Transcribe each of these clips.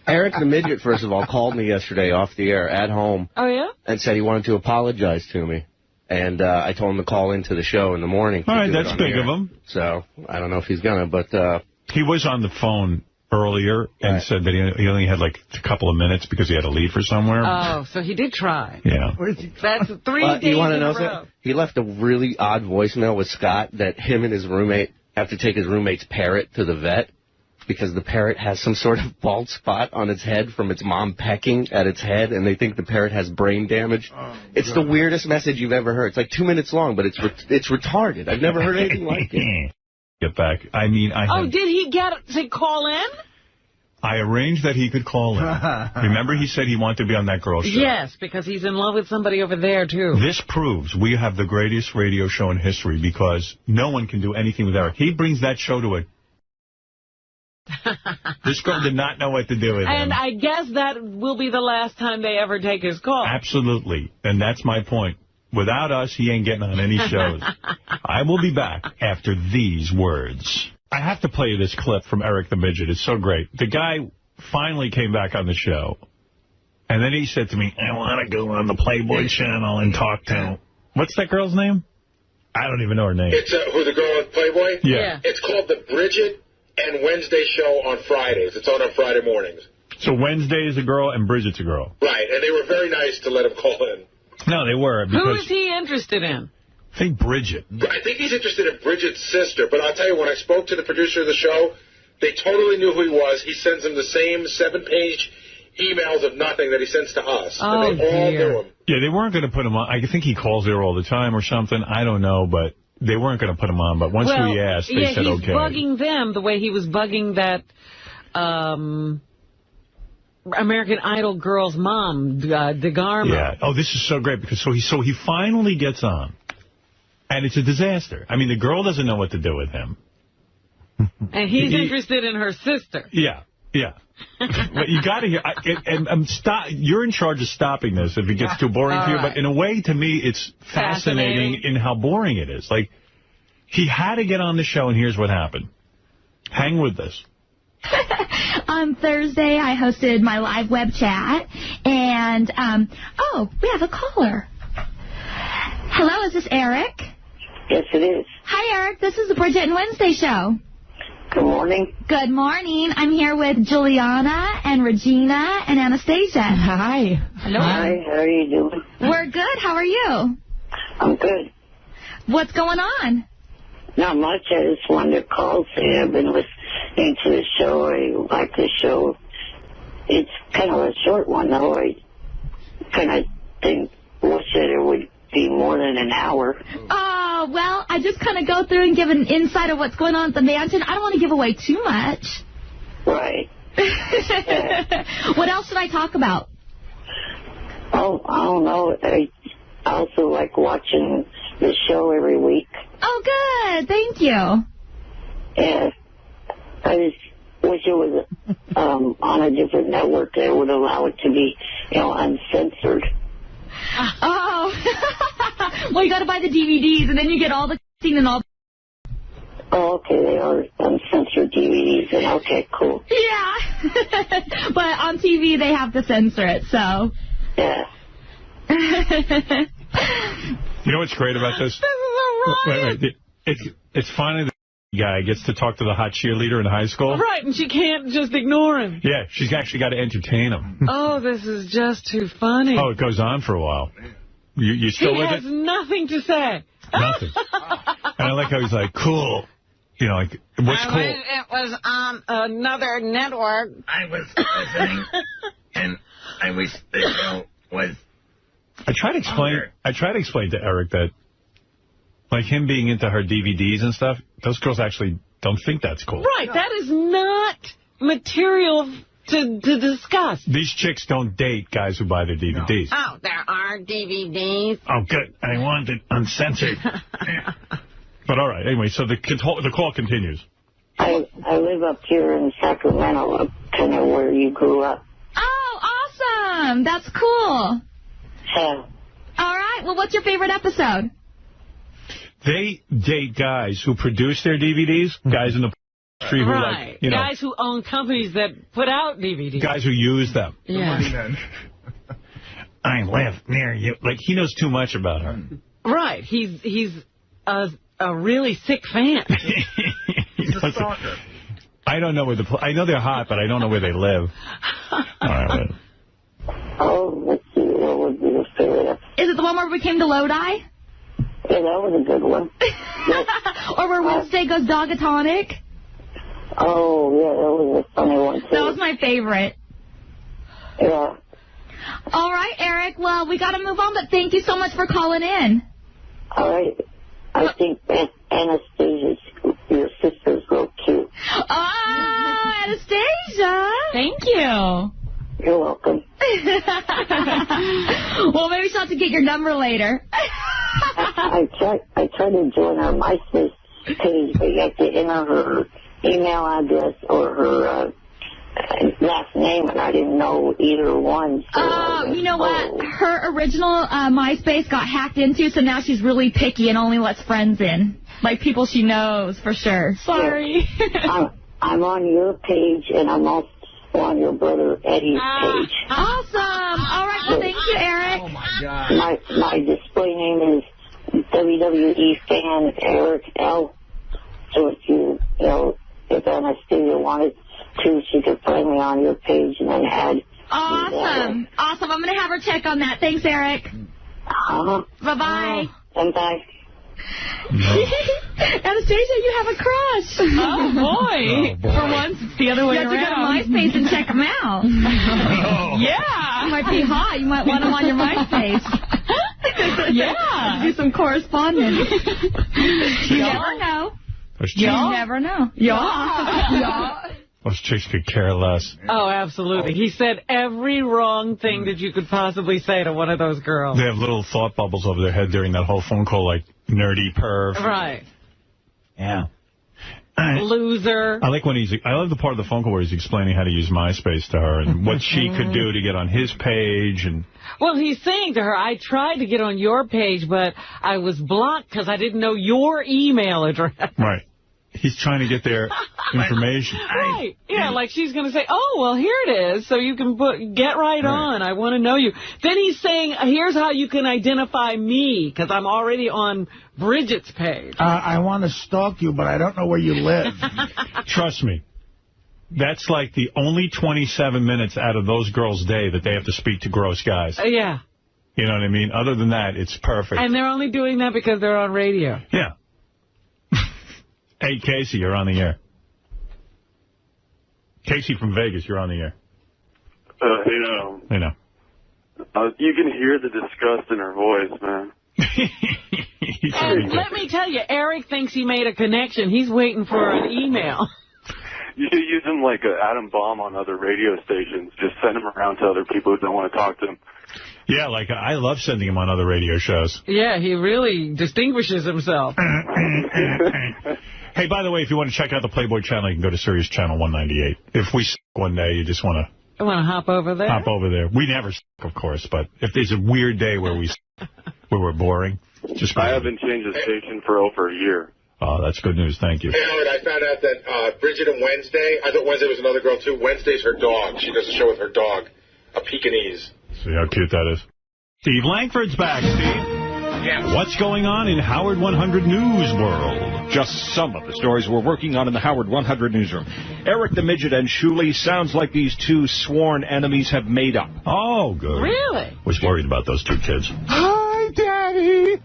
Eric the Midget, first of all, called me yesterday off the air at home. Oh, yeah? And said he wanted to apologize to me. And I told him to call into the show in the morning. All right, that's big of him. So I don't know if he's going to, but... He was on the phone earlier and said that he only had like a couple of minutes because he had to leave for somewhere. Oh, so he did try. Yeah. That's 3 days you want to in know a row. something? He left a really odd voicemail with Scott that him and his roommate have to take his roommate's parrot to the vet because the parrot has some sort of bald spot on its head from its mom pecking at its head, and they think the parrot has brain damage. It's the weirdest message you've ever heard. It's like 2 minutes long, but it's retarded. I've never heard anything like it. Get back. I mean, did he get to call in? I arranged that he could call in. Remember, he said he wanted to be on that girl show. Yes, because he's in love with somebody over there, too. This proves we have the greatest radio show in history because no one can do anything with Eric. He brings that show to a... This girl did not know what to do with him. And I guess that will be the last time they ever take his call. Absolutely. And that's my point. Without us, he ain't getting on any shows. I will be back after these words. I have to play you this clip from Eric the Midget. It's so great. The guy finally came back on the show. And then he said to me, I want to go on the Playboy channel and talk to... What's that girl's name? I don't even know her name. It's who the girl with Playboy? Yeah. It's called The Bridget and Wednesday Show on Fridays. It's on Friday mornings. So Wednesday is a girl and Bridget's a girl. Right, and they were very nice to let him call in. No, they were. Who is he interested in? I think Bridget. I think he's interested in Bridget's sister, but I'll tell you, when I spoke to the producer of the show, they totally knew who he was. He sends them the same 7-page emails of nothing that he sends to us. Oh, and they all knew him. Yeah, they weren't going to put him on. I think he calls there all the time or something. I don't know, but they weren't going to put him on. But once we asked, they said okay. he's bugging them the way he was bugging that... American Idol girl's mom, DeGarmo. Yeah. Oh, this is so great because so he finally gets on, and it's a disaster. I mean, the girl doesn't know what to do with him, and he's interested in her sister. Yeah, yeah. But you got to hear. You're in charge of stopping this if it gets too boring to you. But in a way, to me, it's fascinating in how boring it is. Like he had to get on the show, and here's what happened. Hang with this. On Thursday, I hosted my live web chat, and, we have a caller. Hello, is this Eric? Yes, it is. Hi, Eric. This is the Bridget and Wednesday show. Good morning. Good morning. I'm here with Juliana and Regina and Anastasia. Hi. Hello. Hi, how are you doing? We're good. How are you? I'm good. What's going on? Not much. I just wanted to call, say I've been listening to the show. I like the show. It's kind of a short one, though. I kind of wish that it would be more than an hour. Oh, well, I just kind of go through and give an insight of what's going on at the mansion. I don't want to give away too much. Right. What else should I talk about? Oh, I don't know. I also like watching the show every week. Oh, good. Thank you. Yeah. I just wish it was on a different network that would allow it to be, uncensored. Oh. Well, you got to buy the DVDs, and then you get all the scene and all. Oh, okay. They are uncensored DVDs. And okay, cool. Yeah. But on TV, they have to censor it, so. Yeah. You know what's great about this? This is a riot. Wait. It's finally the guy gets to talk to the hot cheerleader in high school. Right, and she can't just ignore him. Yeah, she's actually got to entertain him. Oh, this is just too funny. Oh, it goes on for a while. You still with it? He has nothing to say. Nothing. And I like how he's like, cool. Like, what's cool? It was on another network. I was listening, and I wish the show was... I try to explain to Eric that, like him being into her DVDs and stuff, those girls actually don't think that's cool. Right, that is not material to discuss. These chicks don't date guys who buy their DVDs. No. Oh, there are DVDs. Oh, good. I want it uncensored. But all right, anyway, so the call continues. I live up here in Sacramento, kind of where you grew up. Oh, awesome. That's cool. Yeah. All right. Well, what's your favorite episode? They date guys who produce their DVDs, guys in the Who, Right. like, you know, guys who own companies that put out DVDs. guys who use them. Yeah. I live near you. Like, he knows too much about her. Right. He's a really sick fan. He's a stalker. I don't know where I know they're hot, but I don't know where they live. All right, wait. Oh, let's see. What would be the favorite? Is it the one where we came to Lodi? Yeah, that was a good one. Yes. Or where Wednesday goes dogatonic? Oh, yeah, that was a funny one, too. That was my favorite. Yeah. All right, Eric. Well, we got to move on, but thank you so much for calling in. All right. I think Anastasia's, your sister's real cute. Oh, Anastasia. Thank you. You're welcome. Well, maybe she'll have to get your number later. I tried to join her MySpace page, but you have to enter her email address or her last name, and I didn't know either one. So You know what? Her original MySpace got hacked into, so now she's really picky and only lets friends in. Like people she knows, for sure. Sorry. I'm on your page, and I'm also on your brother Eddie's page. Awesome. All right. Well, thank you, Eric. Oh, my God. My display name is WWE fan Eric L. So if Anastasia wanted to, she could find me on your page and then add. Awesome. Awesome. I'm going to have her check on that. Thanks, Eric. Bye-bye. And bye. Anastasia, you have a crush. Oh, boy. For once, it's the other way around. You have to go to MySpace and check them out. Yeah. You might be hot. You might want them on your MySpace. Yeah. Do some correspondence. You never know. You never know. Yeah. Those chicks could care less. Oh, absolutely. He said every wrong thing that you could possibly say to one of those girls. They have little thought bubbles over their head during that whole phone call, like nerdy perv. Right. Yeah. Loser. I like when I love the part of the phone call where he's explaining how to use MySpace to her and what she could do to get on his page. And well, he's saying to her, I tried to get on your page, but I was blocked because I didn't know your email address. Right. He's trying to get their information. Right. Yeah, like she's going to say, oh, well, here it is, so you can get right on. I want to know you. Then he's saying, here's how you can identify me, because I'm already on Bridget's page. I want to stalk you, but I don't know where you live. Trust me. That's like the only 27 minutes out of those girls' day that they have to speak to gross guys. Yeah. You know what I mean? Other than that, it's perfect. And they're only doing that because they're on radio. Yeah. Hey, Casey, you're on the air. Casey from Vegas, you're on the air. Hey, you can hear the disgust in her voice, man. And let me tell you, Eric thinks he made a connection. He's waiting for an email. You should use him like an atom bomb on other radio stations. Just send him around to other people who don't want to talk to him. Yeah, like I love sending him on other radio shows. Yeah, he really distinguishes himself. Hey, by the way, if you want to check out the Playboy channel, you can go to Sirius Channel 198. If we one day, you just want to... I want to hop over there? Hop over there. We never of course, but if there's a weird day where we're boring, just... I haven't changed the station for over a year. Oh, that's good news. Thank you. Hey, Howard, I found out that Bridget and Wednesday, I thought Wednesday was another girl, too. Wednesday's her dog. She does a show with her dog, a Pekingese. See how cute that is. Steve Langford's back, Steve. Yeah. What's going on in Howard 100 News World? Just some of the stories we're working on in the Howard 100 newsroom. Eric the Midget and Shuley sounds like these two sworn enemies have made up. Oh, good. Really? Was worried about those two kids. Hi, Daddy.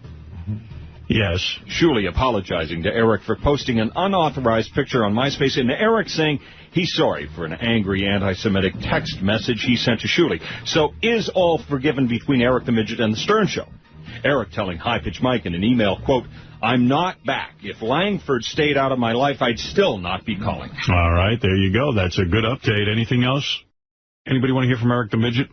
Yes. Shuley apologizing to Eric for posting an unauthorized picture on MySpace, and Eric saying he's sorry for an angry anti-Semitic text message he sent to Shuley. So is all forgiven between Eric the Midget and the Stern Show? Eric telling High Pitch Mike in an email, quote, I'm not back. If Langford stayed out of my life, I'd still not be calling. All right, there you go. That's a good update. Anything else? Anybody want to hear from Eric the Midget?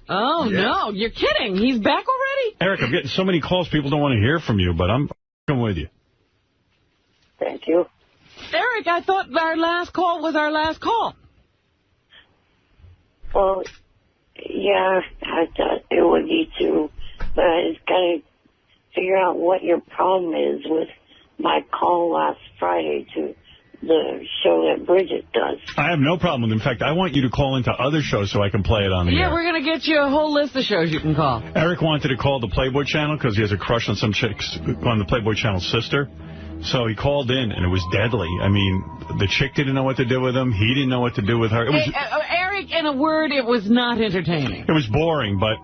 Oh, yes. No, you're kidding. He's back already? Eric, I'm getting so many calls, people don't want to hear from you, but I'm with you. Thank you. Eric, I thought our last call was our last call. Well, yeah, I thought it would be too, but I just got to figure out what your problem is with my call last Friday to the show that Bridget does. I have no problem with it. In fact, I want you to call into other shows so I can play it on the air. Yeah, we're going to get you a whole list of shows you can call. Eric wanted to call the Playboy Channel because he has a crush on some chicks on the Playboy Channel's sister. So he called in, and it was deadly. I mean, the chick didn't know what to do with him. He didn't know what to do with her. It was, Eric, in a word, it was not entertaining. It was boring, but...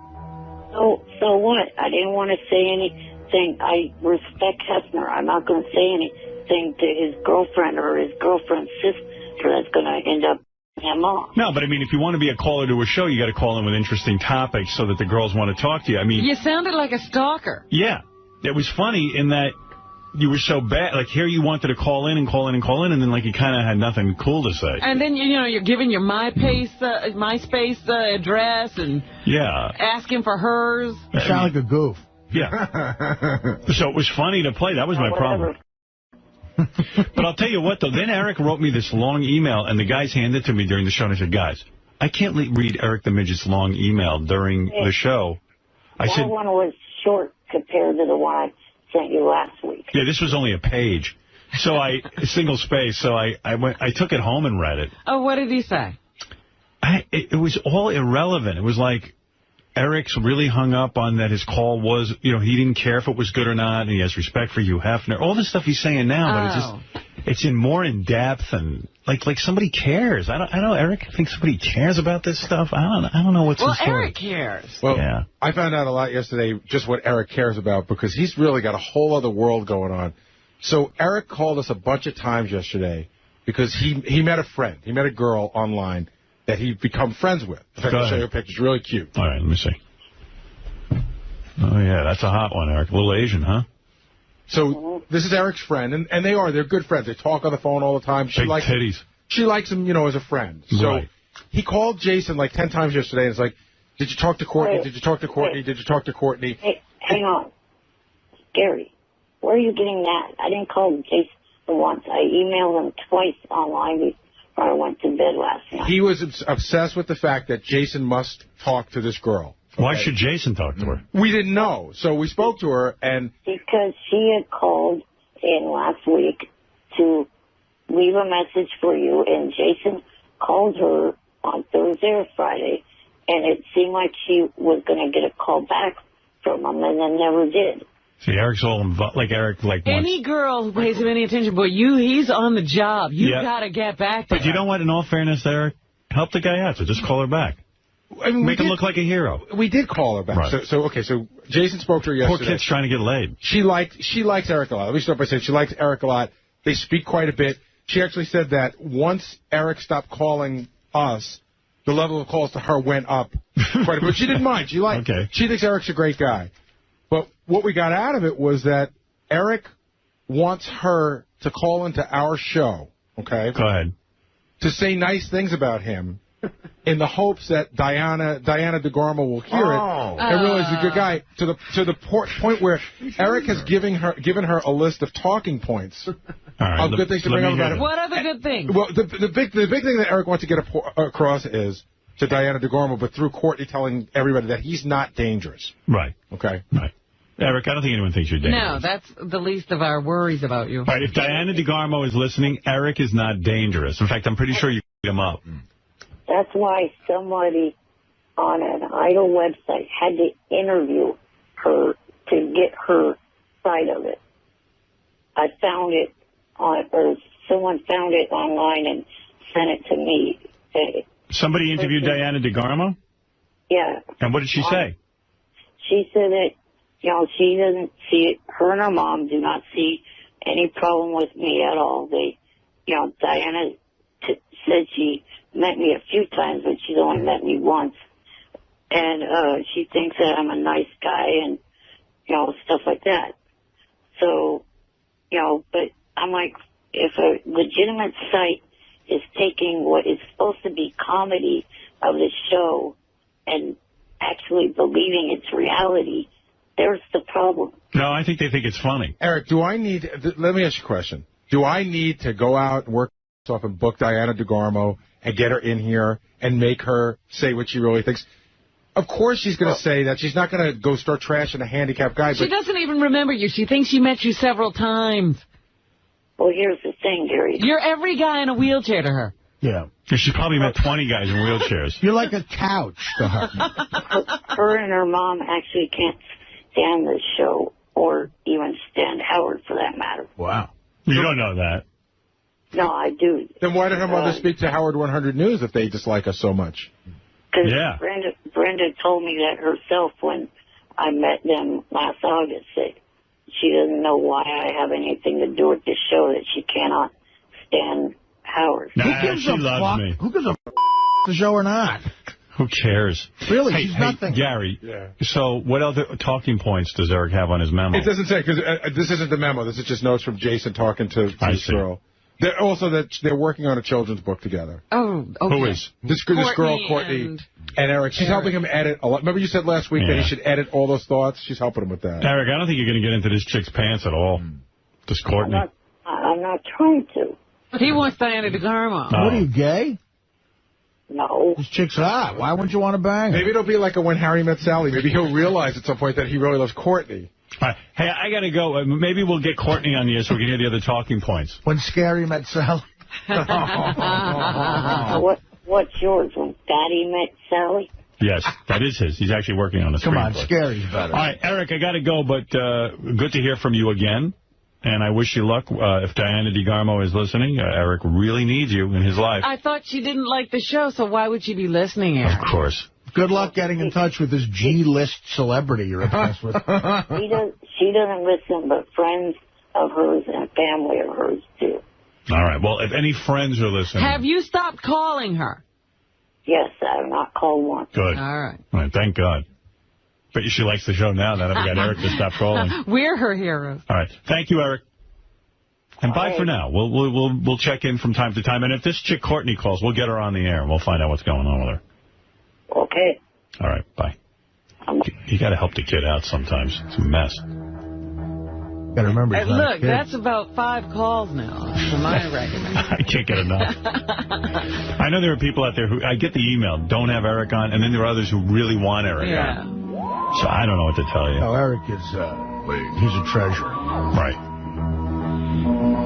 So what? I didn't want to say anything. I respect Hefner. I'm not going to say anything to his girlfriend or his girlfriend's sister that's going to end up him off. No, but I mean, if you want to be a caller to a show, you got to call in with interesting topics so that the girls want to talk to you. I mean... You sounded like a stalker. Yeah. It was funny in that you were so bad. Like, here you wanted to call in, and then, like, you kind of had nothing cool to say. And then, you know, you're giving your MySpace address and asking for hers. You sound like a goof. Yeah. So it was funny to play. That was my problem. But I'll tell you what, though. Then Eric wrote me this long email, and the guys handed it to me during the show, and I said, guys, I can't read Eric the Midget's long email during the show. That one was short compared to the one I sent you last week. Yeah, this was only a page. So single space, so I took it home and read it. Oh, what did he say? It was all irrelevant. It was like Eric's really hung up on that his call was, you know, he didn't care if it was good or not, and he has respect for Hugh Hefner. All the stuff he's saying now, but it's in more in depth and like somebody cares. I don't know, Eric thinks somebody cares about this stuff. I don't know what's in store. Well, Eric cares. Well, yeah. I found out a lot yesterday just what Eric cares about because he's really got a whole other world going on. So Eric called us a bunch of times yesterday because he met a friend. He met a girl online that he'd become friends with. In fact, I'll show you a picture. It's really cute. All right, let me see. Oh, yeah, that's a hot one, Eric. A little Asian, huh? So this is Eric's friend, and they're good friends. They talk on the phone all the time. Big titties. She likes him, you know, as a friend. So he called Jason like 10 times yesterday, and it's like, did you talk to Courtney? Did you talk to Courtney? Did you talk to Courtney? Hey, hang on. Gary, where are you getting that? I didn't call Jason once. I emailed him twice online before I went to bed last night. He was obsessed with the fact that Jason must talk to this girl. Okay? Why should Jason talk to her? We didn't know. So we spoke to her, and... Because she had called in last week to leave a message for you, and Jason called her on Thursday or Friday, and it seemed like she was going to get a call back from him, and then never did. See, Eric's all involved. Like, Eric, like... Any girl who pays him any attention, but he's on the job. You got to get back to her. But you know what? In all fairness, Eric, help the guy out, so just call her back. I mean, Make him look like a hero. We did call her back. Right. So Jason spoke to her yesterday. Poor kid's trying to get laid. She likes Eric a lot. Let me start by saying she likes Eric a lot. They speak quite a bit. She actually said that once Eric stopped calling us, the level of calls to her went up quite a bit. She didn't mind. She thinks Eric's a great guy. But what we got out of it was that Eric wants her to call into our show, okay? Go ahead. To say nice things about him in the hopes that Diana DeGarmo will hear it and realize he's a good guy, to the point where Eric has given her a list of talking points of good things to bring up about him. What other good things? Well, the big thing that Eric wants to get across is to Diana DeGarmo, but through Courtney telling everybody that he's not dangerous. Right. Okay? Right. Eric, I don't think anyone thinks you're dangerous. No, that's the least of our worries about you. All right, if Diana DeGarmo is listening, Eric is not dangerous. In fact, I'm pretty sure you can beat him up. That's why somebody on an Idol website had to interview her to get her side of it. I found it or someone found it online and sent it to me. Somebody interviewed Diana DeGarmo? Yeah. And what did she say? She said that, you know, she doesn't see it. Her and her mom do not see any problem with me at all. Diana said she met me a few times, but she's only met me once. And she thinks that I'm a nice guy and, stuff like that. So, but I'm like, if a legitimate site is taking what is supposed to be comedy of the show and actually believing it's reality, there's the problem. No, I think they think it's funny. Eric, let me ask you a question. Do I need to go out and work off and book Diana DeGarmo and get her in here and make her say what she really thinks? Of course she's going to say that. She's not going to go start trashing a handicapped guy. She doesn't even remember you. She thinks she met you several times. Well, here's the thing, Gary. You're every guy in a wheelchair to her. Yeah. She probably met 20 guys in wheelchairs. You're like a couch to her. Her and her mom actually can't stand the show or even stand Howard for that matter. Wow. You don't know that. No, I do. Then why did her mother speak to Howard 100 News if they dislike us so much? Because Yeah. Brenda told me that herself when I met them last August. That she doesn't know why I have anything to do with this show, that she cannot stand Howard. Nah, she loves me. Who gives a the show or not? Who cares? Really, hey, she's nothing. Gary, Yeah. so what other talking points does Eric have on his memo? It doesn't say, because this isn't the memo. This is just notes from Jason talking to this see. girl. Also, that they're working on a children's book together. Oh, okay. Who is? This girl, Courtney, and Eric. She's helping him edit a lot. Remember you said last week that he should edit all those thoughts? She's helping him with that. Eric, I don't think you're going to get into this chick's pants at all. This Courtney. I'm not trying to. He wants Diana DeGarmo. Oh. What are you, gay? No. This chick's hot. Why wouldn't you want to bang her? Maybe it'll be like a When Harry Met Sally. Maybe he'll realize at some point that he really loves Courtney. All right. Hey, I got to go. Maybe we'll get Courtney on the air so we can hear the other talking points. When Scary Met Sally. What's yours? When Daddy Met Sally? Yes, that is his. He's actually working on a Come on, screenplay. Scary's better. All right, Eric, I got to go, but good to hear from you again. And I wish you luck. If Diana DeGarmo is listening, Eric really needs you in his life. I thought she didn't like the show, so why would she be listening, Eric? Of course. Good luck getting in touch with this G-list celebrity you're obsessed with. She doesn't listen, but friends of hers and family of hers do. All right. Well, if any friends are listening. Have you stopped calling her? Yes, I have not called once. Good. All right. All right. Thank God. But she likes the show now that I've got Eric to stop calling. We're her heroes. All right. Thank you, Eric. And bye right. for now. We'll check in from time to time. And if this chick Courtney calls, we'll get her on the air and we'll find out what's going on with her. Okay. All right. Bye. You got to help the kid out sometimes. It's a mess. Got to remember. And look, that's about 5 calls now for my record. I can't get enough. I know there are people out there who, I get the email, don't have Eric on, and then there are others who really want Eric on. So I don't know what to tell you. Oh, Eric is, he's a treasure. Right.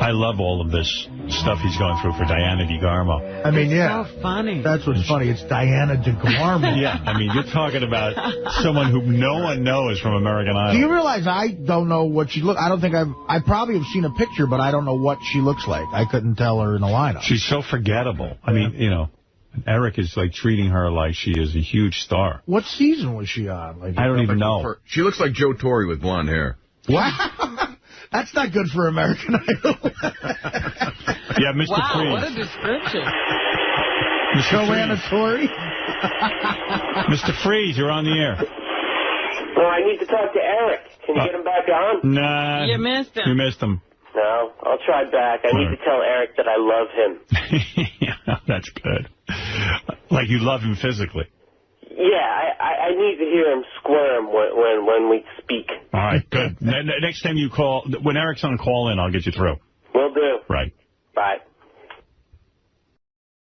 I love all of this stuff he's going through for Diana DeGarmo. I mean, yeah. So funny. That's what's funny. It's Diana DeGarmo. Yeah, I mean, you're talking about someone who no one knows from American Idol. Do you realize I don't know what she looks? I don't think I probably have seen a picture, but I don't know what she looks like. I couldn't tell her in the lineup. She's so forgettable. I mean, you know, Eric is like treating her like she is a huge star. What season was she on? Like, I don't even know. She looks like Joe Torre with blonde hair. What? That's not good for American Idol. Yeah, Mr. Wow, Freeze. what a description. Joanna Torre? Mr. Freeze, you're on the air. Well, I need to talk to Eric. Can you get him back on? Nah. You missed him. You missed him. No, I'll try back. I need to tell Eric that I love him. Yeah, that's good. Like you love him physically. Yeah, I need to hear him squirm when we speak. All right, good. Next time you call, when Eric's on call-in, I'll get you through. Will do. Right. Bye.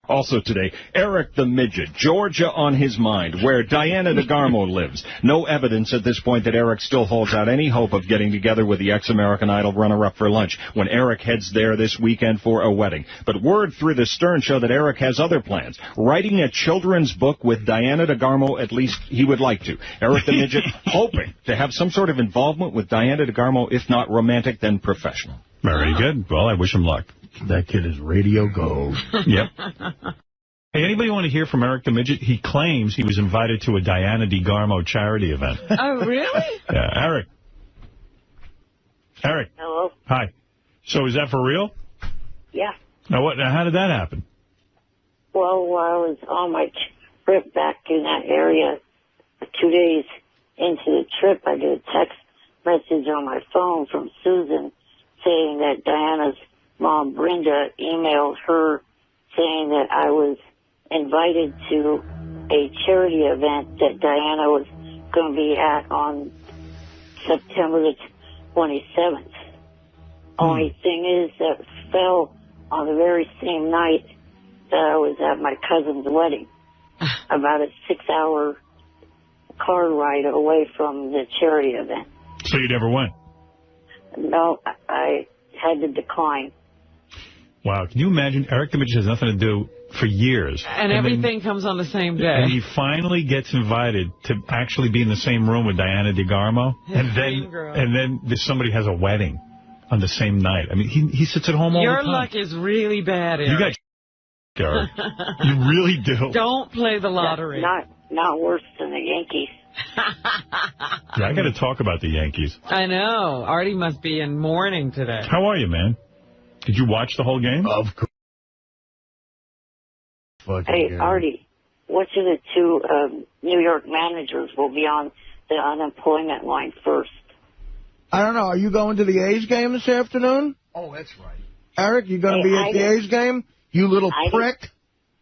Also today, Eric the Midget, Georgia on his mind, where Diana DeGarmo lives. No evidence at this point that Eric still holds out any hope of getting together with the ex-American Idol runner-up for lunch when Eric heads there this weekend for a wedding. But word through the Stern Show that Eric has other plans. Writing a children's book with Diana DeGarmo, at least he would like to. Eric the Midget hoping to have some sort of involvement with Diana DeGarmo, if not romantic, then professional. Very good. Well, I wish him luck. That kid is radio gold. Yep. Hey, anybody want to hear from Eric the Midget? He claims he was invited to a Diana DeGarmo charity event. Oh, really? Yeah, Eric. Eric. Hello? Hi. So is that for real? Yeah. Now, how did that happen? Well, while I was on my trip back in that area, 2 days into the trip, I get a text message on my phone from Susan saying that Diana's mom, Brenda, emailed her saying that I was invited to a charity event that Diana was going to be at on September the 27th. Only thing is that fell on the very same night that I was at my cousin's wedding, about a 6-hour car ride away from the charity event. So you never went? No, I had to decline. Wow, can you imagine? Eric the Midget has nothing to do for years. And everything comes on the same day. And he finally gets invited to actually be in the same room with Diana DeGarmo. And then somebody has a wedding on the same night. I mean, he sits at home all the time. Your luck is really bad, Eric. You got Eric. You really do. Don't play the lottery. Not worse than the Yankees. Yeah, I got to talk about the Yankees. I know. Artie must be in mourning today. How are you, man? Did you watch the whole game? Of course. Hey, Artie, which of the two New York managers will be on the unemployment line first? I don't know. Are you going to the A's game this afternoon? Oh, that's right. Eric, you going to be at the A's game? You little prick.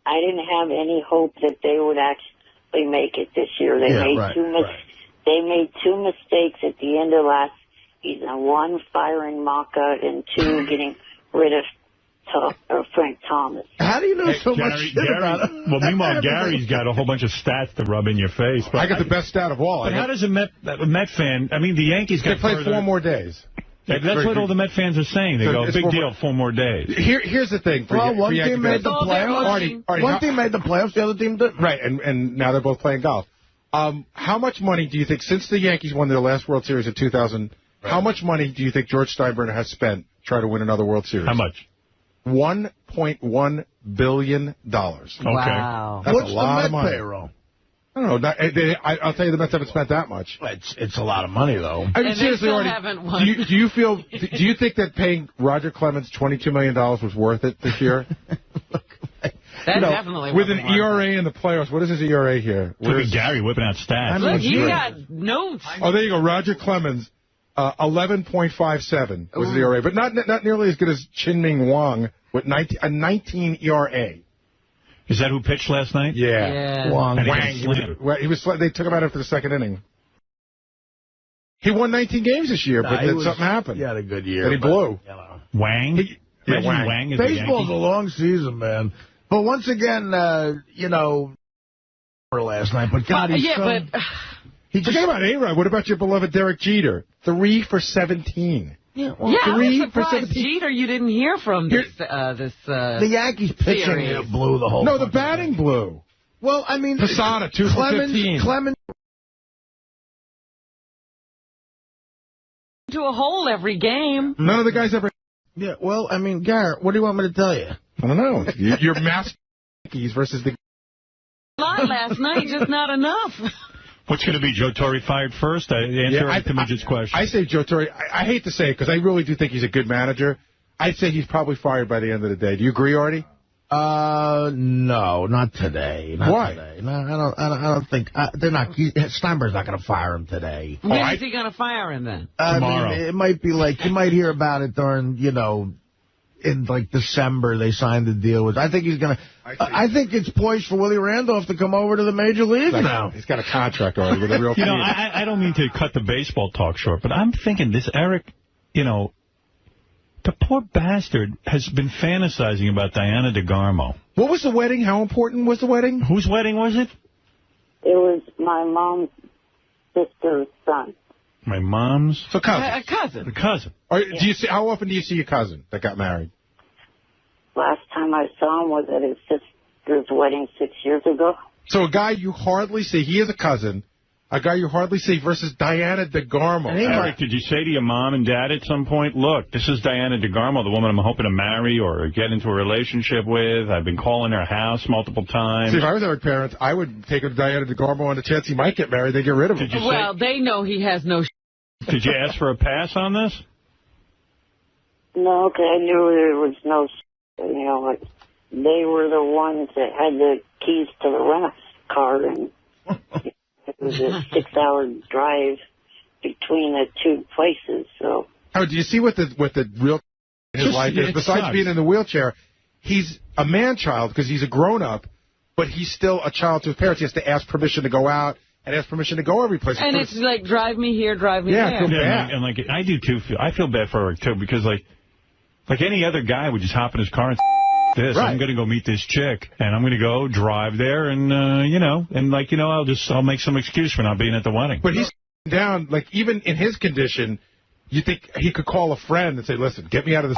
I didn't have any hope that they would actually make it this year. They made two mistakes at the end of last season. One, firing Maka, and two, getting rid of Frank Thomas. How do you know so much shit about it? Well, meanwhile, Gary's got a whole bunch of stats to rub in your face. But I got the best stat of all. But how does a Met fan, I mean, the Yankees got They play 4 more days. That's what all the Met fans are saying. They go, big deal, 4 more days. Here's the thing. One team made the playoffs. One team made the playoffs, the other team didn't. Right, and now they're both playing golf. How much money do you think, since the Yankees won their last World Series in 2000, how much money do you think George Steinbrenner has spent trying to win another World Series? How much? $1.1 billion. Okay. Wow. That's What's a lot the of Met money. payroll? I don't know. I'll tell you, the Mets haven't spent that much. It's a lot of money, though. I mean, And seriously, they still Artie, haven't won. do you think that paying Roger Clemens $22 million was worth it this year? That definitely with an wasn't ERA in the playoffs. What is his ERA here? Look at Gary whipping out stats. Look, you got notes. Oh, there you go. Roger Clemens, 11.57 was his ERA, but not nearly as good as Chin-Ming Wang with a 19 ERA. Is that who pitched last night? Yeah. Wang. He was. They took him out after the second inning. He won 19 games this year, but then something happened. He had a good year. And he blew. Wang? Wang. Baseball's a long season, man. But once again, for last night. But God, he's Forget about A-Rod. What about your beloved Derek Jeter? 3 for 17. Yeah, I was surprised, Jeter, you didn't hear from this. The Yankees pitching blew the whole. No, the batting blew. Well, I mean, Posada 2 for 15. Clemens to a hole every game. None of the guys ever. Yeah, well, I mean, Garrett, what do you want me to tell you? I don't know. Your mass Yankees versus the. A lot last night, just not enough. What's going to be, Joe Torre fired first? Answer the Midget's question. I say Joe Torre. I hate to say it because I really do think he's a good manager. I'd say he's probably fired by the end of the day. Do you agree, Artie? No, not today. Why? Today. No, I don't think they're not. Steinberg's not going to fire him today. When is he going to fire him then? Tomorrow. I mean, it might be like you might hear about it during, in like December they signed the deal with. I think he's going to. I think it's poised for Willie Randolph to come over to the major leagues now. He's got a contract already with a real. I don't mean to cut the baseball talk short, but I'm thinking this Eric, the poor bastard has been fantasizing about Diana DeGarmo. What was the wedding? How important was the wedding? Whose wedding was it? It was my mom's sister's son. My mom's? So cousin. A cousin. A cousin. Do you see? How often do you see your cousin that got married? Last time I saw him was at his sister's wedding 6 years ago. So a guy you hardly see, he is a cousin, a guy you hardly see versus Diana DeGarmo. Eric, did you say to your mom and dad at some point, look, this is Diana DeGarmo, the woman I'm hoping to marry or get into a relationship with. I've been calling her house multiple times. See, if I was Eric's parents, I would take him to Diana DeGarmo on the chance he might get married. They get rid of him. Well, they know he has no. Did you ask for a pass on this? No, because I knew there was no. Like they were the ones that had the keys to the rental car, and it was a 6-hour drive between the two places. So. Oh, do you see what the real his life is? Besides being in the wheelchair, he's a man-child because he's a grown-up, but he's still a child to his parents. He has to ask permission to go out and ask permission to go every place. And it's like, drive me here, drive me there. I feel bad. And I do, too. I feel bad for Eric, too, because, like any other guy would just hop in his car and this. Right. I'm going to go meet this chick, and I'm going to go drive there, and, I'll make some excuse for not being at the wedding. But he's down, like, even in his condition, you think he could call a friend and say, listen, get me out of this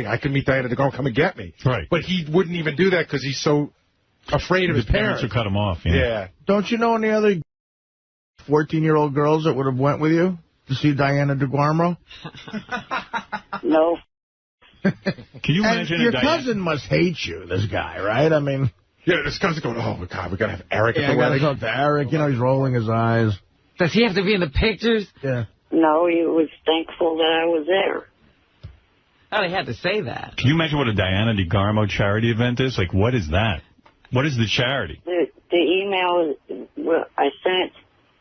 I can meet Diana DeGarmo, come and get me. Right. But he wouldn't even do that because he's so afraid of his parents. would cut him off. Yeah. Don't you know any other 14-year-old girls that would have went with you to see Diana DeGarmo? No. Can you imagine your cousin must hate you, this guy, right? I mean... Yeah, this cousin's going, oh, my God, we got to have Eric at the I got to wedding. go to Eric. You know, he's rolling his eyes. Does he have to be in the pictures? Yeah. No, he was thankful that I was there. Oh, he had to say that. Can you imagine what a Diana DeGarmo charity event is? Like, what is that? What is the charity? The email, I sent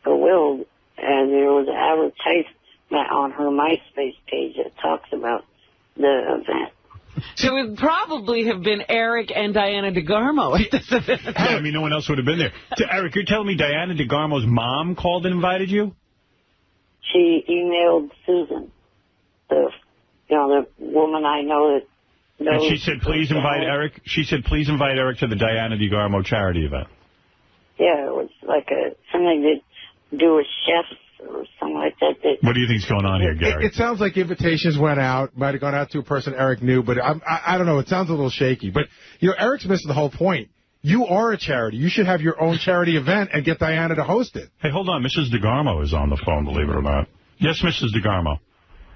to Will, and there was an advertisement on her MySpace page that talks about the event. So it would probably have been Eric and Diana DeGarmo at this event. Yeah, I mean, no one else would have been there. Eric, you're telling me Diana DeGarmo's mom called and invited you? She emailed Susan, the woman I know that knows. And she said, please invite Eric. She said, please invite Eric to the Diana DeGarmo charity event. Yeah, it was like something to do with chefs or something like that. What do you think's going on here, Gary? It sounds like invitations went out, might have gone out to a person Eric knew, but I don't know. It sounds a little shaky. But, Eric's missing the whole point. You are a charity. You should have your own charity event and get Diana to host it. Hey, hold on. Mrs. DeGarmo is on the phone, believe it or not. Yes, Mrs. DeGarmo.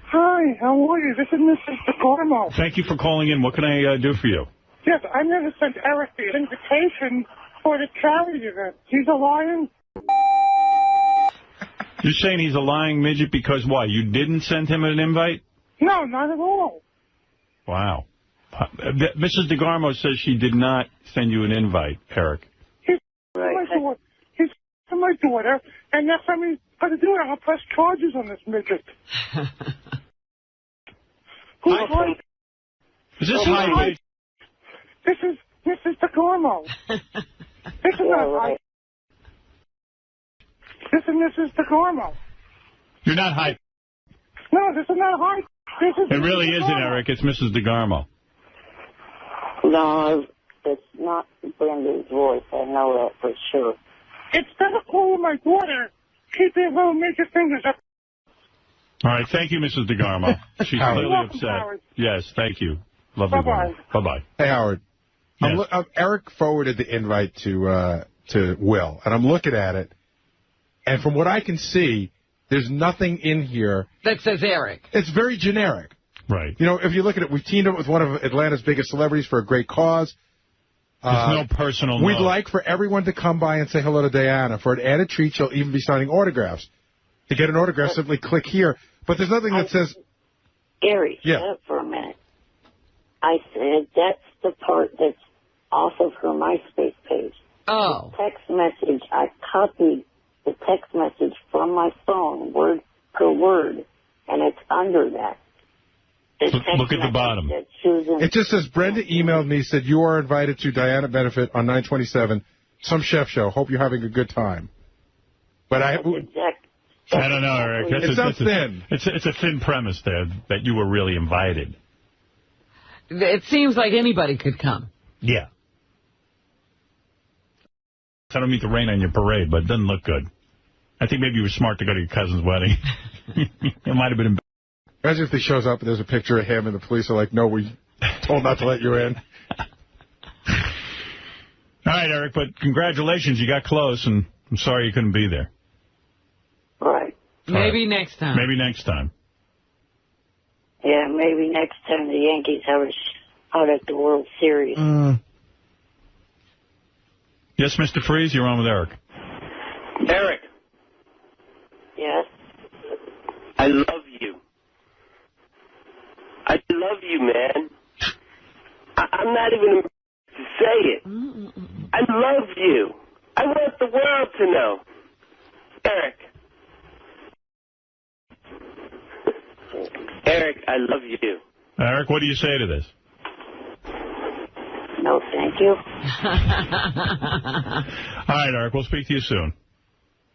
Hi, how are you? This is Mrs. DeGarmo. Thank you for calling in. What can I do for you? Yes, I'm going to send Eric the invitation for the charity event. He's a lion. You're saying he's a lying midget because why? You didn't send him an invite? No, not at all. Wow. Mrs. DeGarmo says she did not send you an invite, Eric. He's my daughter, and that's what I'm going to do. I'll press charges on this midget. Who's right? Is this high? This is Mrs. DeGarmo. This is not high. This is Mrs. DeGarmo. You're not high. No, this is not high. This is it really isn't, Eric. It's Mrs. DeGarmo. No, it's not Brenda's voice. I know that for sure. Instead of calling my daughter, keep your little midget fingers up. All right, thank you, Mrs. DeGarmo. She's clearly upset. Howard. Yes, thank you. Lovely woman. Bye-bye. Hey, Howard. Yes. Eric forwarded the invite to Will, and I'm looking at it, and from what I can see, there's nothing in here that says Eric. It's very generic. Right. If you look at it, we've teamed up with one of Atlanta's biggest celebrities for a great cause. There's no personal We'd note. like for everyone to come by and say hello to Diana. For an added treat, she'll even be signing autographs. To get an autograph, simply click here. But there's nothing that says... Gary, shut up for a minute. I said that's the part that's off of her MySpace page. Oh. The text message, I copied the text message from my phone, word per word, and it's under that. Look at the bottom. It just says, Brenda emailed me, said you are invited to Diana Benefit on 9/27, some chef show. Hope you're having a good time. But I don't know, Eric. It sounds thin. It's a thin premise there that you were really invited. It seems like anybody could come. Yeah. I don't mean to rain on your parade, but it doesn't look good. I think maybe you were smart to go to your cousin's wedding. It might have been. Imagine if he shows up and there's a picture of him and the police are like, no, we told not to let you in. All right, Eric, but congratulations. You got close, and I'm sorry you couldn't be there. Right. Maybe next time. Maybe next time. Yeah, maybe next time the Yankees have a shot at the World Series. Yes, Mr. Freeze, you're on with Eric. Eric. Yes? I love you. I love you, man. I'm not even embarrassed to say it. I love you. I want the world to know. Eric. Eric, I love you. Eric, what do you say to this? No, thank you. All right, Eric, we'll speak to you soon.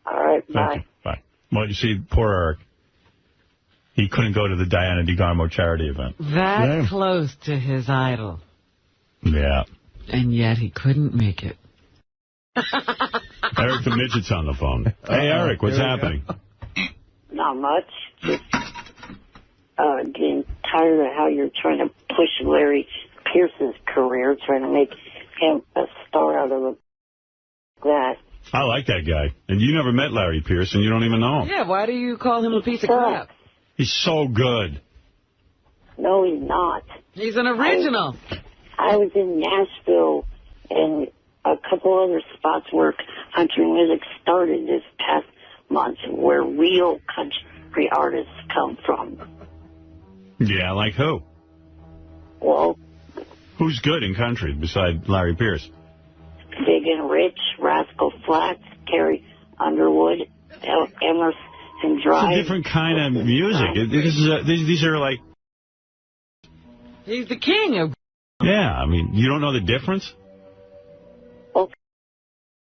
All right, Thank you. Bye. Well, you see, poor Eric. He couldn't go to the Diana DeGarmo charity event. That close to his idol. Yeah. And yet he couldn't make it. Eric the Midget's on the phone. Hey, Eric, what's happening? Not much. Just getting tired of how you're trying to push Larry Pierce's career, trying to make him a star out of that. I like that guy. And you never met Larry Pierce, and you don't even know him. Yeah, why do you call him a piece of crap? He's so good. No, he's not. He's an original. I was in Nashville and a couple other spots where country music started this past month, where real country artists come from. Yeah, like who? Well, who's good in country besides Larry Pierce? Big and Rich, Rascal Flatts, Carrie Underwood, Emerson Drive. It's a different kind of music. These are like... He's the king of... Yeah, I mean, you don't know the difference? Okay.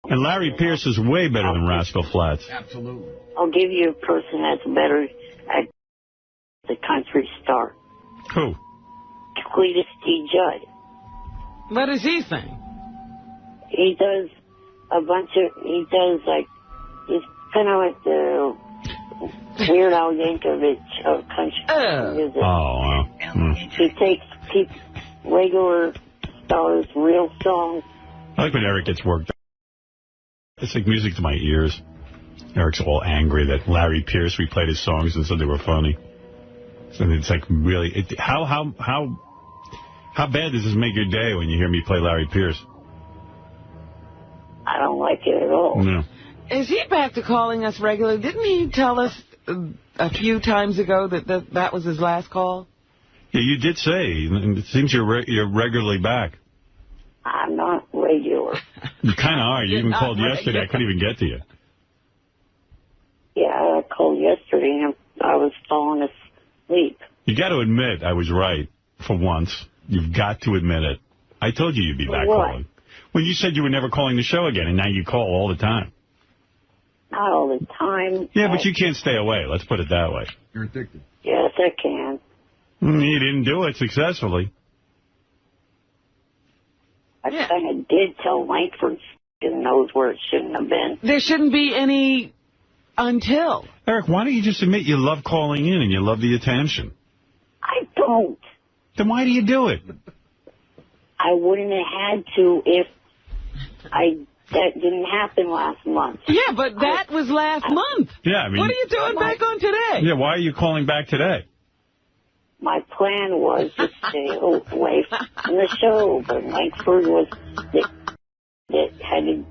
And Larry Pierce is way better than Rascal Flatts. Absolutely. I'll give you a person that's better at the country star. Who? Cletus D. Judd. What does he sing? He does a bunch of, he's kind of like the Weird Al Yankovic of country music. Oh, wow. He keeps regular stars, real songs. I like when Eric gets worked up. It's like music to my ears. Eric's all angry that Larry Pierce replayed his songs and said they were funny. And it's like, really, how bad does this make your day when you hear me play Larry Pierce? I don't like it at all. No. Is he back to calling us regularly? Didn't he tell us a few times ago that was his last call? Yeah, you did say. It seems you're regularly back. I'm not regular. You kind of are. You even called yesterday. I couldn't even get to you. Yeah, I called yesterday and I was falling asleep. You got to admit I was right for once. You've got to admit it. I told you you'd be back calling. When you said you were never calling the show again, and now you call all the time. Not all the time. Yeah, but you can't stay away. Let's put it that way. You're addicted. Yes, I can. You didn't do it successfully. I kind of did tell Langford knows where it shouldn't have been. There shouldn't be any until. Eric, why don't you just admit you love calling in and you love the attention? I don't. Then why do you do it? I wouldn't have had to if that didn't happen last month. Yeah, but that was last month. Yeah, I mean... What are you doing back on today? Yeah, why are you calling back today? My plan was to stay away from the show, but Langford was that had to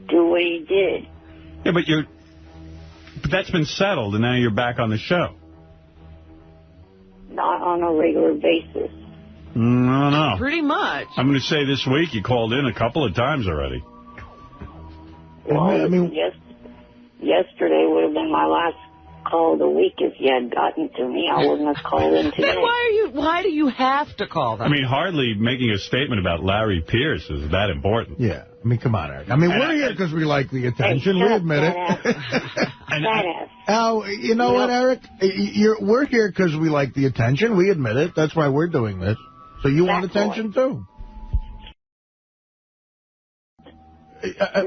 do what he did. Yeah, but that's been settled, and now you're back on the show. Not on a regular basis. No. Pretty much. I'm going to say this week you called in a couple of times already. Well, I mean, yesterday would have been my last call of the week. If you had gotten to me, I wouldn't have called in today. Then why do you have to call them? I mean, hardly making a statement about Larry Pierce is that important. Yeah. I mean, come on, Eric. I mean, we're here because we like the attention. We admit it. Al, you know what, Eric? We're here because we like the attention. We admit it. That's why we're doing this. So you want attention, too?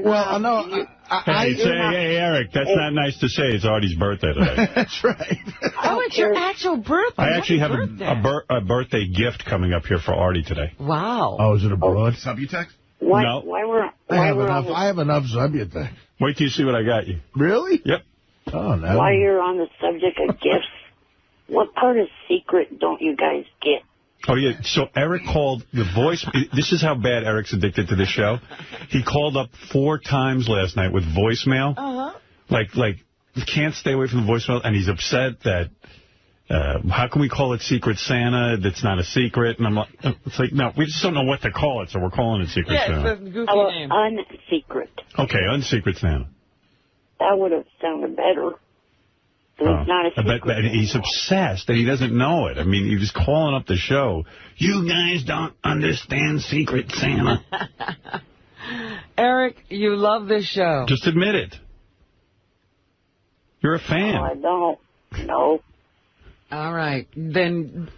Well, no. Hey, Eric, that's not nice to say. It's Artie's birthday today. That's right. Oh, it's your actual birthday. I actually have a birthday gift coming up here for Artie today. Wow. Oh, is it abroad? Subutex? No. I have enough Subutex. Wait till you see what I got you. Really? Yep. Oh, no. While you're on the subject of gifts, what part of secret don't you guys get? Oh, yeah. So Eric called the voice. This is how bad Eric's addicted to this show. He called up 4 times last night with voicemail. Uh-huh. Like, he can't stay away from the voicemail, and he's upset that, how can we call it Secret Santa? That's not a secret. And I'm like, it's like, no, we just don't know what to call it, so we're calling it Secret Santa. It's a goofy name. Unsecret. Okay, Unsecret Santa. That would have sounded better. So it's not a secret. But he's obsessed that he doesn't know it. I mean, he was calling up the show. You guys don't understand Secret Santa. Eric, you love this show. Just admit it. You're a fan. No, I don't. No. All right. Then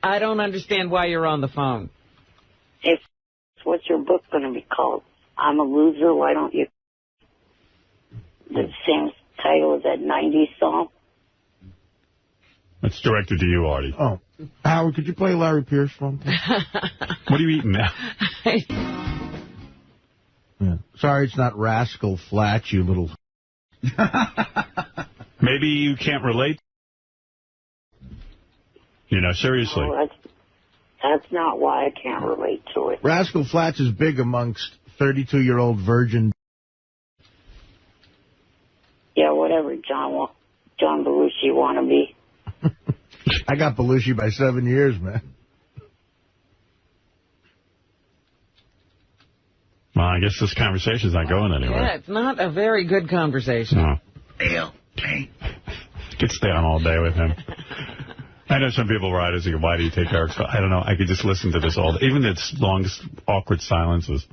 I don't understand why you're on the phone. What's your book going to be called? I'm a Loser, Why Don't You? The same title as that 90s song? It's directed to you, Artie. Oh. Howard, could you play Larry Pierce for me? What are you eating now? Yeah. Sorry it's not Rascal Flatts, you little... Maybe you can't relate. You know, seriously. No, that's not why I can't relate to it. Rascal Flatts is big amongst 32-year-old virgin... Yeah, whatever, John Belushi wannabe. I got Belushi by 7 years, man. Well, I guess this conversation's not going anywhere. Yeah, it's not a very good conversation. No. Bill, hey. Could stay on all day with him. I know some people write us and go, why do you take Eric's... I don't know. I could just listen to this all day. Even its long, awkward silences.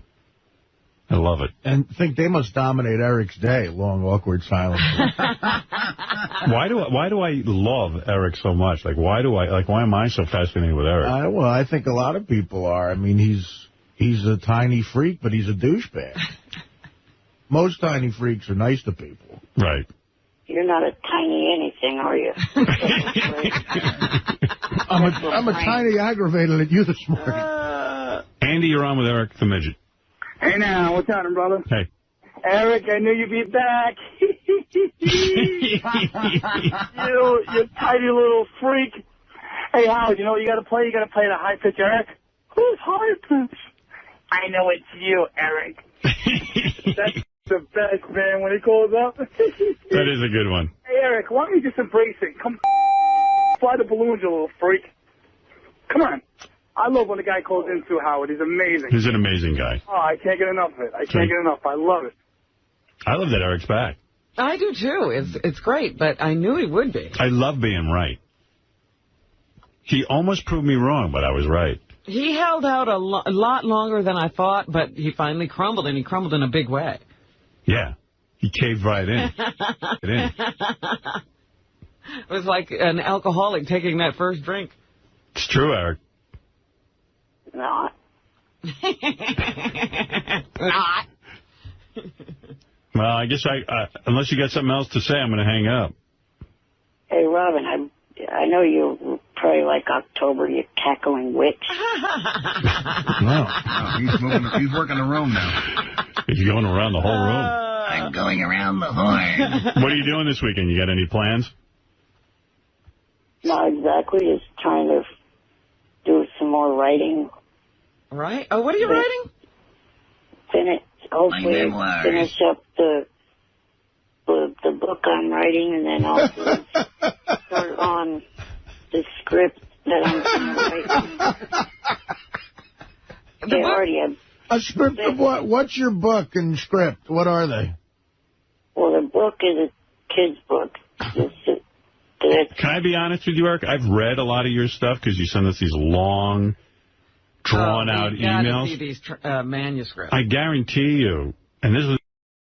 I love it. And think they must dominate Eric's day, long, awkward silences. Why do I love Eric so much? Like, why am I so fascinated with Eric? Well, I think a lot of people are. I mean, he's a tiny freak, but he's a douchebag. Most tiny freaks are nice to people. Right. You're not a tiny anything, are you? I'm a tiny aggravated at you this morning. Andy, you're on with Eric the Midget. Hey now, what's happening, brother? Hey. Eric, I knew you'd be back. You tiny little freak. Hey, Howard, you know what you got to play? You got to play the high pitch, Eric. Who's high pitch? I know it's you, Eric. That's the best, man, when he calls up. That is a good one. Hey, Eric, why don't you just embrace it? Come fly the balloons, you little freak. Come on. I love when the guy calls in too, Howard. He's amazing. He's an amazing guy. Oh, I can't get enough of it. I can't get enough. I love it. I love that Eric's back. I do, too. It's great, but I knew he would be. I love being right. He almost proved me wrong, but I was right. He held out a lot longer than I thought, but he finally crumbled, and he crumbled in a big way. Yeah. He caved right in. It was like an alcoholic taking that first drink. It's true, Eric. Not. Not. Well, I guess unless you got something else to say, I'm going to hang up. Hey, Robin, I know you probably like October, you cackling witch. No, he's working the room now. He's going around the whole room. I'm going around the horn. What are you doing this weekend? You got any plans? Not exactly. Just trying to do some more writing. Right? Oh, what are you writing? Hopefully finish up the book I'm writing, and then also start on the script that I'm going to write. They already have... A script of what? What's your book and script? What are they? Well, the book is a kid's book. Can I be honest with you, Eric? I've read a lot of your stuff because you send us these long, drawn-out emails. See these manuscripts. I guarantee you, and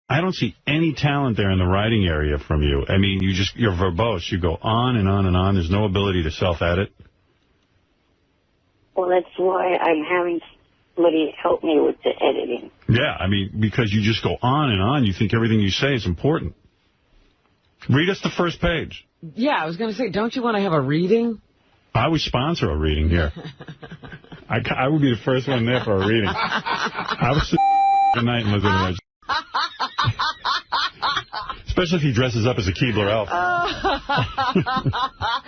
I don't see any talent there in the writing area from you. I mean, you're verbose. You go on and on and on. There's no ability to self-edit. Well, that's why I'm having somebody help me with the editing. Yeah, I mean, because you just go on and on. You think everything you say is important. Read us the first page. Yeah, I was going to say, don't you want to have a reading? I would sponsor a reading here. I would be the first one there for a reading. I would sit tonight and listen to that. Especially if he dresses up as a Keebler elf.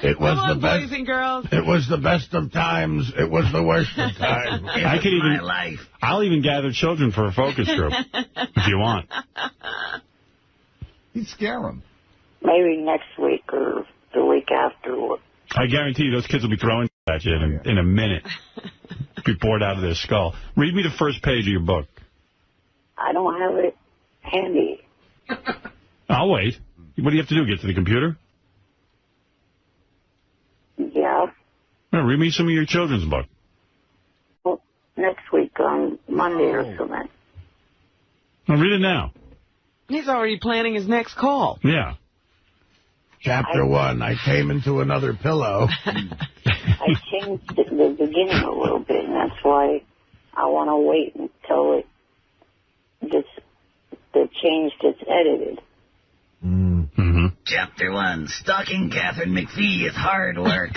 It was Come on, the best. boys and girls. It was the best of times. It was the worst of times. I'll even gather children for a focus group if you want. You'd scare them. Maybe next week or the week after. I guarantee you those kids will be throwing at you in a minute. Be bored out of their skull. Read me the first page of your book. I don't have it handy. I'll wait. What do you have to do, get to the computer? Yeah. No, read me some of your children's book. Well, next week on Monday or something. No, read it now. He's already planning his next call. Yeah. Chapter 1, I came into another pillow. I changed the beginning a little bit, and that's why I want to wait until the change gets edited. Mm-hmm. Chapter 1, Stalking Catherine McPhee is hard work.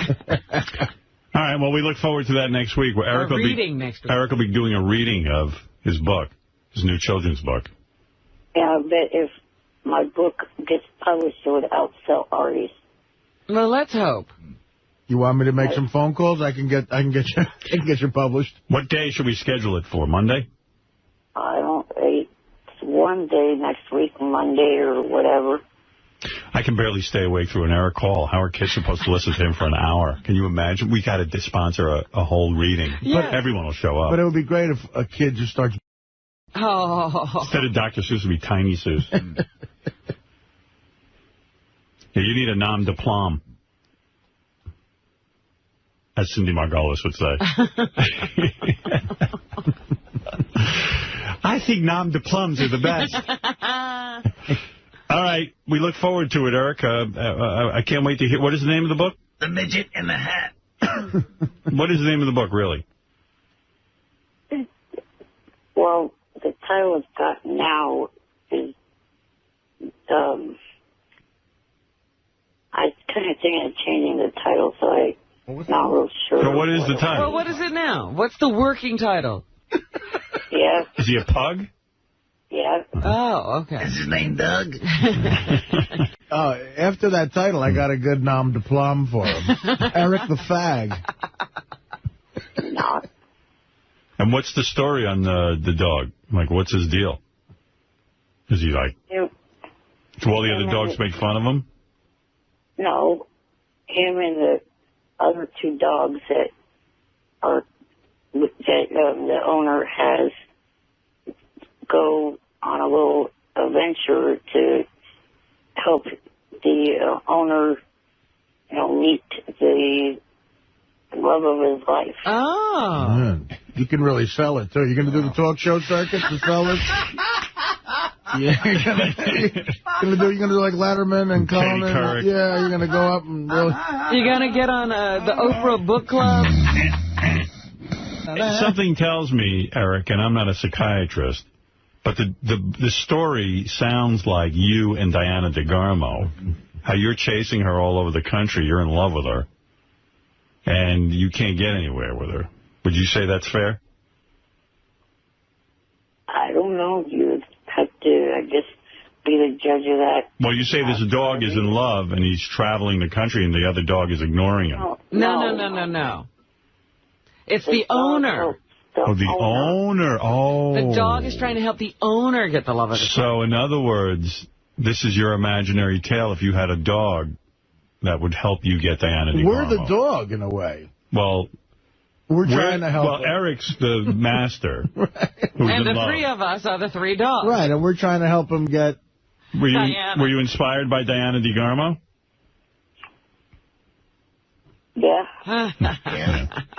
All right, well, we look forward to that next week. Where Eric will be doing a reading of his book, his new children's book. Yeah, I bet if my book gets published, it would outsell Artie's. Well, let's hope. You want me to make some phone calls? I can get you published. What day should we schedule it for? Monday? It's one day next week, Monday or whatever. I can barely stay awake through an Eric call. How are kids supposed to listen to him for an hour? Can you imagine? We got to sponsor a whole reading. Yeah. But everyone will show up. But it would be great if a kid just starts... Instead of Dr. Seuss, it would be Tiny Seuss. Yeah, you need a nom de plume, as Cindy Margolis would say. I think nom de plumes are the best. All right, we look forward to it, Eric. I can't wait to hear. What is the name of the book? The Midget in the Hat. What is the name of the book, really? Well, the title it's got now is, I kind of thinking of changing the title, so I'm not real sure. So what is the title? Well, what is it now? What's the working title? Yeah. Is he a pug? Yeah. Oh, okay. Is his name Doug? After that title, I got a good nom de plume for him. Eric the Fag. Not. And what's the story on the dog? Like, what's his deal? Is he like... Do all the other dogs make fun of him? No. Him and the other two dogs that the owner has go on a little adventure to help the owner, meet the love of his life. Oh. Man, you can really sell it, too. You're going to do the talk show circuit to sell it? Yeah, you're gonna do like Letterman and Conan. Yeah, you're gonna go up and really... You're gonna get on the Oprah Book Club. Something tells me, Eric, and I'm not a psychiatrist, but the story sounds like you and Diana DeGarmo. How you're chasing her all over the country. You're in love with her, and you can't get anywhere with her. Would you say that's fair? I don't know. You would have to, I guess, be the judge of that. Well, you say this dog is in love, and he's traveling the country, and the other dog is ignoring him. No. It's the owner. Oh, the owner. Oh. The dog is trying to help the owner get the love of the dog. So, in other words, this is your imaginary tale. If you had a dog, that would help you get Diana DeGarmo. We're the dog, in a way. Well... We're trying to help. Well, Eric's the master. Right. And the three of us are the three dogs. Right, and we're trying to help him get... Were you inspired by Diana DeGarmo? Yeah.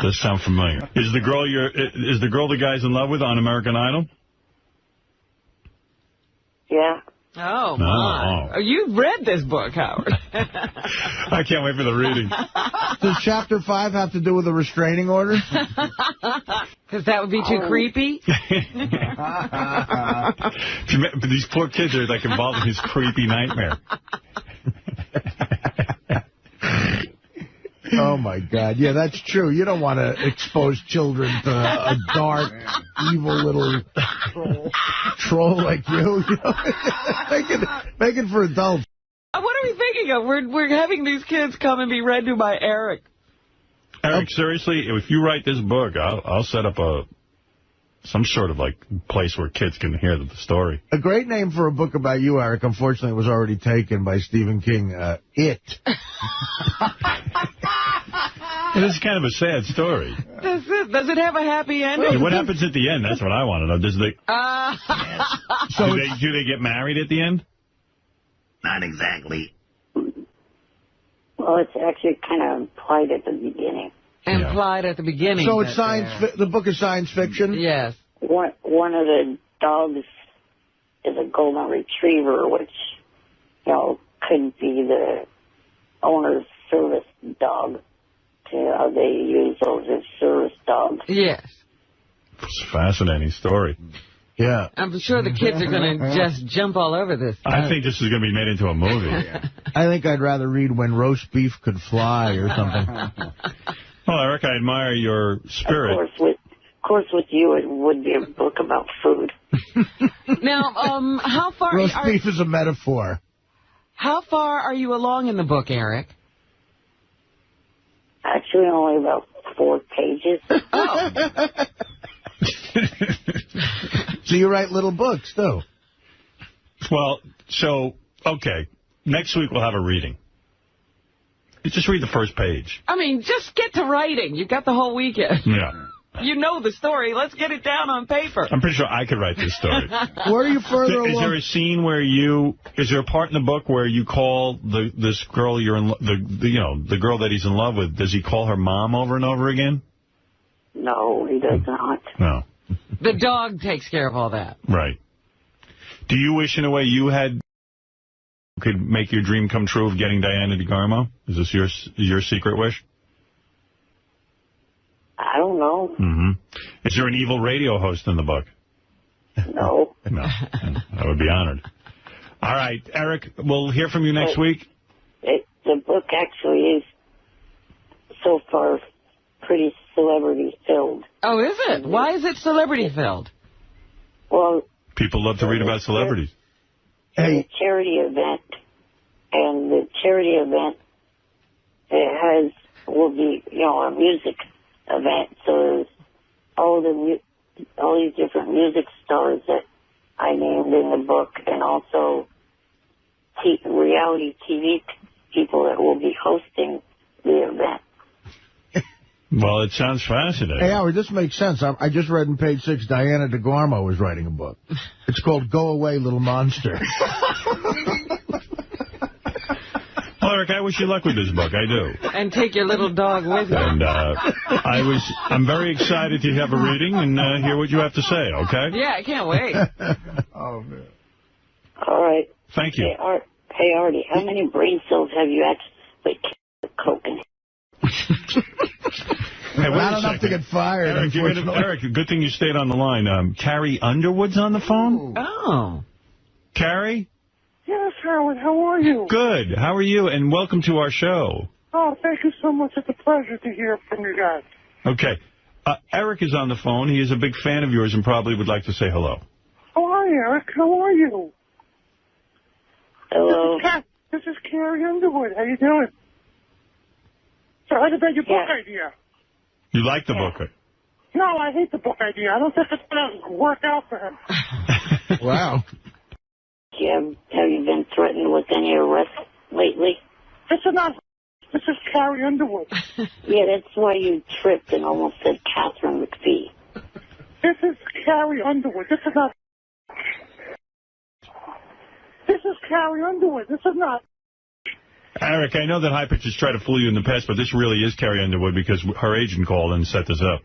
Does sound familiar. Is the girl the guy's in love with on American Idol? Yeah. Oh, my. Oh. You've read this book, Howard. I can't wait for the reading. Does Chapter 5 have to do with a restraining order? Because that would be too creepy? These poor kids are like involved in his creepy nightmare. Oh, my God. Yeah, that's true. You don't want to expose children to a dark, evil little troll like you. Make it for adults. What are we thinking of? We're having these kids come and be read to by Eric. Eric, seriously, if you write this book, I'll set up some sort of like place where kids can hear the story. A great name for a book about you, Eric, unfortunately was already taken by Stephen King. It. This is kind of a sad story. Does it have a happy ending? What happens at the end? That's what I want to know. Does do they get married at the end? Not exactly. Well, it's actually kind of implied at the beginning. Implied at the beginning. So it's the book is science fiction? Yes. One of the dogs is a golden retriever, which, could be the owner's service dog. They use those as service dogs. Yes. It's a fascinating story. Yeah. I'm sure the kids are going to just jump all over this. I think this is going to be made into a movie. I think I'd rather read When Roast Beef Could Fly or something. Well, Eric, I admire your spirit. Of course, with you, it would be a book about food. Now, how far... Roast beef is a metaphor. How far are you along in the book, Eric? Actually, only about 4 pages. Oh. So you write little books, too? Well, so, okay. Next week we'll have a reading. You just read the first page. I mean, just get to writing. You've got the whole weekend. Yeah. You know the story. Let's get it down on paper. I'm pretty sure I could write this story. Where are you further along? Is there a scene where is there a part in the book where you call this girl the girl that he's in love with, does he call her mom over and over again? No, he does not. No. The dog takes care of all that. Right. Do you wish in a way you could make your dream come true of getting Diana DeGarmo? Is this your secret wish? I don't know. Mm-hmm. Is there an evil radio host in the book? No. No. I would be honored. All right, Eric, we'll hear from you next week. The book actually is, so far, pretty celebrity-filled. Oh, is it? Why is it celebrity-filled? Well... People love to read about celebrities. A charity event, and the charity event will be, a music event. So all these different music stars that I named in the book, and also reality TV people that will be hosting the event. Well, it sounds fascinating. Hey, Howard, this makes sense. I just read in page 6, Diana DeGarmo is writing a book. It's called Go Away, Little Monster. Well, Eric, I wish you luck with this book. I do. And take your little dog with you. And I'm very excited to have a reading and hear what you have to say, okay? Yeah, I can't wait. Oh, man. All right. Thank you. Hey, Artie, how many brain cells have you actually coke in? Hey, not enough to get fired, Eric, good thing you stayed on the line. Carrie Underwood's on the phone? Oh. Carrie? Yes, Howard, how are you? Good. How are you? And welcome to our show. Oh, thank you so much. It's a pleasure to hear from you guys. Okay. Eric is on the phone. He is a big fan of yours and probably would like to say hello. Oh, hi, Eric. How are you? Hello. This is Carrie Underwood. How you doing? So I heard about your book idea. You like the book? No, I hate the book idea. I don't think it's going to work out for him. Wow. Have you been threatened with any arrests lately? This is Carrie Underwood. Yeah, that's why you tripped and almost said Catherine McPhee. This is Carrie Underwood. This is not... This is Carrie Underwood. This is not... Eric, I know that High Pitch has tried to fool you in the past, but this really is Carrie Underwood because her agent called and set this up.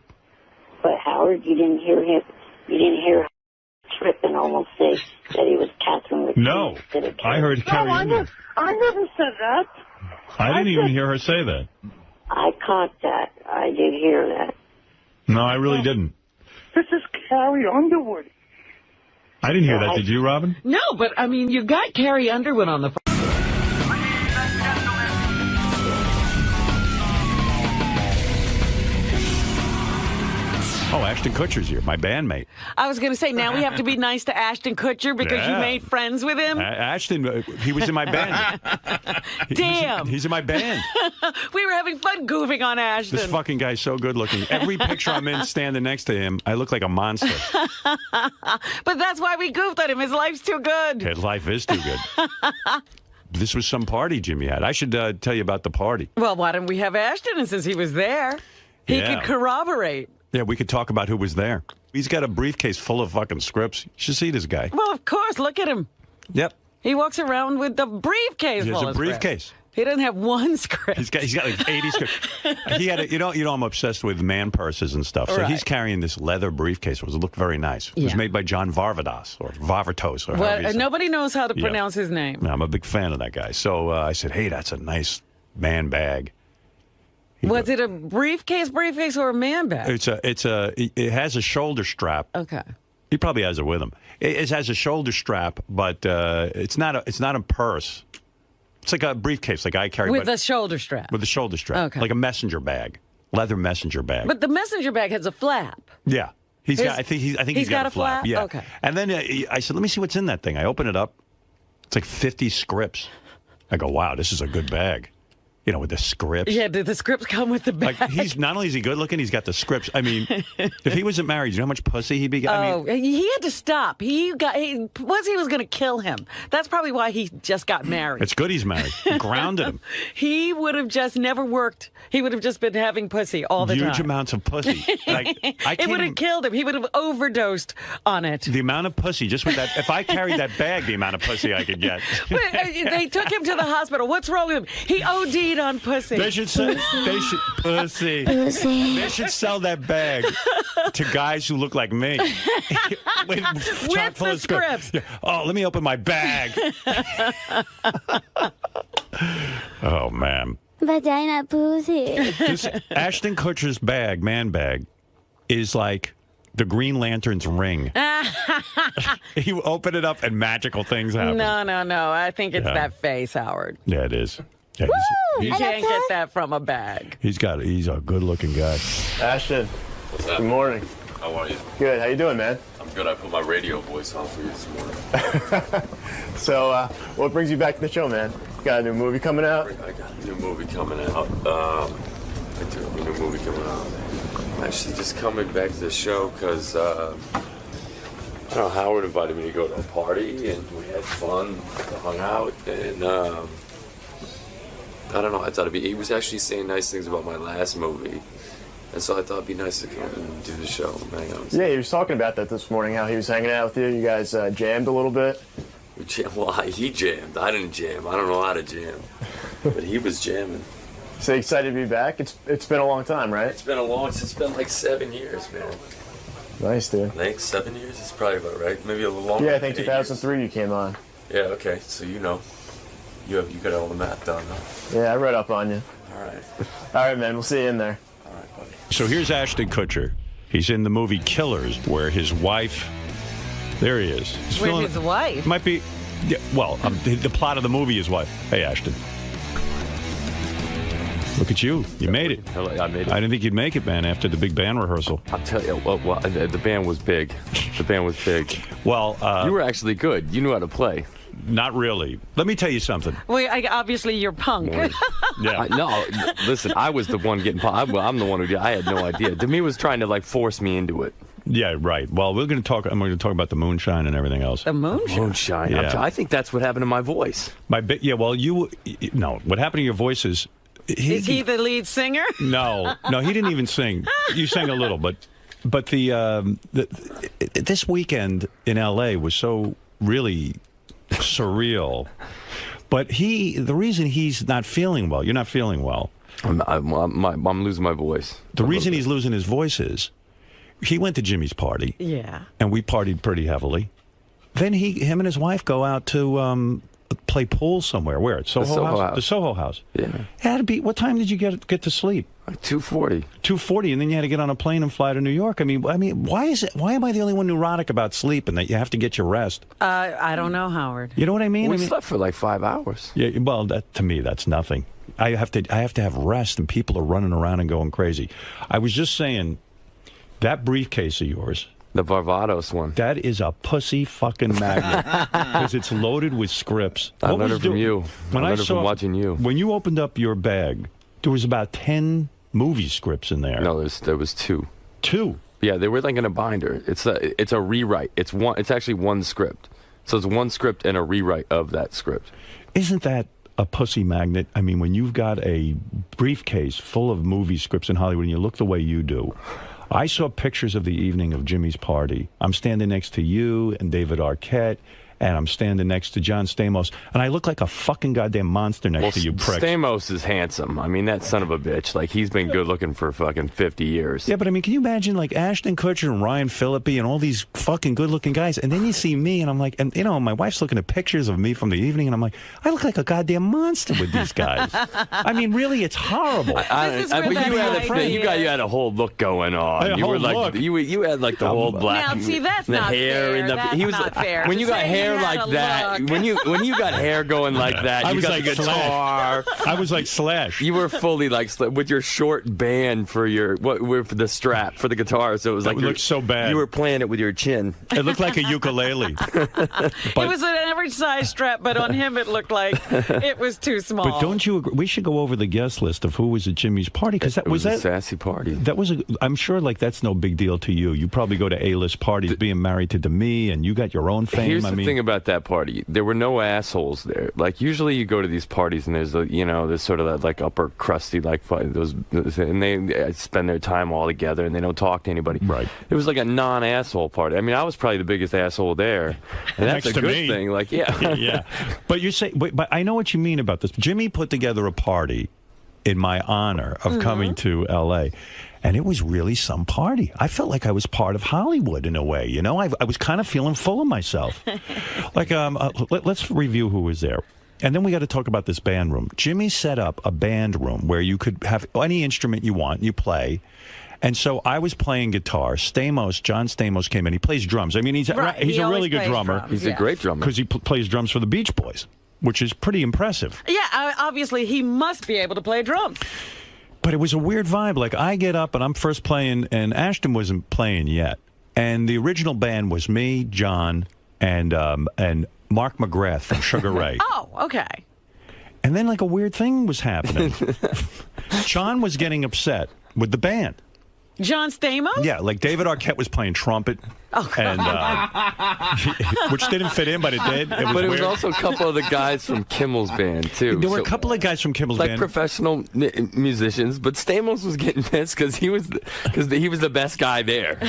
But Howard, you didn't hear him. You didn't hear trip and almost say that he was Catherine McPhee. No, I heard Carrie Underwood. I never said that. I didn't even hear her say that. I caught that. I did hear that. No, I really didn't. This is Carrie Underwood. I didn't hear that. Did you, Robin? No, but, I mean, you got Carrie Underwood on the phone. Oh, Ashton Kutcher's here, my bandmate. I was going to say, now we have to be nice to Ashton Kutcher because you made friends with him. Ashton, he was in my band. Damn. He's in my band. We were having fun goofing on Ashton. This fucking guy's so good looking. Every picture I'm in standing next to him, I look like a monster. But that's why we goofed on him. His life's too good. His life is too good. This was some party Jimmy had. I should tell you about the party. Well, why don't we have Ashton? And since he was there, he could corroborate. Yeah, we could talk about who was there. He's got a briefcase full of fucking scripts. You should see this guy. Well, of course. Look at him. Yep. He walks around with the briefcase full of He has a briefcase. Scripts. He doesn't have one script. He's got like 80 scripts. He had you know I'm obsessed with man purses and stuff. So he's carrying this leather briefcase. It looked very nice. It was made by John Varvatos or Varvatos. Or nobody knows how to pronounce his name. No, I'm a big fan of that guy. So I said, hey, that's a nice man bag. Was it a briefcase or a man bag? It has a shoulder strap. Okay. He probably has it with him. It has a shoulder strap, but it's not a purse. It's like a briefcase, like I carry. With a shoulder strap. With a shoulder strap. Okay. Like a messenger bag. Leather messenger bag. But the messenger bag has a flap. Yeah. I think he's got a flap. Yeah. Okay. And then I said, let me see what's in that thing. I open it up. It's like 50 scripts. I go, wow, this is a good bag. You know, with the scripts. Yeah, did the scripts come with the bag? Like, he's not only is he good looking, he's got the scripts. I mean, if he wasn't married, you know how much pussy he'd be getting? He had to stop. Pussy was going to kill him. That's probably why he just got married. It's good he's married. He grounded him. He would have just never worked. He would have just been having pussy all the time. Huge amounts of pussy. Like, it would have killed him. He would have overdosed on it. The amount of pussy, just with that. If I carried that bag, the amount of pussy I could get. They took him to the hospital. What's wrong with him? He OD'd on pussy. They should sell pussy. They should sell that bag to guys who look like me. with the scripts. Yeah. Oh, let me open my bag. Oh, man. Vagina pussy. This Ashton Kutcher's bag, man bag, is like the Green Lantern's ring. You open it up and magical things happen. No. I think it's that face, Howard. Yeah, it is. Yeah, you can't get that from a bag. He's a good-looking guy. Ashton, what's up? Good morning. How are you? Good. How you doing, man? I'm good. I put my radio voice on for you this morning. So, what brings you back to the show, man? Got a new movie coming out? I got a new movie coming out. I do have a new movie coming out. I'm actually just coming back to the show because, I don't know, Howard invited me to go to a party, and we had fun, hung out, and, I don't know, I thought he was actually saying nice things about my last movie. And so I thought it'd be nice to come and do the show and hang out. Yeah, he was talking about that this morning, how he was hanging out with you. You guys jammed a little bit. Well, he jammed. I didn't jam. I don't know how to jam. But he was jamming. So excited to be back? It's been a long time, right? It's been like 7 years, man. Nice, dude. I think 7 years is probably about right. Maybe a little longer. Yeah, I think 2003 you came on. Yeah, okay. So you know. You got all the math done, huh? Yeah, I read up on you. All right. All right, man. We'll see you in there. All right, buddy. So here's Ashton Kutcher. He's in the movie Killers, where his wife... There he is. His wife? Might be... Yeah, well, the plot of the movie is what? Hey, Ashton. Look at you. You made it. I made it. I didn't think you'd make it, man, after the big band rehearsal. I'll tell you, well, the band was big. The band was big. Well... you were actually good. You knew how to play. Not really. Let me tell you something. Well, obviously you're punk. Yeah. No, listen, I was the one getting punked. I'm the one who did. I had no idea. Demi was trying to, like, force me into it. Yeah, right. Well, I'm going to talk about the moonshine and everything else. The moonshine? Moonshine. Yeah. I think that's what happened to my voice. Yeah, well, no. What happened to your voice is... Is he the lead singer? No, he didn't even sing. You sang a little, but this weekend in L.A. was so really surreal. But the reason he's not feeling well, you're not feeling well. I'm losing my voice. The reason he's losing his voice is he went to Jimmy's party. Yeah. And we partied pretty heavily. Then him and his wife go out to play pool somewhere. Where? At Soho House? The Soho House. Yeah. It had to be. What time did you get to sleep? Like 2:40. 2:40, and then you had to get on a plane and fly to New York. I mean, why is it? Why am I the only one neurotic about sleep and that you have to get your rest? I don't know, Howard. You know what I mean? We slept for like 5 hours. Yeah. Well, to me, that's nothing. I have to have rest, and people are running around and going crazy. I was just saying, that briefcase of yours. The Barbados one. That is a pussy fucking magnet because it's loaded with scripts. I learned it from you. I learned it from watching you. When you opened up your bag, there was about 10 movie scripts in there. No, there was 2. 2? Yeah, they were like in a binder. It's a rewrite. It's actually one script. So it's one script and a rewrite of that script. Isn't that a pussy magnet? I mean, when you've got a briefcase full of movie scripts in Hollywood and you look the way you do. I saw pictures of the evening of Jimmy's party. I'm standing next to you and David Arquette and I'm standing next to John Stamos, and I look like a fucking goddamn monster next to you, prick. Stamos is handsome. I mean, that son of a bitch. Like, he's been good looking for fucking 50 years. Yeah, but I mean, can you imagine, like, Ashton Kutcher and Ryan Phillippe and all these fucking good-looking guys, and then you see me, and I'm like, and, you know, my wife's looking at pictures of me from the evening, and I'm like, I look like a goddamn monster with these guys. I mean, really, it's horrible. You had a whole look going on. You were like, you had like the whole black. Now, see, that's the not hair fair. and the, That's he was not fair. when you To got say hair he had like a that. look. When you got hair going like that, I you was got like the guitar. I was like Slash. You were fully like with your short band for your for the strap for the guitar. So it was like it looked so bad. You were playing it with your chin. It looked like a ukulele. It was an average size strap, but on him it looked like it was too small. But don't you agree? We should go over the guest list of who was at Jimmy's party, because that was a sassy party. That was I'm sure like that's no big deal to you. You probably go to A-list parties, being married to Demi, and you got your own fame. Here's the thing about that party: there were no assholes there. Like usually you go to these parties and there's there's sort of that like upper crusty like those, and they spend their time all together and they don't talk to anybody. Right. It was like a non-asshole party. I mean, I was probably the biggest asshole there, and that's Next a to good me. thing. Like, yeah, yeah. But you say, but I know what you mean about this. Jimmy put together a party in my honor of coming to L.A., and it was really some party. I felt like I was part of Hollywood in a way, you know? I was kind of feeling full of myself. Like, let's review who was there. And then we got to talk about this band room. Jimmy set up a band room where you could have any instrument you want, you play. And so I was playing guitar. John Stamos came in. He plays drums. I mean, he's a really good drummer. He's a great drummer. Because he plays drums for the Beach Boys, which is pretty impressive. Yeah, obviously he must be able to play drums. But it was a weird vibe. Like, I get up and I'm first playing, and Ashton wasn't playing yet. And the original band was me, John, and Mark McGrath from Sugar Ray. Oh, okay. And then, like, a weird thing was happening. John was getting upset with the band. John Stamos? Yeah, like David Arquette was playing trumpet, and which didn't fit in, but it did. It was also a couple of the guys from Kimmel's band, too. There were a couple of guys from Kimmel's band. Like professional musicians, but Stamos was getting pissed because he was the best guy there.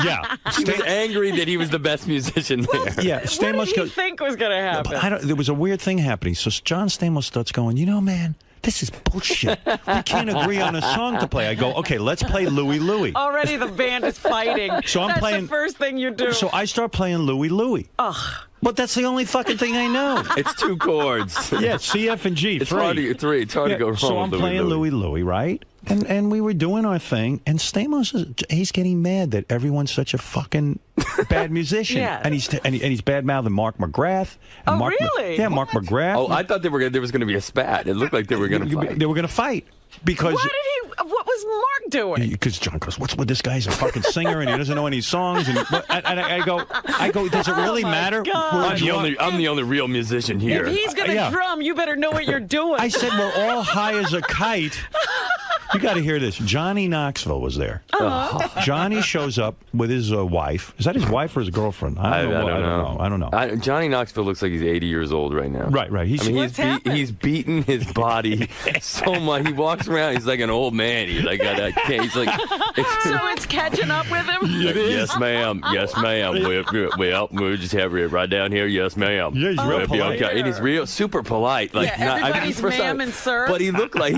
Yeah. He was angry that he was the best musician there. Yeah, Stamos what did he think was going to happen? There was a weird thing happening. So John Stamos starts going, man, this is bullshit. We can't agree on a song to play. I go, okay, let's play Louie Louie. Already the band is fighting. So I'm That's playing the first thing you do. So I start playing Louie Louie. Ugh. But that's the only fucking thing I know. It's 2 chords. Yeah, C, F, and G. It's hard to go wrong. So I'm with playing Louie Louie, right? And we were doing our thing, and Stamos he's getting mad that everyone's such a fucking bad musician. Yeah. And he's bad-mouthing Mark McGrath. Oh, really? Yeah, Mark McGrath. Oh, I thought there was going to be a spat. It looked like they were going to fight. They were going to fight because. What was Mark doing? Because John goes, "What's with this guy? He's a fucking singer and he doesn't know any songs." And I go, "Does it really matter?" I'm the only real musician here. If he's gonna drum, you better know what you're doing. I said, "We're all high as a kite." You got to hear this. Johnny Knoxville was there. Johnny shows up with his wife. Is that his wife or his girlfriend? I don't know. Johnny Knoxville looks like he's 80 years old right now. Right. He's beaten his body so much. He walks around. He's like an old man. He's like, so it's catching up with him. Yes, ma'am. Yes, ma'am. We'll just have it right down here. Yes, ma'am. Yeah, he's real polite. Okay. And he's real super polite. Like, everybody's ma'am and sir. But he looks like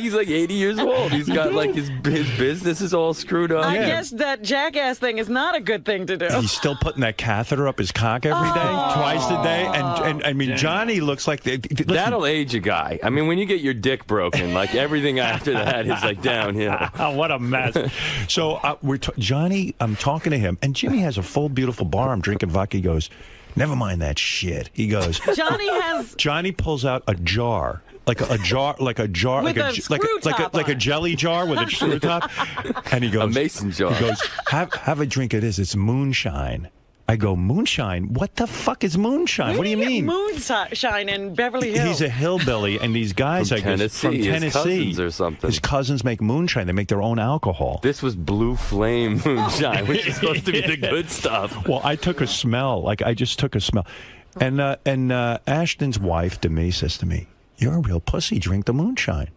he's like 80 years old. He's got like his business is all screwed up. I guess that jackass thing is not a good thing to do. He's still putting that catheter up his cock every day, twice a day, and I mean, Johnny looks like that'll age a guy. I mean, when you get your dick broken, like everything after that is like downhill. Oh, what a mess. So Johnny, I'm talking to him, and Jimmy has a full, beautiful bar. I'm drinking vodka. He goes, "Never mind that shit." He goes, Johnny pulls out a jar. Like a jar, like a jelly jar with a screw top, and he goes, a mason jar. He goes, have a drink of this. It's moonshine. I go, moonshine? What the fuck is moonshine? What do you mean? Moonshine in Beverly Hills. He's a hillbilly, and these guys, from Tennessee, his cousins or something. His cousins make moonshine. They make their own alcohol. This was Blue Flame moonshine, which is supposed to be the good stuff. Well, I took a smell. Like, I just took a smell. And Ashton's wife, Demi, says to me, "You're a real pussy. Drink the moonshine."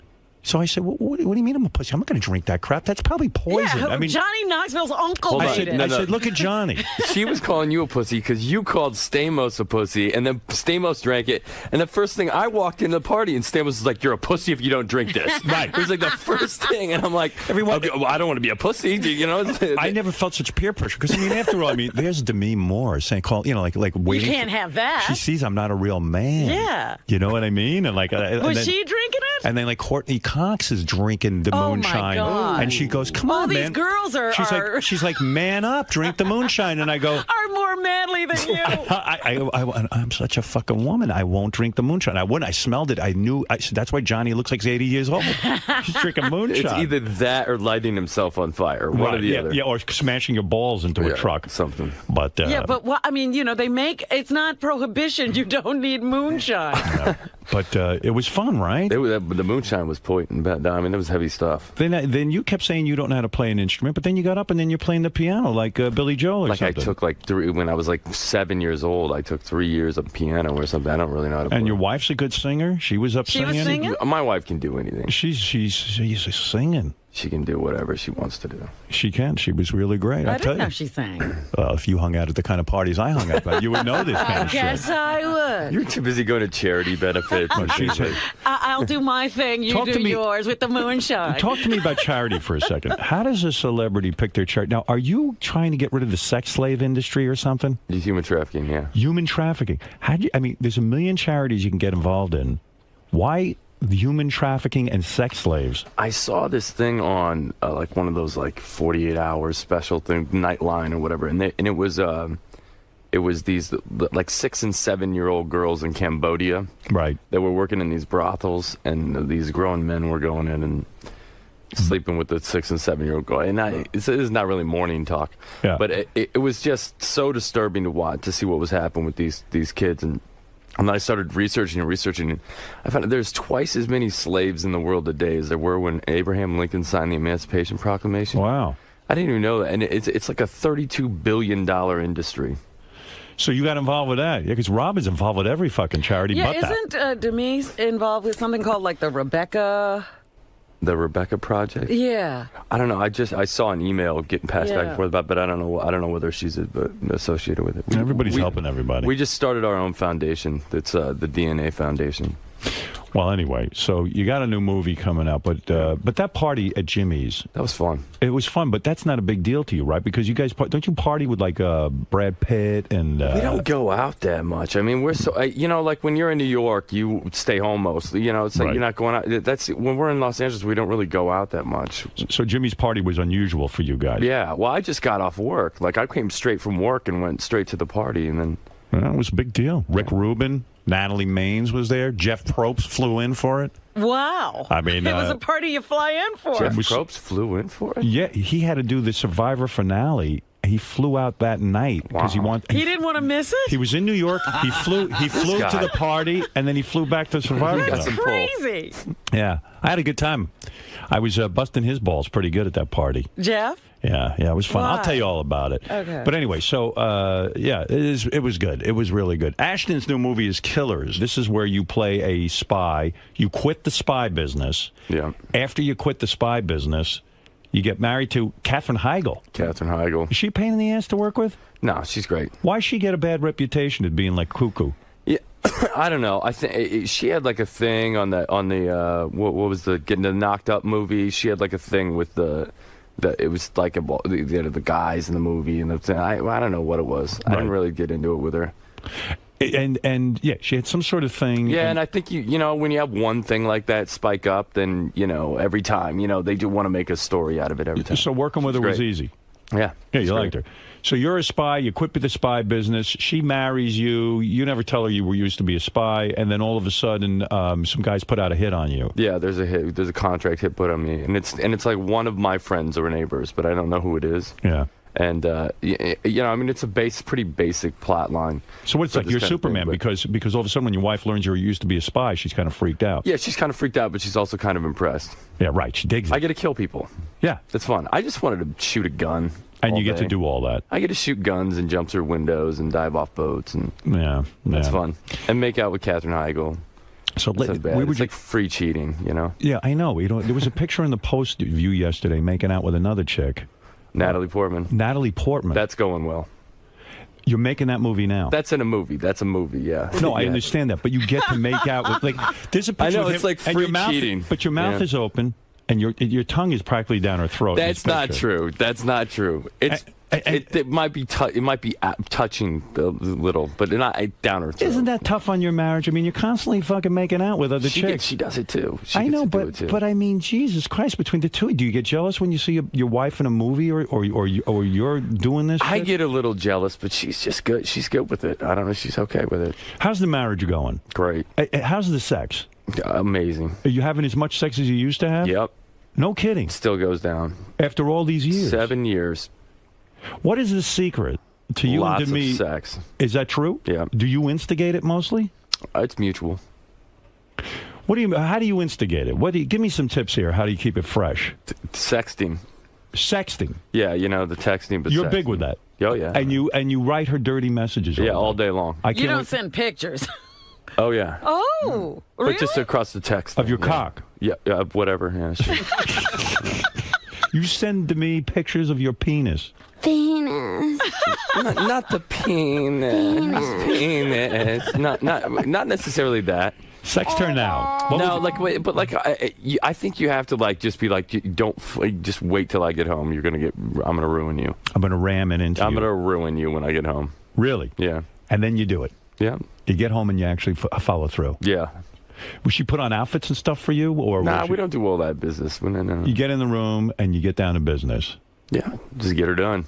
So I said, what do you mean I'm a pussy? I'm not going to drink that crap. That's probably poison. Yeah, I mean, Johnny Knoxville's uncle made it. I said, look at Johnny. She was calling you a pussy because you called Stamos a pussy, and then Stamos drank it. And the first thing, I walked into the party, and Stamos was like, "You're a pussy if you don't drink this." Right. It was like the first thing, and I'm like, okay, well, I don't want to be a pussy, you know. I never felt such peer pressure because I mean, after all, there's Demi Moore saying, like waiting. You can't have that. She sees I'm not a real man. Yeah. You know what I mean? And like, was she drinking it? And then like Courtney Cox is drinking the moonshine, my God. and she goes, "Come All on, these man." girls She's like, man up, drink the moonshine, and I go, are more manly than you. I'm such a fucking woman. I won't drink the moonshine. I wouldn't. I smelled it. I knew. That's why Johnny looks like he's 80 years old. He's drinking moonshine. It's either that or lighting himself on fire. One or the other. Yeah, or smashing your balls into a truck. Something. But yeah, but I mean, they make it's not prohibition. You don't need moonshine. No. But it was fun, right? The moonshine was potent. I mean, it was heavy stuff. Then you kept saying you don't know how to play an instrument, but then you got up and then you're playing the piano like Billy Joel or something. I took when I was like 7 years old, I took 3 years of piano or something. I don't really know how to play. And your wife's a good singer? She was up singing? She was singing? My wife can do anything. She's singing. She can do whatever she wants to do. She can. She was really great. I didn't know she sang. Well, if you hung out at the kind of parties I hung out at, you would know this kind of shit. Yes, I would. You're too busy going to charity benefits. I'll do my thing. You do yours with the moonshine. Talk to me about charity for a second. How does a celebrity pick their charity? Now, are you trying to get rid of the sex slave industry or something? Human trafficking, yeah. Human trafficking. There's a million charities you can get involved in. Why human trafficking and sex slaves? I saw this thing on like one of those like 48 hours special thing, Nightline or whatever, and it was these like 6 and 7 year old girls in Cambodia, right? That were working in these brothels, and these grown men were going in and sleeping with the 6 and 7 year old girl. And this is not really morning talk, but it was just so disturbing to watch, to see what was happening with these kids. And then I started researching, and I found that there's twice as many slaves in the world today as there were when Abraham Lincoln signed the Emancipation Proclamation. Wow. I didn't even know that. And it's like a $32 billion industry. So you got involved with that? Yeah, because Rob is involved with every fucking charity but that. Isn't Demise involved with something called like the Rebecca... The Rebecca Project? Yeah. I don't know. I saw an email getting passed back and forth about, but I don't know whether she's associated with it. Everybody's helping everybody. We just started our own foundation. It's the DNA Foundation. Well, anyway, so you got a new movie coming out, but that party at Jimmy's, that was fun. It was fun, but that's not a big deal to you, right? Because you guys don't you party with like Brad Pitt and we don't go out that much. I mean, we're so like when you're in New York, you stay home mostly. It's like you're not going out. That's when we're in Los Angeles, we don't really go out that much. So Jimmy's party was unusual for you guys. Yeah. Well, I just got off work. Like I came straight from work and went straight to the party, and then it was a big deal. Rick Rubin. Natalie Maines was there. Jeff Probst flew in for it. Wow. I mean, it was a party you fly in for. Jeff Probst flew in for it? Yeah, he had to do the Survivor finale. He flew out that night because he didn't want to miss it? He was in New York. He flew to the party, and then he flew back to Survivor. That's crazy. Yeah, I had a good time. I was busting his balls pretty good at that party. Jeff? Yeah, it was fun. Why? I'll tell you all about it. Okay. But anyway, so, it was good. It was really good. Ashton's new movie is Killers. This is where you play a spy. You quit the spy business. Yeah. After you quit the spy business, you get married to Katherine Heigl. Katherine Heigl. Is she a pain in the ass to work with? No, she's great. Why does she get a bad reputation of being like cuckoo? Yeah, I don't know. I think she had like a thing on the what was getting the Knocked Up movie. She had like a thing with it was like the guys in the movie and I don't know what it was. I didn't really get into it with her. And yeah, she had some sort of thing. Yeah, and I think you know when you have one thing like that spike up, then every time they do want to make a story out of it every time. So working with her was easy. Yeah. Yeah, you liked her. So you're a spy. You quit with the spy business. She marries you. You never tell her you were used to be a spy, and then all of a sudden, some guys put out a hit on you. Yeah, there's a hit. There's a contract hit put on me, and it's like one of my friends or neighbors, but I don't know who it is. Yeah. And I mean, it's a pretty basic plot line. So it's like you're Superman because all of a sudden when your wife learns you used to be a spy, she's kind of freaked out. Yeah, she's kind of freaked out, but she's also kind of impressed. Yeah, right. She digs it. I get to kill people. Yeah, that's fun. I just wanted to shoot a gun. And you get to do all that. I get to shoot guns and jump through windows and dive off boats, and that's fun. And make out with Katherine Heigl. So we were like free cheating, you know. Yeah, I know. There was a picture in the Post of you yesterday making out with another chick, Natalie Portman. Natalie Portman. That's going well. You're making that movie now. That's in a movie. That's a movie. Yeah. No, I understand that, but you get to make out with there's a picture. I know of it's him, like and free your mouth, cheating. but your mouth is open. And your tongue is practically down her throat. That's not true. That's not true. It might be touching a little, but not down her throat. Isn't that tough on your marriage? I mean, you're constantly fucking making out with other chicks. She does it too. I know, but I mean, Jesus Christ! Between the two, do you get jealous when you see your wife in a movie or you're doing this? I get a little jealous, but she's just good. She's good with it. I don't know. She's okay with it. How's the marriage going? Great. How's the sex? Amazing. Are you having as much sex as you used to have? Yep. No kidding. Still goes down. After all these years? 7 years. What is the secret to you Lots and to me? of sex. Is that true? Yeah. Do you instigate it mostly? It's mutual. How do you instigate it? Give me some tips here. How do you keep it fresh? Sexting. Sexting? Yeah, the texting. But you're sexting. big with that. Oh yeah. And you write her dirty messages. All day long. You don't send pictures. Oh yeah. Oh, really? But just across the text of your cock. Yeah, whatever. Yeah, sure. You send to me pictures of your penis. Penis. Not the penis. Penis. Not necessarily that. Sex her now. I think you have to just be like, don't just wait till I get home. I'm gonna ruin you. I'm gonna ram it into you. I'm gonna ruin you when I get home. Really? Yeah. And then you do it. Yeah. You get home and you actually follow through. Yeah. Was she put on outfits and stuff for you, or? Nah, we don't do all that business. No. You get in the room and you get down to business. Yeah, just get her done.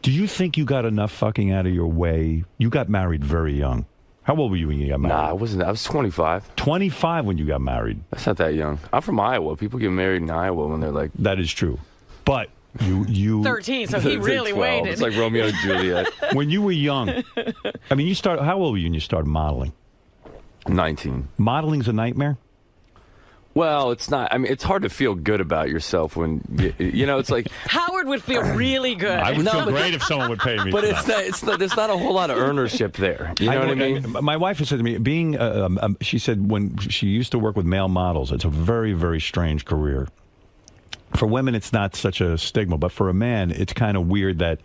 Do you think you got enough fucking out of your way? You got married very young. How old were you when you got married? Nah, I wasn't. I was 25. 25 when you got married. That's not that young. I'm from Iowa. People get married in Iowa when they're like. That is true, but you 13. So he really 12. waited. It's like Romeo and Juliet. When you were young, I mean, how old were you when you started modeling? 19. Modeling's a nightmare? Well, it's not. I mean, it's hard to feel good about yourself when, it's like... Howard would feel really good. I would feel great if someone would pay me. But there's not a whole lot of earnership there. You know what I mean? My wife has said to me, she said when she used to work with male models, it's a very, very strange career. For women, it's not such a stigma, but for a man, it's kind of weird that...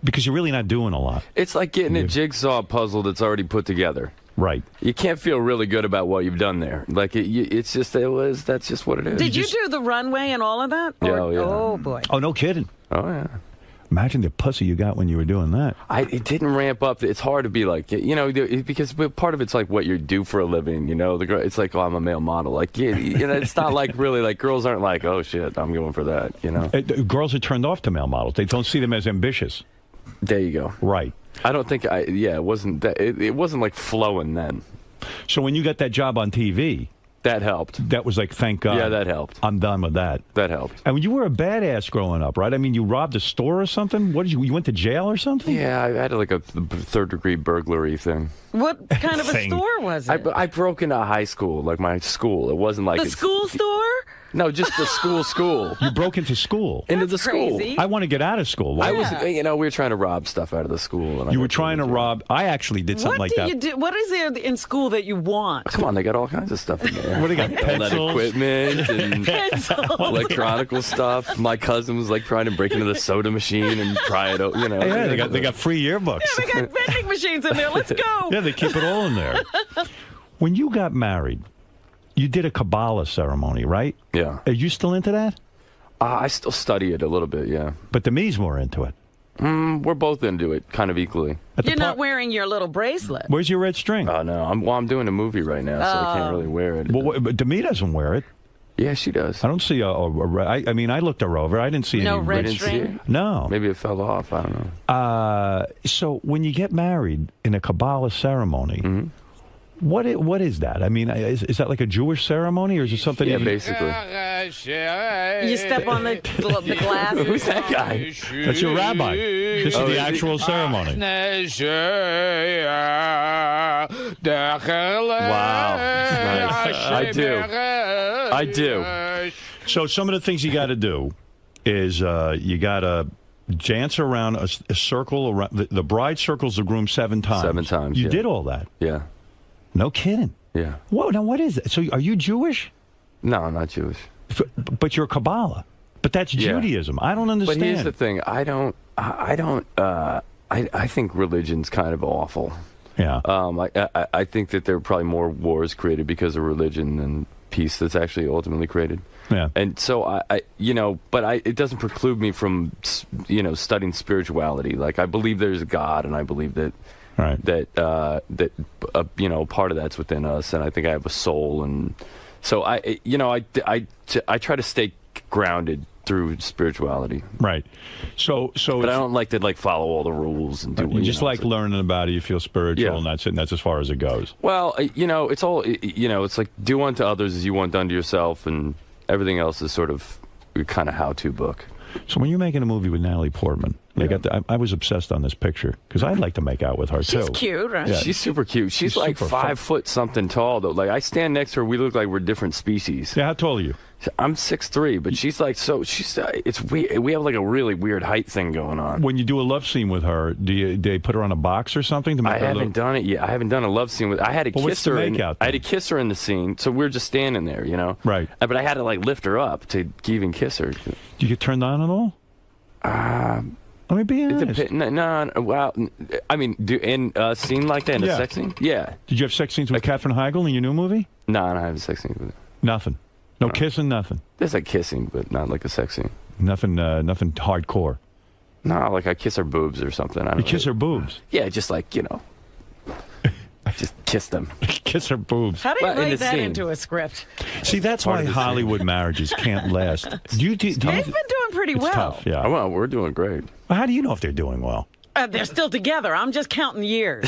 Because you're really not doing a lot. It's like getting a jigsaw puzzle that's already put together. Right. You can't feel really good about what you've done there. Like that's just what it is. Did you do the runway and all of that? Yeah, Oh boy. Oh, no kidding. Oh yeah. Imagine the pussy you got when you were doing that. It didn't ramp up. It's hard to be like, because part of it's like what you do for a living. The girl. It's like, oh, I'm a male model. Like, it's not like really like girls aren't like, oh shit, I'm going for that. Girls are turned off to male models. They don't see them as ambitious. There you go. Right. I don't think it wasn't that. It wasn't like flowing then. So when you got that job on TV, that helped. That was like, thank God. Yeah, that helped. I'm done with that. That helped. And you were a badass growing up, right? I mean, you robbed a store or something. What did you went to jail or something? Yeah, I had like a third-degree burglary thing. What kind of a store was it? I broke into high school, like my school. It wasn't like the school store. No, just the school. You broke into school? Into the school. Crazy. I want to get out of school. Why? We were trying to rob stuff out of the school. And you were trying to rob... I actually did something like that. What do you do? What is there in school that you want? Come on, they got all kinds of stuff in there. What do they got? Pencils? All that equipment and electronical stuff. My cousin was like trying to break into the soda machine and try it out, Yeah, they got free yearbooks. Yeah, they got vending machines in there. Let's go. Yeah, they keep it all in there. When you got married... You did a Kabbalah ceremony, right? Yeah. Are you still into that? I still study it a little bit, yeah. But the me's more into it. We're both into it, kind of equally. You're not wearing your little bracelet. Where's your red string? Oh, no. I'm doing a movie right now, so I can't really wear it. Well, but Demi doesn't wear it. Yeah, she does. I don't see I mean, I looked her over. I didn't see any red string? No. Maybe it fell off. I don't know. So when you get married in a Kabbalah ceremony... What is that? I mean, is that like a Jewish ceremony, or is it something? Yeah, basically. You step on the glass. Who's that guy? That's your rabbi. This is the actual ceremony. Wow, nice. I do. So some of the things you got to do is you got to dance around a circle around the bride circles the groom 7 times. 7 times. You did all that. Yeah. No kidding. Yeah. Whoa, now what is it? So are you Jewish? No, I'm not Jewish. But you're Kabbalah. But that's Judaism. I don't understand. But here's the thing. I think religion's kind of awful. Yeah. I think that there are probably more wars created because of religion than peace that's actually ultimately created. Yeah. And so it doesn't preclude me from, studying spirituality. Like, I believe there's a God, and I believe that part of that's within us, and I think I have a soul, and so I try to stay grounded through spirituality. Right. So but I don't like to follow all the rules and do. You just like learning about it. You feel spiritual, Yeah. and that's it. And that's as far as it goes. Well, it's all it's like do unto others as you want done to yourself, and everything else is sort of kind of how-to book. So when you're making a movie with Natalie Portman, I was obsessed on this picture because I'd like to make out with her too. She's cute, right? Yeah. She's super cute. She's like super 5 foot something tall though. Like I stand next to her, we look like we're different species. Yeah, how tall are you? I'm 6'3", but she's like we have like a really weird height thing going on. When you do a love scene with her, do they put her on a box or something to make I her haven't done it yet. I haven't done a love scene with. I had to Well, what's kiss the her. makeout I had to kiss her in the scene, so we were just standing there, Right. But I had to lift her up to even kiss her. Do you get turned on at all? Let me be honest. No, well, I mean, in a scene like that, in a sex scene? Yeah. Did you have sex scenes with Katherine Heigl in your new movie? No, I don't have a sex scene with her. Nothing. No kissing, nothing. There's kissing, but not like a sex scene. Nothing hardcore. No, I kiss her boobs or something. You kiss her boobs? Yeah, just just kiss them. Kiss her boobs. How do you write that into a script? See, that's why Hollywood marriages can't last. They've been doing pretty it's well. tough, yeah. Well, we're doing great. Well, how do you know if they're doing well? They're still together. I'm just counting years.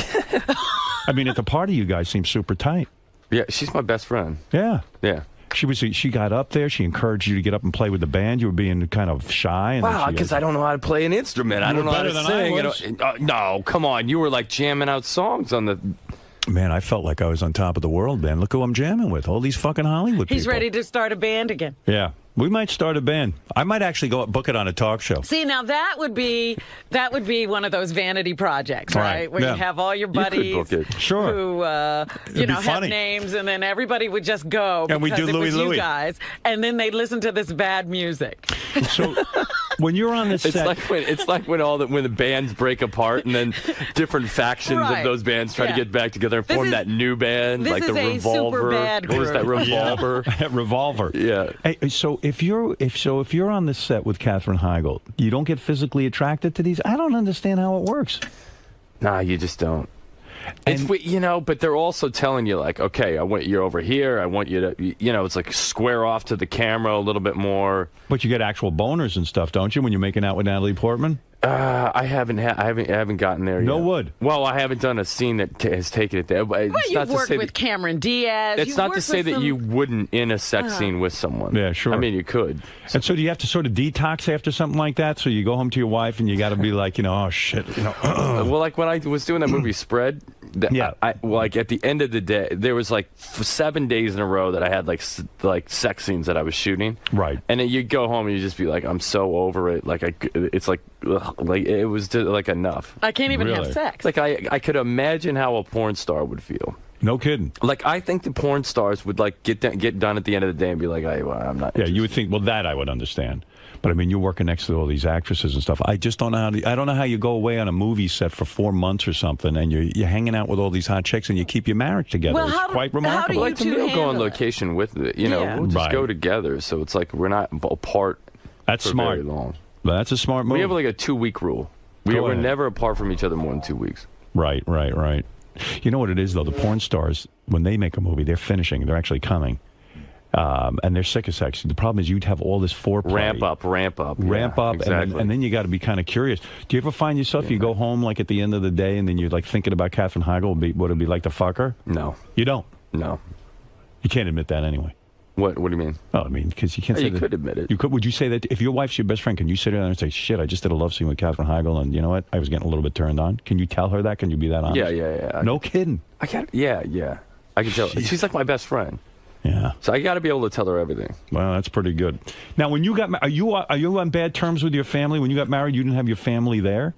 I mean, at the party, you guys seem super tight. Yeah, she's my best friend. Yeah. Yeah. She got up there. She encouraged you to get up and play with the band. You were being kind of shy. Wow, because I don't know how to play an instrument. I don't know how to sing. No, come on. You were jamming out songs on the... Man, I felt like I was on top of the world, man. Look who I'm jamming with. All these fucking Hollywood people. He's ready to start a band again. Yeah. We might start a band. I might actually go book it on a talk show. See, now that would be one of those vanity projects, right? Where you have all your buddies you could book it. Sure. who have names, and then everybody would just go and because we do it was Louie. you guys, and then they'd listen to this bad music. So when you're on the set, it's like when the bands break apart, and then different factions of those bands try to get back together and form that new band, like the Revolver. Super bad what was that, Revolver? Yeah. Revolver. Yeah. Hey, so if you're on the set with Katherine Heigl, you don't get physically attracted to these? I don't understand how it works. Nah, you just don't. But they're also telling you okay, I want you over here. I want you to, it's square off to the camera a little bit more. But you get actual boners and stuff, don't you, when you're making out with Natalie Portman? I haven't gotten there yet. No wood. Well, I haven't done a scene that has taken it there. Well, you've worked with Cameron Diaz. It's not to say that you wouldn't in a sex scene with someone. Yeah, sure. I mean, you could. And so do you have to sort of detox after something like that? So you go home to your wife and you got to be like, oh, shit. Well, like when I was doing that movie Spread, at the end of the day, there was for 7 days in a row that I had like sex scenes that I was shooting. Right. And then you'd go home and you'd just be like, I'm so over it. It's like it was just enough. I can't even have sex. I could imagine how a porn star would feel. No kidding. I think the porn stars would get done at the end of the day and be like, I'm not. Yeah, you would think. Well, that I would understand. But I mean, you're working next to all these actresses and stuff. I just don't know I don't know how you go away on a movie set for 4 months or something, and you're hanging out with all these hot chicks, and you keep your marriage together. Well, it's quite remarkable. How do you we'll go on location with it. We'll just go together. So it's we're not apart. That's for smart. Very long. That's a smart move. We have a 2-week rule. We're never apart from each other more than 2 weeks. Right. You know what it is, though? The porn stars, when they make a movie, they're finishing. They're actually coming. And they're sick of sex. The problem is you'd have all this foreplay. Ramp up. Exactly. And then you got to be kind of curious. Do you ever find yourself, you go home at the end of the day, and then you're thinking about Katherine Heigl, what it'd be like to fuck her? No. You don't? No. You can't admit that anyway. What do you mean? Oh, I mean, because you can't say that. You could admit it. You could. Would you say that if your wife's your best friend, can you sit there and say, shit, I just did a love scene with Katherine Heigl, and you know what? I was getting a little bit turned on. Can you tell her that? Can you be that honest? Yeah. No kidding. I can't. Yeah. I can tell. She's like my best friend. Yeah. So I got to be able to tell her everything. Well, that's pretty good. Now, when you got are you on bad terms with your family? When you got married, you didn't have your family there?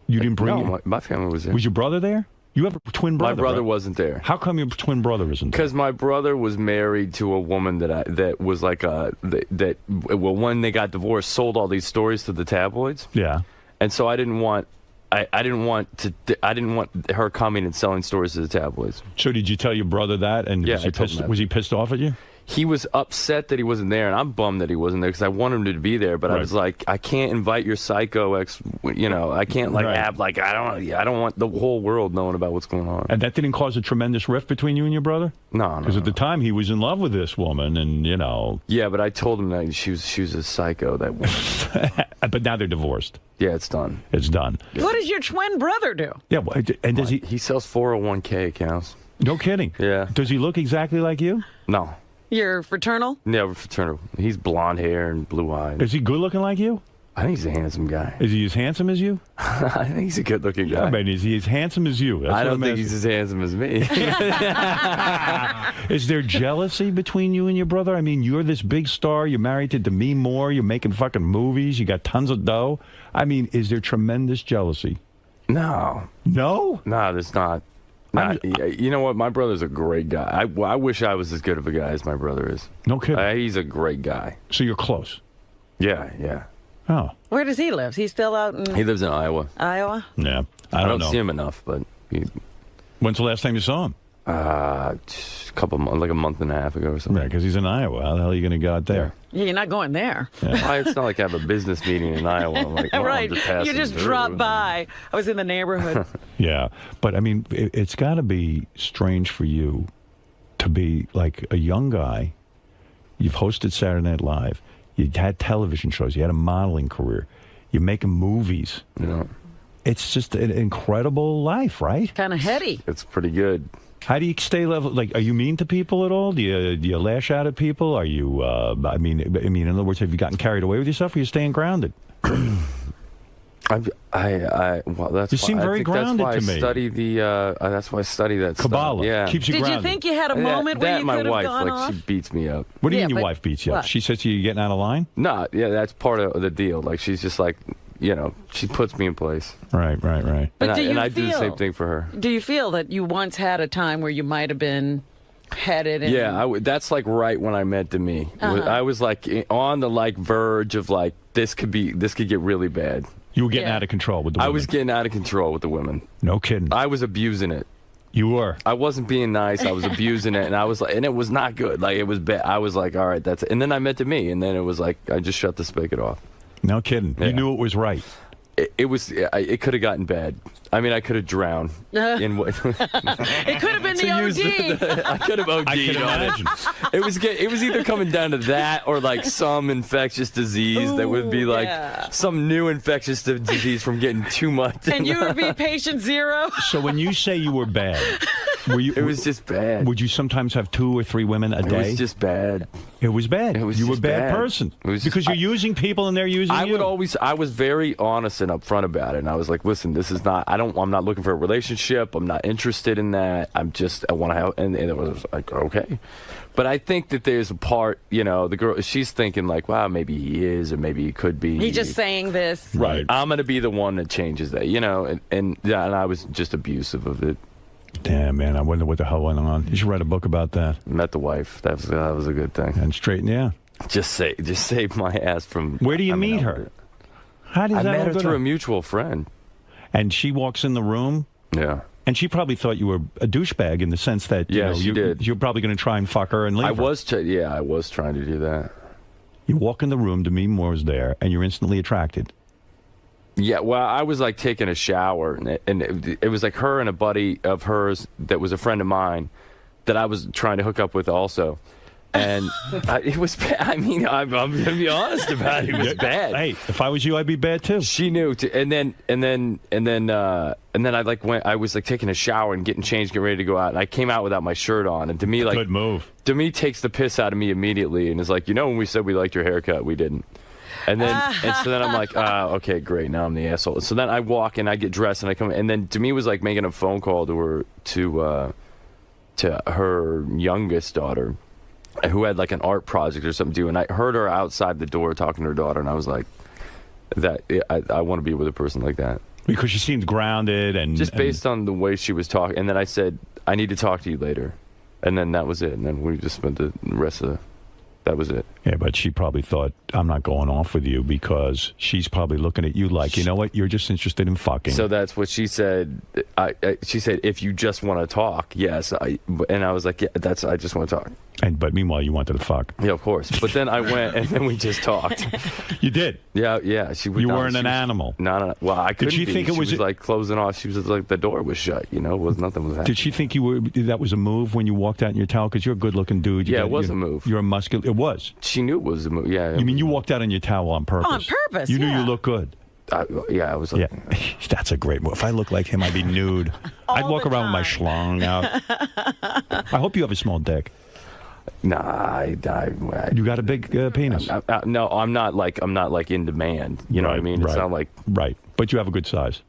You didn't bring my family was there. Was your brother there? You have a twin brother. My brother right? wasn't there. How come your twin brother isn't there? Because my brother was married to a woman that was like well, when they got divorced, sold all these stories to the tabloids. Yeah. And so I didn't want her coming and selling stories to the tabloids. So did you tell your brother that? And yeah, was he pissed off at you? He was upset that he wasn't there, and I'm bummed that he wasn't there because I wanted him to be there. But I was like, I can't invite your psycho ex. I can't have like I don't want the whole world knowing about what's going on. And that didn't cause a tremendous rift between you and your brother? No, because at the time he was in love with this woman, and Yeah, but I told him that she was a psycho. That woman. But now they're divorced. Yeah, it's done. It's done. What does your twin brother do? Yeah, and does he? He sells 401k accounts. No kidding. Yeah. Does he look exactly like you? No. You're fraternal? Yeah, we're fraternal. He's blonde hair and blue eyes. Is he good looking like you? I think he's a handsome guy. Is he as handsome as you? I think he's a good looking guy. I mean, is he as handsome as you? I don't think he's as handsome as me. Is there jealousy between you and your brother? I mean, you're this big star. You're married to Demi Moore. You're making fucking movies. You got tons of dough. I mean, is there tremendous jealousy? No. No? No, there's not. You know what? My brother's a great guy. I wish I was as good of a guy as my brother is. No kidding. He's a great guy. So you're close? Yeah. Oh. Where does he live? He's still out in... He lives in Iowa. Iowa? Yeah. I don't see him enough, but... When's the last time you saw him? A month and a half ago or something. Right, because he's in Iowa. How the hell are you going to go out there? Yeah, you're not going there. Yeah. It's not like I have a business meeting in Iowa. I'm like, well, right. I'm just You just dropped by. I was in the neighborhood. Yeah. But, I mean, it's got to be strange for you to be like a young guy. You've hosted Saturday Night Live. You had television shows. You had a modeling career. You're making movies. Yeah. It's just an incredible life, right? Kind of heady. It's pretty good. How do you stay level? Like, are you mean to people at all? Do you lash out at people? Are you? I mean, in other words, have you gotten carried away with yourself? Or are you staying grounded? Well, that's you seem very grounded to me. That's why I study that Kabbalah. Stuff. Yeah. Keeps you grounded. Did you think you had a moment where you could have gone off? She beats me up. What do you mean your wife beats you up? She says to you, you're getting out of line? No, yeah, that's part of the deal. Like, she's just like, she puts me in place. Right. But and I do the same thing for her. Do you feel that you once had a time where you might have been headed in? Yeah, that's like right when I met Demi. I was like on the verge of like, this could get really bad. You were getting out of control with the women. I was getting out of control with the women. No kidding. I was abusing it. You were. I wasn't being nice. I was abusing it, and I was like, and it was not good. Like, it was bad. I was like, all right, that's it. And then I met Demi, and then it was like, I just shut the spigot off. No kidding. Yeah. You knew it was right. It could have gotten bad. I mean, I could have drowned. In what? It could have been the OD. I could have OD'd on it. It was either coming down to that or like some infectious disease that would be like some new infectious disease from getting too much. And you would be patient zero. So when you say you were bad, it was just bad. Would you sometimes have 2 or 3 women a day? It was just bad. It was bad. You were a bad person. Because you're using people and they're using you. I was very honest and upfront about it. And I was like, listen, this is not, I'm not looking for a relationship. I'm not interested in that. I want to have, and it was like, okay. But I think that there's a part, the girl, she's thinking like, wow, maybe he is, or maybe he could be. He's just saying this. Right. I'm going to be the one that changes that, and I was just abusive of it. Damn, man, I wonder what the hell went on. You should write a book about that. Met the wife. That was a good thing. And straighten, yeah. Just saved my ass from. Where do you meet her? How does I that met her go through down? a mutual friend. And she walks in the room? Yeah. And she probably thought you were a douchebag in the sense that she did. You're probably going to try and fuck her and leave her. I was trying to do that. You walk in the room, Demi Moore's there, and you're instantly attracted. Yeah, well, I was like taking a shower, and it was like her and a buddy of hers that was a friend of mine that I was trying to hook up with also. And it was bad. I mean, I'm going to be honest about it. It was bad. Hey, if I was you, I'd be bad too. She knew. And then I like went. I was like taking a shower and getting changed, getting ready to go out. And I came out without my shirt on. And Demi good move. Demi takes the piss out of me immediately and is like, when we said we liked your haircut, we didn't. And so then I'm like, okay, great. Now I'm the asshole. So then I walk and I get dressed and I come. And then Demi was like making a phone call to her youngest daughter, who had like an art project or something to do, and I heard her outside the door talking to her daughter, and I was like, I want to be with a person like that. Because she seemed grounded and... Just based on the way she was talking. And then I said, I need to talk to you later. And then that was it. And then we just spent the rest of the... That was it. Yeah, but she probably thought, I'm not going off with you because she's probably looking at you like, you know what, you're just interested in fucking. So that's what she said. She said, if you just want to talk, yes. And I was like, yeah, I just want to talk. But meanwhile, you wanted to fuck. Yeah, of course. But then I went, and then we just talked. You did? Yeah. You weren't an animal? No. Well, I couldn't Did she think it was like closing off. She was like, the door was shut, nothing was happening. Did she think that was a move when you walked out in your towel? Because you're a good-looking dude. It was a move. You're a muscular. It was. She knew it was a move, yeah. You mean you walked out in your towel on purpose? On purpose, You knew you looked good. I was like... Yeah, that's a great move. If I looked like him, I'd be nude. I'd walk around with my schlong out. I hope you have a small dick. Nah, you got a big penis. No, I'm not like in demand. You know what I mean? It's not like but you have a good size.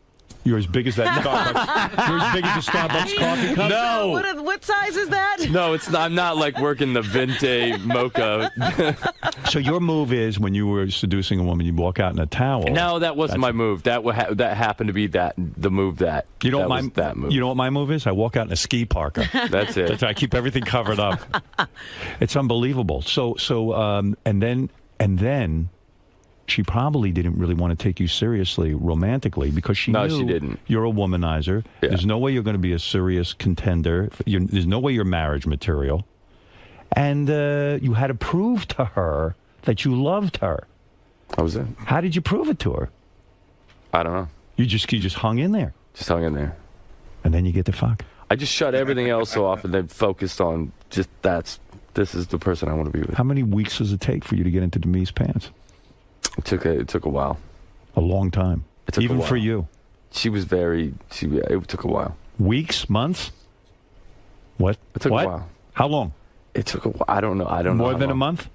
You're as big as that Starbucks. You're as big as the Starbucks coffee cup. No. What size is that? No, it's not. I'm not like working the Vente mocha. So your move is when you were seducing a woman, you walk out in a towel. No, that wasn't my move. That happened to be the move that. You know what that move. You know what my move is? I walk out in a ski parka. That's it. I keep everything covered up. It's unbelievable. And then. She probably didn't really want to take you seriously romantically because she knew she didn't. You're a womanizer. Yeah. There's no way you're going to be a serious contender. There's no way you're marriage material. And you had to prove to her that you loved her. That was it. How did you prove it to her? I don't know. You just hung in there. Just hung in there. And then you get to fuck. I just shut everything else off and then focused on just this is the person I want to be with. How many weeks does it take for you to get into Demi's pants? It took a while. A long time. Even for you. She was it took a while. Weeks? Months? What? It took a while. How long? It took a while. I don't know. More than a month?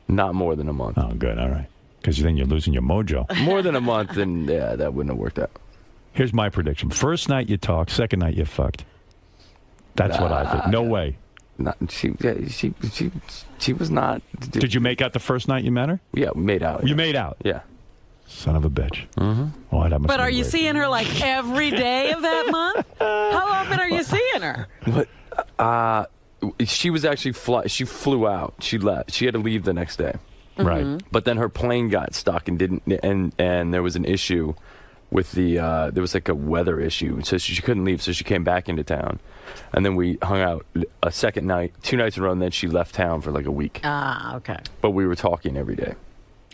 Not more than a month. Oh, good. All right. Because then you're losing your mojo. More than a month, then that wouldn't have worked out. Here's my prediction. First night you talk, second night you fucked. That's what I think. No way. She was not. Did you make out the first night you met her? Yeah, we made out. You made out? Yeah. Son of a bitch. Mm-hmm. Oh, but are you seeing her like every day of that month? How often are you seeing her? What? She was actually she flew out. She left. She had to leave the next day. Right. Mm-hmm. But then her plane got stuck and and there was an issue with there was like a weather issue, so she couldn't leave. So she came back into town, and then we hung out a second night, 2 nights in a row, and then she left town for like a week. Ah, okay. But we were talking every day.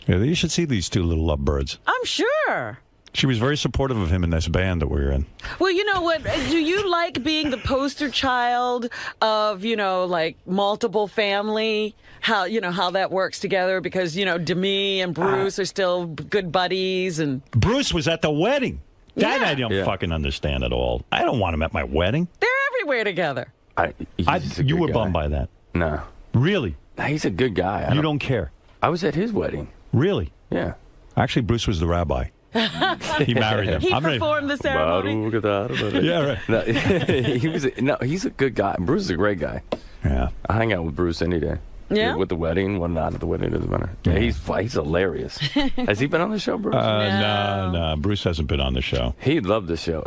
Yeah, you should see these two little lovebirds. I'm sure. She was very supportive of him in this band that we were in. Well, you know what? Do you like being the poster child of, like multiple family? How that works together? Because, Demi and Bruce are still good buddies. And Bruce was at the wedding. That I don't fucking understand at all. I don't want him at my wedding. They're everywhere together. You were bummed by that? No. Really? He's a good guy. You don't care? I was at his wedding. Really? Yeah. Actually, Bruce was the rabbi. He married him. He performed the ceremony. Yeah, right. He's a good guy. Bruce is a great guy. Yeah. I hang out with Bruce any day. Yeah? With the wedding, well, not at the wedding, doesn't matter. Yeah, he's hilarious. Has he been on the show, Bruce? No. Bruce hasn't been on the show. He'd love the show.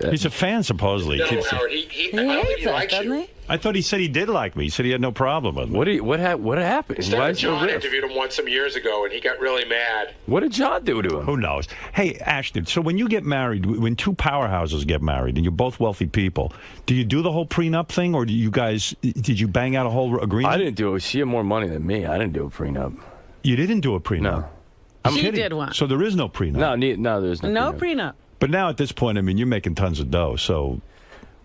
He's a fan, supposedly. No, Howard, he hates us, doesn't he? I thought he said he did like me. He said he had no problem with me. What happened? John interviewed him once some years ago, and he got really mad. What did John do to him? Who knows? Hey, Ashton, so when you get married, when two powerhouses get married, and you're both wealthy people, do you do the whole prenup thing, or did you bang out a whole agreement? I didn't do it. She had more money than me. I didn't do a prenup. You didn't do a prenup? No. I'm she kidding. did one. So there is no prenup? No, there's no prenup. But now at this point, I mean, you're making tons of dough, so...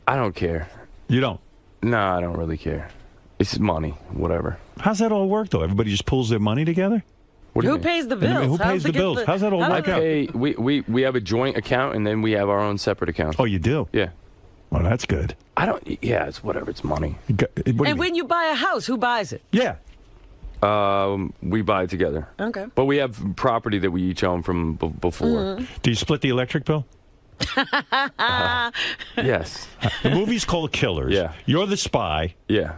I don't care. You don't? No, I don't really care. It's money, whatever. How's that all work, though? Everybody just pulls their money together? Who pays the bills? Who pays the bills? How's that all work out? We have a joint account, and then we have our own separate account. Oh, you do? Yeah. Well, that's good. It's whatever. It's money. And when you buy a house, who buys it? Yeah. We buy it together. Okay. But we have property that we each own from before. Mm-hmm. Do you split the electric bill? Yes. The movie's called Killers. Yeah. You're the spy. Yeah.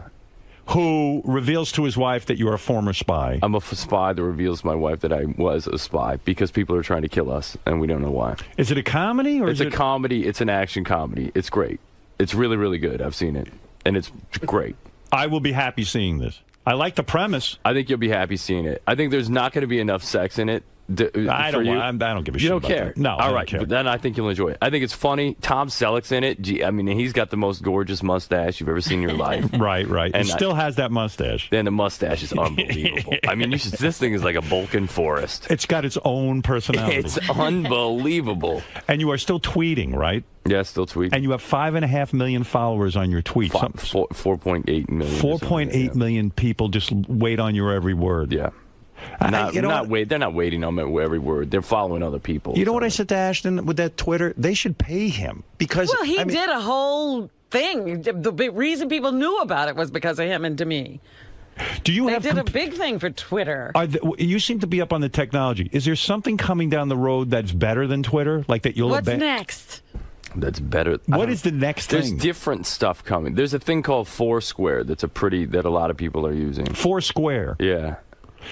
who reveals to his wife that you're a former spy. I'm a spy that reveals to my wife that I was a spy because people are trying to kill us, and we don't know why. Is it a comedy? Or it's a comedy. It's an action comedy. It's great. It's really, really good. I've seen it, and it's great. I will be happy seeing this. I like the premise. I think you'll be happy seeing it. I think there's not going to be enough sex in it. I don't give a shit. You don't about care. That. No, all right. But then I think you'll enjoy it. I think it's funny. Tom Selleck's in it. Gee, I mean, he's got the most gorgeous mustache you've ever seen in your life. Right. And he still has that mustache. And the mustache is unbelievable. I mean, this thing is like a Vulcan forest. It's got its own personality. It's unbelievable. And you are still tweeting, right? Yeah, still tweeting. And you have 5.5 million followers on your tweets. 4.8 million. 4.8 million people just wait on your every word. Yeah. They're not waiting on every word. They're following other people. You know what I said to Ashton with that Twitter? They should pay him because. Well, he did a whole thing. The big reason people knew about it was because of him and to me. They did a big thing for Twitter. You seem to be up on the technology. Is there something coming down the road that's better than Twitter? Like that you'll. What's next? That's better. What is the next thing? There's different stuff coming. There's a thing called Foursquare that a lot of people are using. Foursquare. Yeah.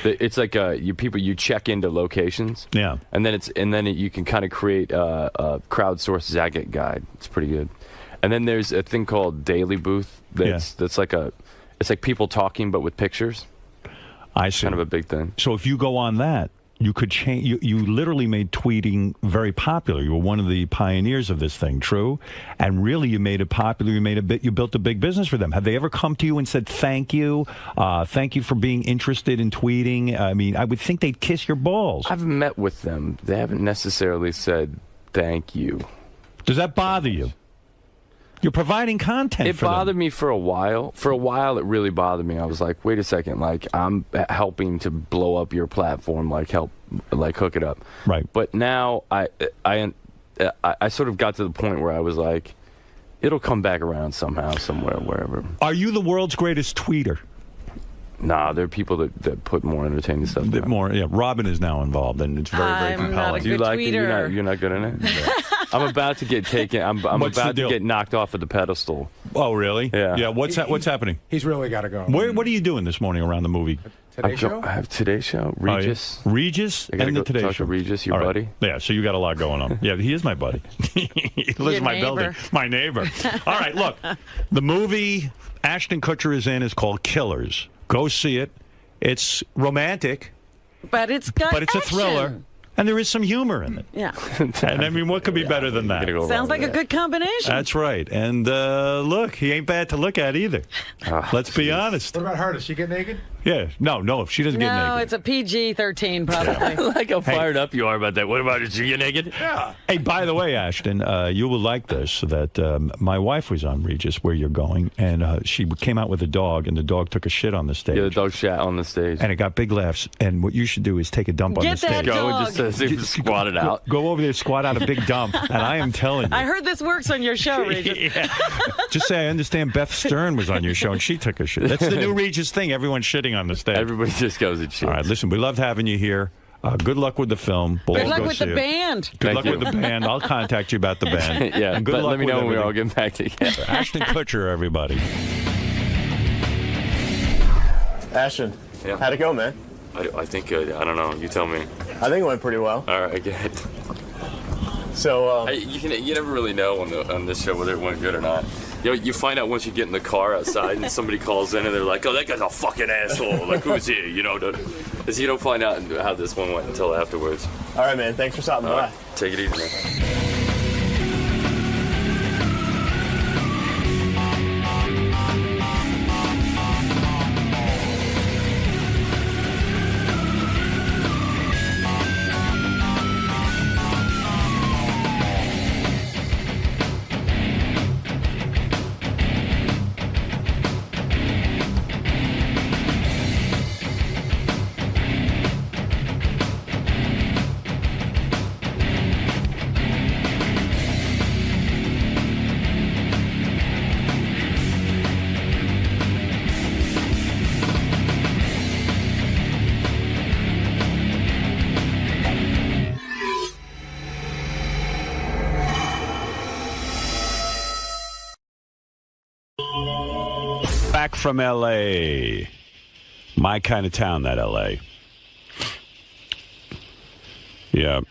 It's like you check into locations, and then you can kind of create a crowdsourced Zagat guide. It's pretty good. And then there's a thing called Daily Booth. It's like people talking but with pictures. I see. Kind of a big thing. So if you go on that, you could change. You literally made tweeting very popular. You were one of the pioneers of this thing, true? And really, you made it popular. You built a big business for them. Have they ever come to you and said thank you for being interested in tweeting? I mean, I would think they'd kiss your balls. I've met with them. They haven't necessarily said thank you. Does that bother you? You're providing content. It bothered me for a while. For a while, it really bothered me. I was like, wait a second, like I'm helping to blow up your platform, hook it up. Right. But now I sort of got to the point where I was like, it'll come back around somehow, somewhere, wherever. Are you the world's greatest tweeter? Nah, there are people that put more entertaining stuff down. Robin is now involved, and it's very, very compelling. Not a good tweeter. You're not good in it? I'm about to get taken. I'm about to get knocked off of the pedestal. Oh, really? Yeah. Yeah. What's happening? He's really got to go. What are you doing this morning around the movie? I have Today Show. Regis. Regis and the Today Show. To Regis, your buddy. Yeah. So you got a lot going on. Yeah, he is my buddy. He lives in my building. My neighbor. All right. Look, the movie Ashton Kutcher is in is called Killers. Go see it. It's romantic, but it's a thriller. And there is some humor in it. Yeah. And I mean, what could be better than that? Sounds like a good combination. That's right. And look, he ain't bad to look at either. Let's be honest. What about her? Does she get naked? Yeah. No, she doesn't get naked. No, it's a PG-13 probably. I like how fired up you are about that. What about it? Did she get naked? Yeah. Hey, by the way, Ashton, you will like this, that my wife was on Regis, Where You're Going, and she came out with a dog, and the dog took a shit on the stage. Yeah, the dog shat on the stage. And it got big laughs. And what you should do is take a dump on the stage. Go and just squat it out. Go over there, squat out a big dump. And I am telling you. I heard this works on your show, Regis. Just say, I understand Beth Stern was on your show, and she took a shit. That's the new Regis thing. Everyone's shitting on the stage. Everybody just goes and shit. All right, listen, we loved having you here. Good luck with the film. Good luck with the band. Good luck with the band. I'll contact you about the band. Yeah, and good luck let me with know when we're all getting back together. Ashton Kutcher, everybody. Ashton, how'd it go, man? I think, I don't know, you tell me. I think it went pretty well. All right, good. So, you never really know on this show whether it went good or not. You find out once you get in the car outside and somebody calls in and they're like, oh, that guy's a fucking asshole. Like, who's he? You don't find out how this one went until afterwards. All right, man. Thanks for stopping by. Take it easy, man. from L.A. My kind of town, that L.A. Yeah.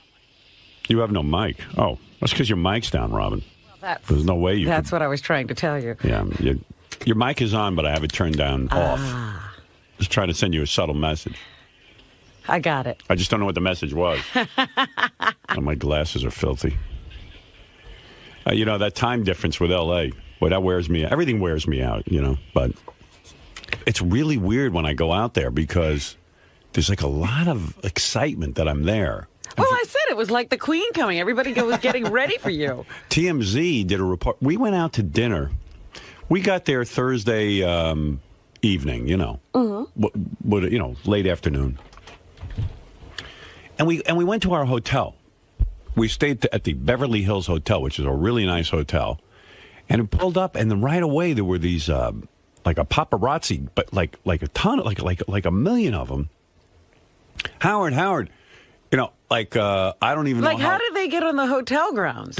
You have no mic. Oh, that's because your mic's down, Robin. There's no way you That's what I was trying to tell you. Yeah. Your mic is on, but I have it turned down off. Just trying to send you a subtle message. I got it. I just don't know what the message was. Oh, my glasses are filthy. You know, that time difference with L.A., boy, that wears me out. Everything wears me out, you know. But it's really weird when I go out there because there's like a lot of excitement that I'm there. Well, I said it was like the Queen coming. Everybody was getting ready for you. TMZ did a report. We went out to dinner. We got there Thursday evening, you know, late afternoon. And we went to our hotel. We stayed at the Beverly Hills Hotel, which is a really nice hotel. And it pulled up, and then right away there were these like a paparazzi, but like a ton, like a million of them. Howard, you know, like I don't even know how did they get on the hotel grounds?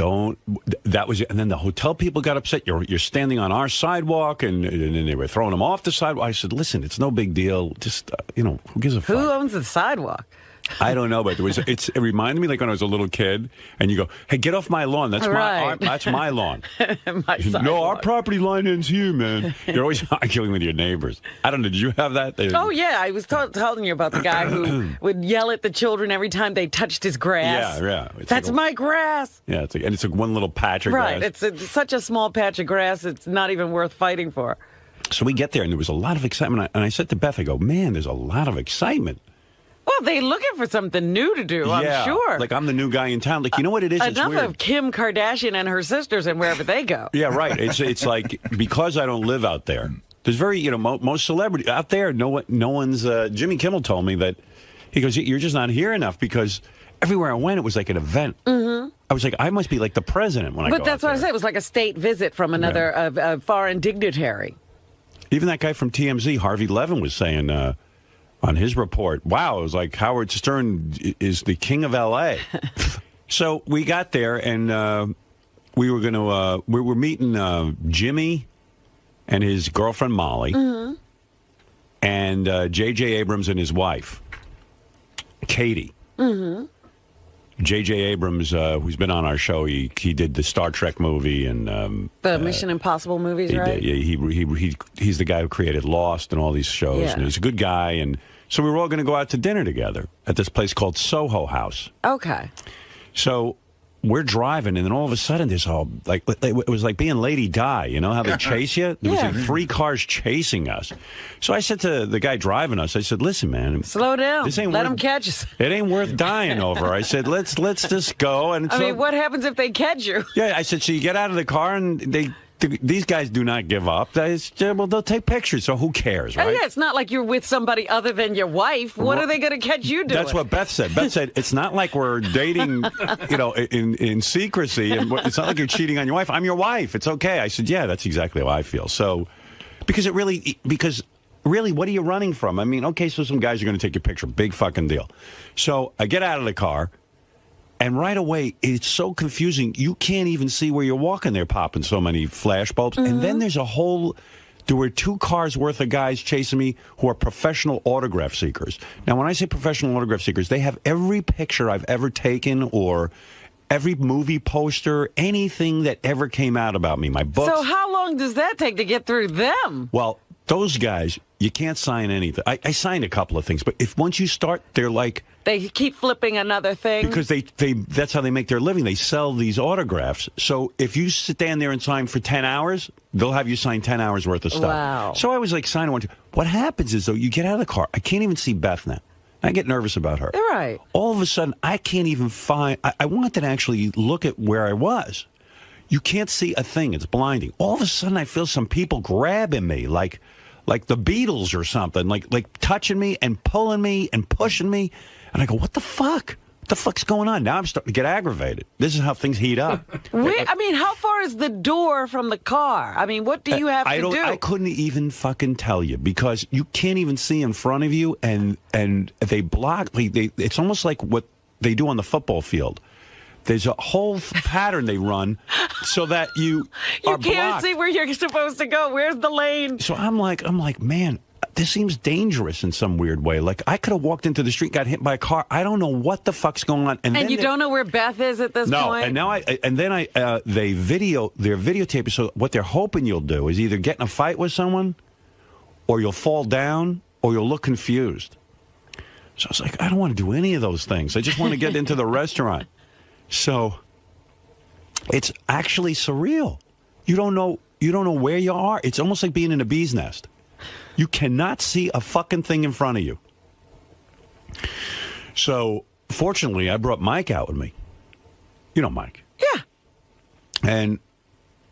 That was it. And then the hotel people got upset. You're standing on our sidewalk, and then they were throwing them off the sidewalk. I said, listen, it's no big deal. Just who gives a fuck? Who owns the sidewalk? I don't know, but it reminded me like when I was a little kid, and you go, hey, get off my lawn. That's that's my lawn. No, our property line ends here, man. You're always arguing with your neighbors. I don't know. Did you have that? Oh, yeah. I was telling you about the guy who would yell at the children every time they touched his grass. Yeah. That's my grass. Yeah, and it's like one little patch of grass. Right. It's such a small patch of grass, it's not even worth fighting for. So we get there, and there was a lot of excitement. And I said to Beth, I go, man, there's a lot of excitement. Well, they're looking for something new to do, I'm sure. Like, I'm the new guy in town. Like, you know what it is? It's enough weird. of Kim Kardashian and her sisters and wherever they go. Yeah, right. It's like, because I don't live out there, there's very, most celebrities out there, no one's, Jimmy Kimmel told me that, he goes, you're just not here enough because everywhere I went, it was like an event. Mm-hmm. I was like, I must be like the president when I go out there. But that's what I said. It was like a state visit from another foreign dignitary. Even that guy from TMZ, Harvey Levin, was saying... on his report, wow, it was like Howard Stern is the king of L.A. So we got there, and we were meeting Jimmy and his girlfriend Molly, and J.J. Abrams and his wife, Katie. J.J. Abrams, who's been on our show, he did the Star Trek movie and the Mission Impossible movies, right? He's the guy who created Lost and all these shows. Yeah. And he's a good guy, and so we were all going to go out to dinner together at this place called Soho House. Okay. So we're driving, and then all of a sudden, there's all like it was like being Lady Di. You know how they chase you? There was like 3 cars chasing us. So I said to the guy driving us, I said, "Listen, man, slow down. This ain't Let them catch us. It ain't worth dying over." I said, "Let's just go." And I mean, what happens if they catch you? Yeah, I said, so you get out of the car, and these guys do not give up. They'll take pictures, so who cares, right? Oh, yeah, it's not like you're with somebody other than your wife. What are they going to catch you doing? That's what Beth said. Beth said, it's not like we're dating, in secrecy. And it's not like you're cheating on your wife. I'm your wife. It's okay. I said, yeah, that's exactly how I feel. So, because really, what are you running from? I mean, okay, so some guys are going to take your picture. Big fucking deal. So I get out of the car. And right away, it's so confusing. You can't even see where you're walking. They're popping so many flash bulbs. And then there were 2 cars worth of guys chasing me who are professional autograph seekers. Now, when I say professional autograph seekers, they have every picture I've ever taken or every movie poster, anything that ever came out about me, my books. So how long does that take to get through them? Well, those guys, you can't sign anything. I signed a couple of things, but once you start, they're like... They keep flipping another thing. Because that's how they make their living. They sell these autographs. So if you stand there and sign for 10 hours, they'll have you sign 10 hours worth of stuff. Wow. So I was like signing one. What happens is, though, you get out of the car. I can't even see Beth now. I get nervous about her. Right. All of a sudden, I can't even find... I wanted to actually look at where I was. You can't see a thing. It's blinding. All of a sudden, I feel some people grabbing me like the Beatles or something, like touching me and pulling me and pushing me. And I go, what the fuck? What the fuck's going on? Now I'm starting to get aggravated. This is how things heat up. I mean, how far is the door from the car? I mean, what do you have to do? I couldn't even fucking tell you because you can't even see in front of you, and they block. It's almost like what they do on the football field. There's a whole pattern they run so that you are You can't blocked. see where you're supposed to go. Where's the lane? So I'm like, man, this seems dangerous in some weird way. Like, I could have walked into the street, got hit by a car. I don't know what the fuck's going on. And then you don't know where Beth is at this point? No, and now they videotape it. So what they're hoping you'll do is either get in a fight with someone, or you'll fall down, or you'll look confused. So I was like, I don't want to do any of those things. I just want to get into the restaurant. So it's actually surreal. You don't know where you are. It's almost like being in a bee's nest. You cannot see a fucking thing in front of you. So fortunately, I brought Mike out with me. You know Mike. Yeah. And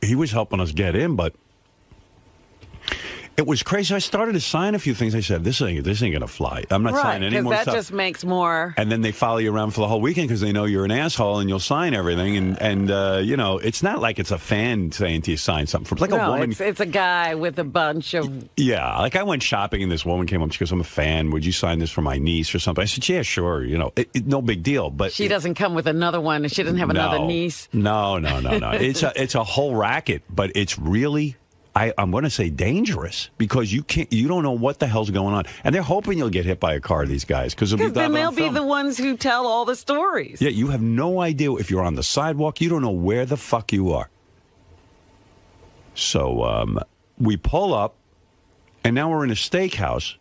he was helping us get in, but it was crazy. I started to sign a few things. I said, this ain't going to fly. I'm not signing any more that stuff. just makes more. And then they follow you around for the whole weekend because they know you're an asshole and you'll sign everything. And you know, it's not like it's a fan saying to you sign something. For like a woman. It's a guy with a bunch of... Yeah, like I went shopping and this woman came up. She goes, I'm a fan. Would you sign this for my niece or something? I said, yeah, sure. You know, no big deal. But she doesn't come with another one. She doesn't have another niece. No. It's a whole racket, but it's really... I'm going to say dangerous because you don't know what the hell's going on, and they're hoping you'll get hit by a car. These guys, because then they'll be the ones who tell all the stories. Yeah, you have no idea if you're on the sidewalk. You don't know where the fuck you are. So we pull up, and now we're in a steakhouse,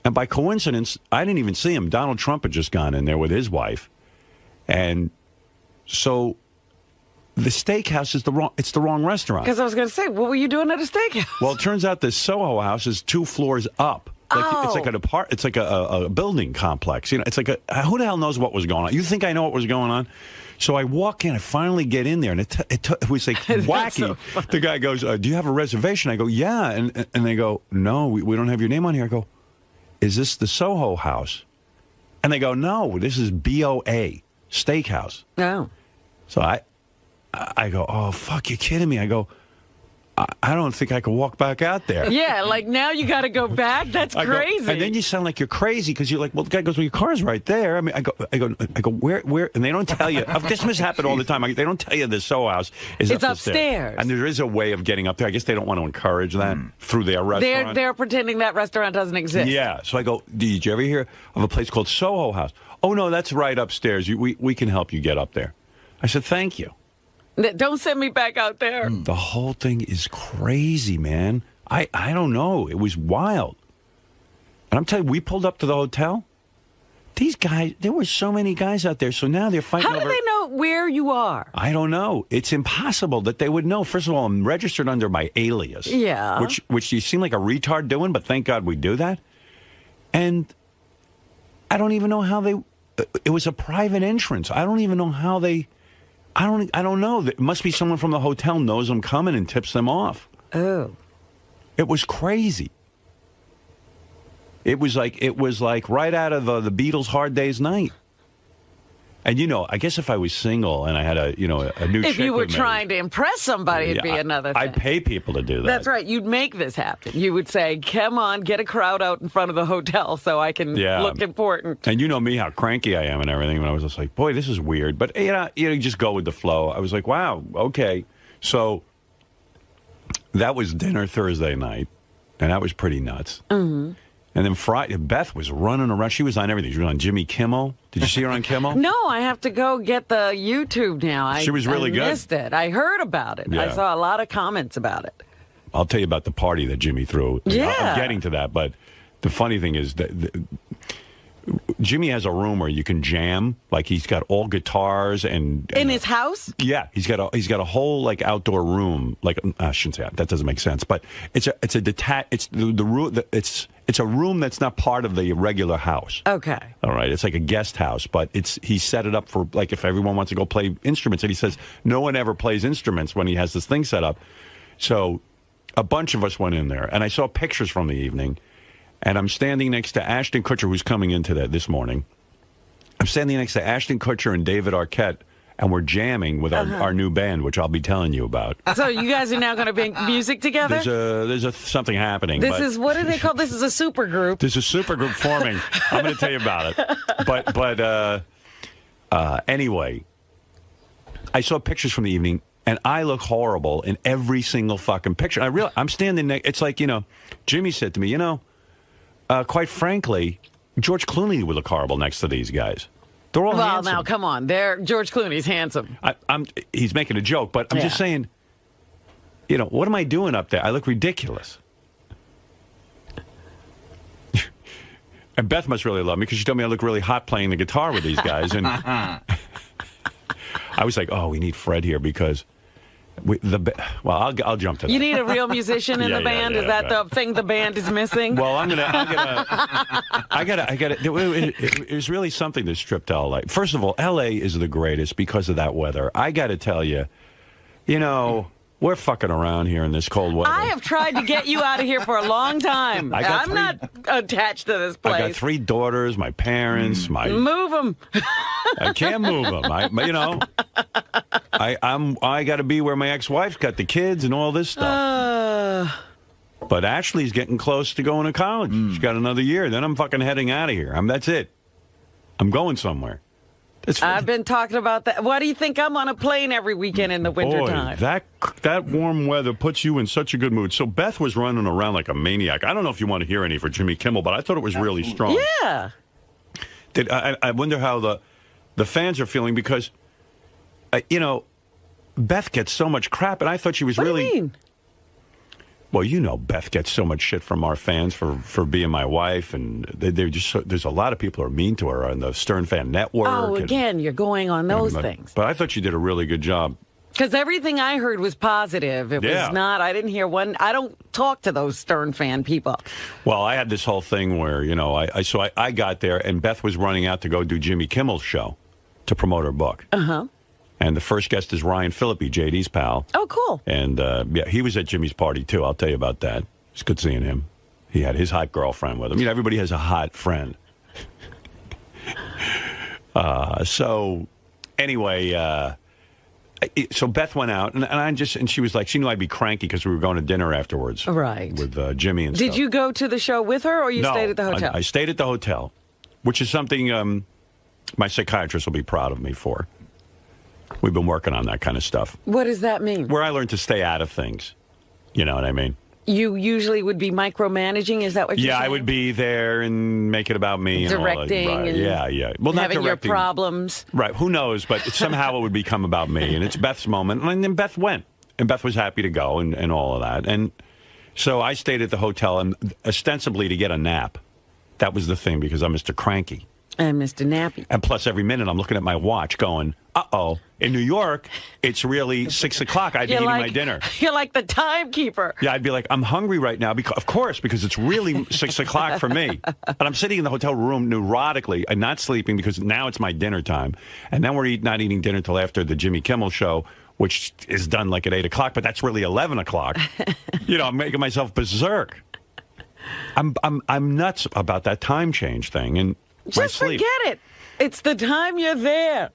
and by coincidence, I didn't even see him. Donald Trump had just gone in there with his wife, and so. The steakhouse is the wrong restaurant. Because I was going to say, what were you doing at a steakhouse? Well, it turns out the Soho House is 2 floors up. It's like a building complex. You know, it's like who the hell knows what was going on? You think I know what was going on? So I walk in, I finally get in there, and it was like wacky. So the guy goes, "Do you have a reservation?" I go, "Yeah," and they go, "No, we don't have your name on here." I go, "Is this the Soho House?" And they go, "No, this is BOA Steakhouse." No. So I go, oh, fuck, you're kidding me. I go, I don't think I can walk back out there. Yeah, like now you got to go back? That's crazy. And then you sound like you're crazy because you're like, well, the guy goes, well, your car's right there. I mean, I go, where? And they don't tell you. This must happen all the time. They don't tell you the Soho House is upstairs. And there is a way of getting up there. I guess they don't want to encourage that through their restaurant. They're pretending that restaurant doesn't exist. Yeah. So I go, did you ever hear of a place called Soho House? Oh, no, that's right upstairs. We can help you get up there. I said, thank you. Don't send me back out there. The whole thing is crazy, man. I don't know. It was wild. And I'm telling you, we pulled up to the hotel. These guys, there were so many guys out there, so now they're fighting over... How do they know where you are? I don't know. It's impossible that they would know. First of all, I'm registered under my alias. Yeah. Which you seem like a retard doing, but thank God we do that. And I don't even know how they... It was a private entrance. I don't even know how they... I don't know. It must be someone from the hotel knows I'm coming and tips them off. Oh. It was crazy. It was like right out of the Beatles' Hard Day's Night. And, you know, I guess if I was single and I had a new chick if you were with me, trying to impress somebody, it'd be another thing. I'd pay people to do that. That's right. You'd make this happen. You would say, come on, get a crowd out in front of the hotel so I can look important. And you know me, how cranky I am and everything. And I was just like, boy, this is weird. But, you just go with the flow. I was like, wow, okay. So that was dinner Thursday night, and that was pretty nuts. Mm-hmm. And then Friday, Beth was running around. She was on everything. She was on Jimmy Kimmel. Did you see her on Kimmel? No, I have to go get the YouTube now. She was really good. I missed it. I heard about it. Yeah. I saw a lot of comments about it. I'll tell you about the party that Jimmy threw. Yeah. I'm getting to that, but the funny thing is that Jimmy has a room where you can jam. Like, he's got all guitars and in his house. Yeah, he's got a whole like outdoor room. Like, I shouldn't say that. That doesn't make sense. But it's a detached. It's the room. It's a room that's not part of the regular house. Okay. All right. It's like a guest house, but he set it up for like if everyone wants to go play instruments. And he says no one ever plays instruments when he has this thing set up. So a bunch of us went in there, and I saw pictures from the evening. And I'm standing next to Ashton Kutcher, who's coming into that this morning. I'm standing next to Ashton Kutcher and David Arquette, and we're jamming with our new band, which I'll be telling you about. So you guys are now going to make music together? There's something happening. What do they call this? Is a super group. There's a super group forming. I'm going to tell you about it. But anyway, I saw pictures from the evening, and I look horrible in every single fucking picture. I'm standing there. It's like, Jimmy said to me, quite frankly, George Clooney would look horrible next to these guys. They're all handsome. Now, come on. George Clooney's handsome. He's making a joke, but I'm just saying, what am I doing up there? I look ridiculous. And Beth must really love me because she told me I look really hot playing the guitar with these guys. And I was like, oh, we need Fred here because I'll jump to that. You need a real musician in the band? Is that the thing the band is missing? Well, it was really something, this trip to L.A. First of all, L.A. is the greatest because of that weather. I got to tell you, we're fucking around here in this cold weather. I have tried to get you out of here for a long time. I'm not attached to this place. I got 3 daughters, my parents, Move them. I can't move them. I got to be where my ex-wife's got the kids and all this stuff. But Ashley's getting close to going to college. She's got another year. Then I'm fucking heading out of here. That's it. I'm going somewhere. I've been talking about that. Why do you think I'm on a plane every weekend in the wintertime? That warm weather puts you in such a good mood. So Beth was running around like a maniac. I don't know if you want to hear any for Jimmy Kimmel, but I thought it was really strong. Yeah. I wonder how the fans are feeling because, Beth gets so much crap, and I thought she was really... What do you mean? Well, Beth gets so much shit from our fans for being my wife, and they're just there's a lot of people who are mean to her on the Stern Fan Network. Oh, again, you're going on those things. But I thought she did a really good job. Because everything I heard was positive. It was not, I didn't hear one, I don't talk to those Stern Fan people. Well, I had this whole thing where, I got there, and Beth was running out to go do Jimmy Kimmel's show to promote her book. Uh-huh. And the first guest is Ryan Phillippe, JD's pal. Oh, cool. And, he was at Jimmy's party, too. I'll tell you about that. It's good seeing him. He had his hot girlfriend with him. Everybody has a hot friend. So, anyway, so Beth went out, and she was like, she knew I'd be cranky because we were going to dinner afterwards. Right. With Jimmy and stuff. Did you go to the show with her, or you stayed at the hotel? I stayed at the hotel, which is something my psychiatrist will be proud of me for. We've been working on that kind of stuff. What does that mean? Where I learned to stay out of things. You know what I mean? You usually would be micromanaging? Is that what you're saying? Yeah, I would be there and make it about me. Directing and all that. Right. Yeah. Well, not having directing. Your problems. Right. Who knows? But somehow it would become about me. And it's Beth's moment. And then Beth went. And Beth was happy to go and all of that. And so I stayed at the hotel and ostensibly to get a nap. That was the thing because I'm Mr. Cranky. And Mr. Nappy. And plus, every minute I'm looking at my watch going, uh-oh. In New York, it's really 6 o'clock. I'd be eating my dinner. You're like the timekeeper. Yeah, I'd be like, I'm hungry right now. Because it's really 6 o'clock for me. And I'm sitting in the hotel room neurotically and not sleeping because now it's my dinner time. And then we're not eating dinner until after the Jimmy Kimmel show, which is done like at 8 o'clock, but that's really 11 o'clock. I'm making myself berserk. I'm nuts about that time change thing. And just forget it. It's the time you're there.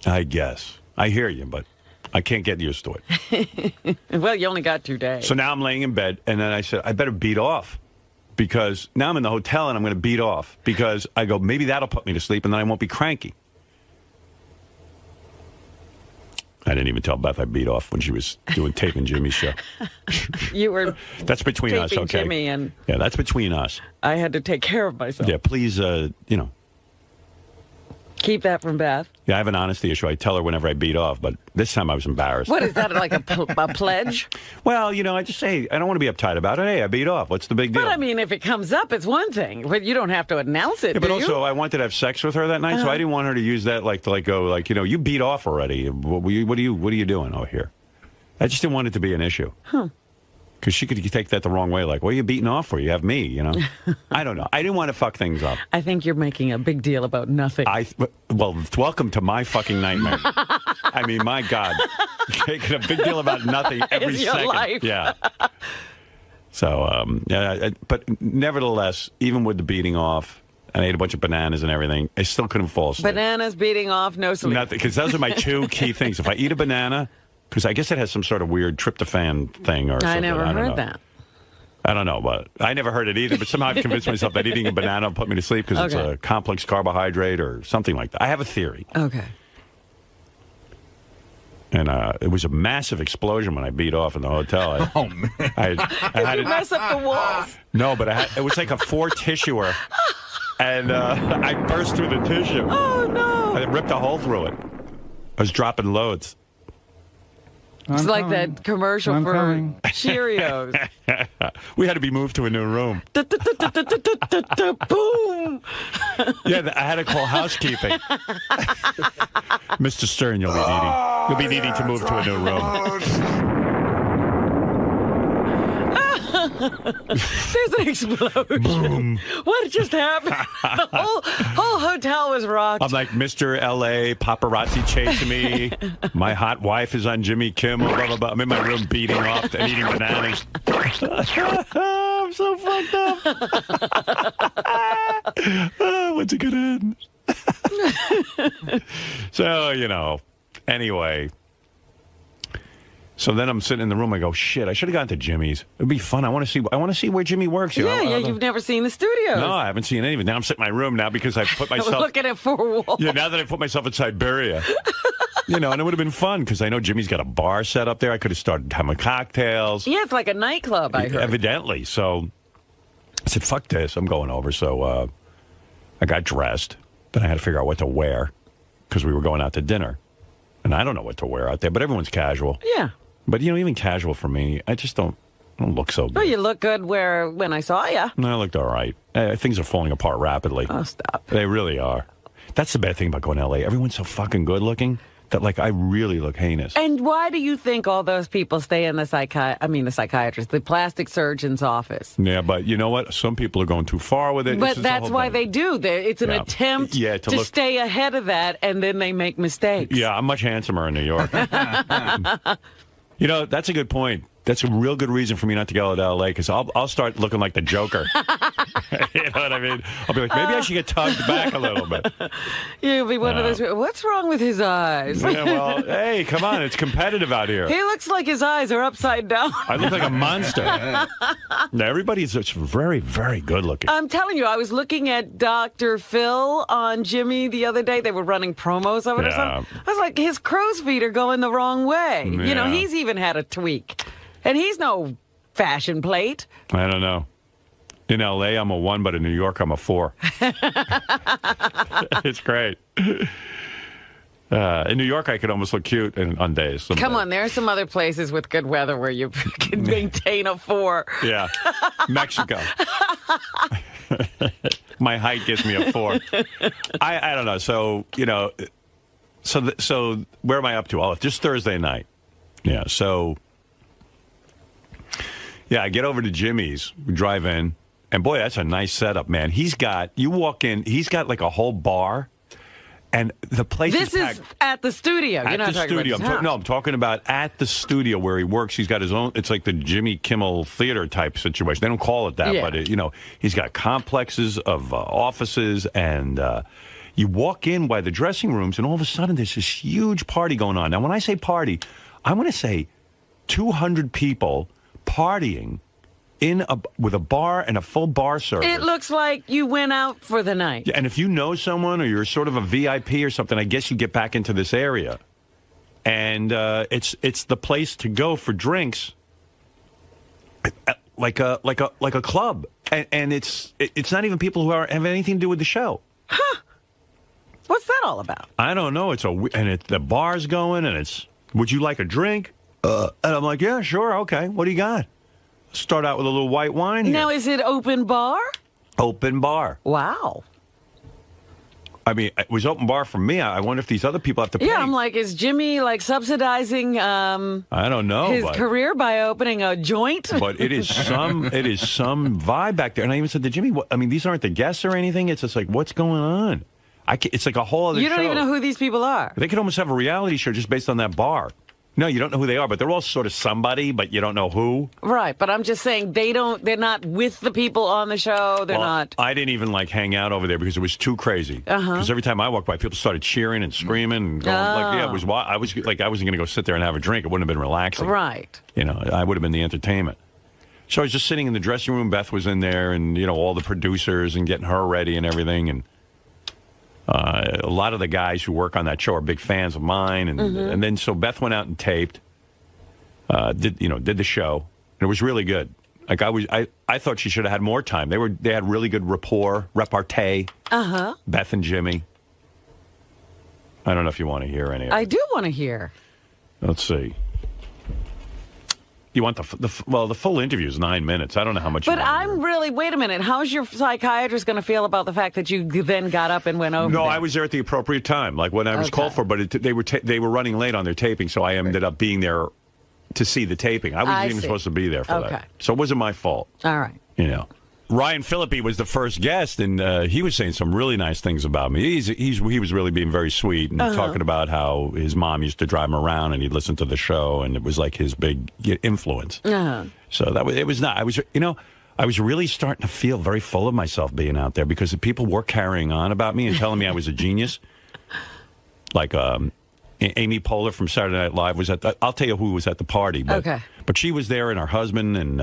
I guess. I hear you, but I can't get used to it. Well, you only got 2 days. So now I'm laying in bed, and then I said, I better beat off. Because now I'm in the hotel, and I'm going to beat off. Because I go, maybe that'll put me to sleep, and then I won't be cranky. I didn't even tell Beth I beat off when she was doing taping Jimmy's show. You were that's between us, okay? Jimmy and yeah, that's between us. I had to take care of myself. Yeah, please, keep that from Beth. Yeah, I have an honesty issue. I tell her whenever I beat off, but this time I was embarrassed. What is that, like a pledge? Well, I just say, I don't want to be uptight about it. Hey, I beat off. What's the big deal? But, I mean, if it comes up, it's one thing. But you don't have to announce it, but also, I wanted to have sex with her that night, so I didn't want her to use that, you beat off already. What are you doing over here? I just didn't want it to be an issue. Huh. Because she could take that the wrong way, like, what are you beating off for? You have me, I don't know. I didn't want to fuck things up. I think you're making a big deal about nothing. Well, welcome to my fucking nightmare. I mean, my God. Making a big deal about nothing every second. Life. Yeah. So, but nevertheless, even with the beating off, and I ate a bunch of bananas and everything, I still couldn't fall asleep. Bananas, beating off, no sleep. Nothing, because those are my 2 key things. If I eat a banana... Because I guess it has some sort of weird tryptophan thing or something. I never heard that. I don't know, but I never heard it either. But somehow I've convinced myself that eating a banana will put me to sleep because it's a complex carbohydrate or something like that. I have a theory. Okay. And it was a massive explosion when I beat off in the hotel. Oh, man. Did you mess up the walls? No, but it was like a 4-tissuer. And I burst through the tissue. Oh, no. I ripped a hole through it. I was dropping loads. It's like that commercial for Cheerios. We had to be moved to a new room. Boom! Yeah, I had to call housekeeping. Mr. Stern, you'll be needing to move to a new room. There's an explosion. Boom. What just happened? The whole hotel was rocked. I'm like, Mr. L.A., paparazzi chasing me. My hot wife is on Jimmy Kimmel, blah, blah, blah. I'm in my room beating off and eating bananas. I'm so fucked up. When's it going to end? So, anyway. So then I'm sitting in the room. I go, shit, I should have gone to Jimmy's. It'd be fun. I want to see where Jimmy works. You've never seen the studio. No, I haven't seen any of it. Now I'm sitting in my room now because I put myself... I'm looking at 4 walls. Yeah, now that I put myself in Siberia. And it would have been fun because I know Jimmy's got a bar set up there. I could have started having cocktails. Yeah, it's like a nightclub, I heard. Evidently. So I said, fuck this. I'm going over. So I got dressed. Then I had to figure out what to wear because we were going out to dinner. And I don't know what to wear out there, but everyone's casual. Yeah. But, even casual for me, I just don't look so good. Well, you look good when I saw you. No, I looked all right. Things are falling apart rapidly. Oh, stop. They really are. That's the bad thing about going to L.A. Everyone's so fucking good looking that, I really look heinous. And why do you think all those people stay in the psychiatrist, the plastic surgeon's office? Yeah, but you know what? Some people are going too far with it. But that's why they do. It's an attempt to stay ahead of that, and then they make mistakes. Yeah, I'm much handsomer in New York. That's a good point. That's a real good reason for me not to go to L.A. because I'll start looking like the Joker. You know what I mean? I'll be like, maybe I should get tugged back a little bit. You'll be one of those. What's wrong with his eyes? Yeah, well, hey, come on, it's competitive out here. He looks like his eyes are upside down. I look like a monster. Now, everybody's just very, very good looking. I'm telling you, I was looking at Dr. Phil on Jimmy the other day. They were running promos of it or something. I was like, his crow's feet are going the wrong way. Yeah. He's even had a tweak. And he's no fashion plate. I don't know. In L.A., I'm a 1, but in New York, I'm a 4. It's great. In New York, I could almost look cute on days. Come on, there are some other places with good weather where you can maintain a 4. Yeah. Mexico. My height gives me a 4. I don't know. So, so where am I up to? Oh, just Thursday night. Yeah, so... Yeah, I get over to Jimmy's, we drive in, and boy, that's a nice setup, man. You walk in, he's got like a whole bar, and the place is packed. This is at the studio. You're not talking about his house. No, I'm talking about at the studio where he works. He's got his own, it's like the Jimmy Kimmel Theater type situation. They don't call it that, but, he's got complexes of offices, and you walk in by the dressing rooms, and all of a sudden there's this huge party going on. Now, when I say party, I want to say 200 people partying with a bar and a full bar service. It looks like you went out for the night. Yeah, and if you know someone or you're sort of a VIP or something, I guess you get back into this area. And it's the place to go for drinks, like a club. And it's not even people who have anything to do with the show. Huh? What's that all about? I don't know. The bar's going, and it's, would you like a drink? And I'm like, yeah, sure, okay. What do you got? Start out with a little white wine here. Now, is it open bar? Open bar. Wow. I mean, it was open bar for me. I wonder if these other people have to pay. Yeah, I'm like, is Jimmy, subsidizing I don't know, his career by opening a joint? But it is some vibe back there. And I even said to Jimmy, these aren't the guests or anything. It's just like, what's going on? It's like a whole other show. You don't even know who these people are. They could almost have a reality show just based on that bar. No, you don't know who they are, but they're all sort of somebody, but you don't know who. Right, but I'm just saying they're not with the people on the show. They're not. I didn't even hang out over there because it was too crazy. Because every time I walked by, people started cheering and screaming and going I wasn't going to go sit there and have a drink. It wouldn't have been relaxing. Right. I would have been the entertainment. So I was just sitting in the dressing room. Beth was in there, and all the producers and getting her ready and everything. And A lot of the guys who work on that show are big fans of mine, and then so Beth went out and taped, did the show, and it was really good. Like I thought she should have had more time. They had really good repartee. Beth and Jimmy. I don't know if you want to hear any of it. I do want to hear. Let's see. You want the full interview is 9 minutes. I don't know how much. But I'm really. Wait a minute. How's your psychiatrist going to feel about the fact that you then got up and went over? No, there? I was there at the appropriate time, like when I was called for. But they were running late on their taping, so I ended up being there to see the taping. I wasn't even supposed to be there for that, so it wasn't my fault. All right. Ryan Phillippe was the first guest, and he was saying some really nice things about me. He was really being very sweet and talking about how his mom used to drive him around, and he'd listen to the show, and it was like his big influence. So it was not. I was really starting to feel very full of myself being out there because the people were carrying on about me and telling me I was a genius. Like Amy Poehler from Saturday Night Live was at. I'll tell you who was at the party. But she was there, and her husband, and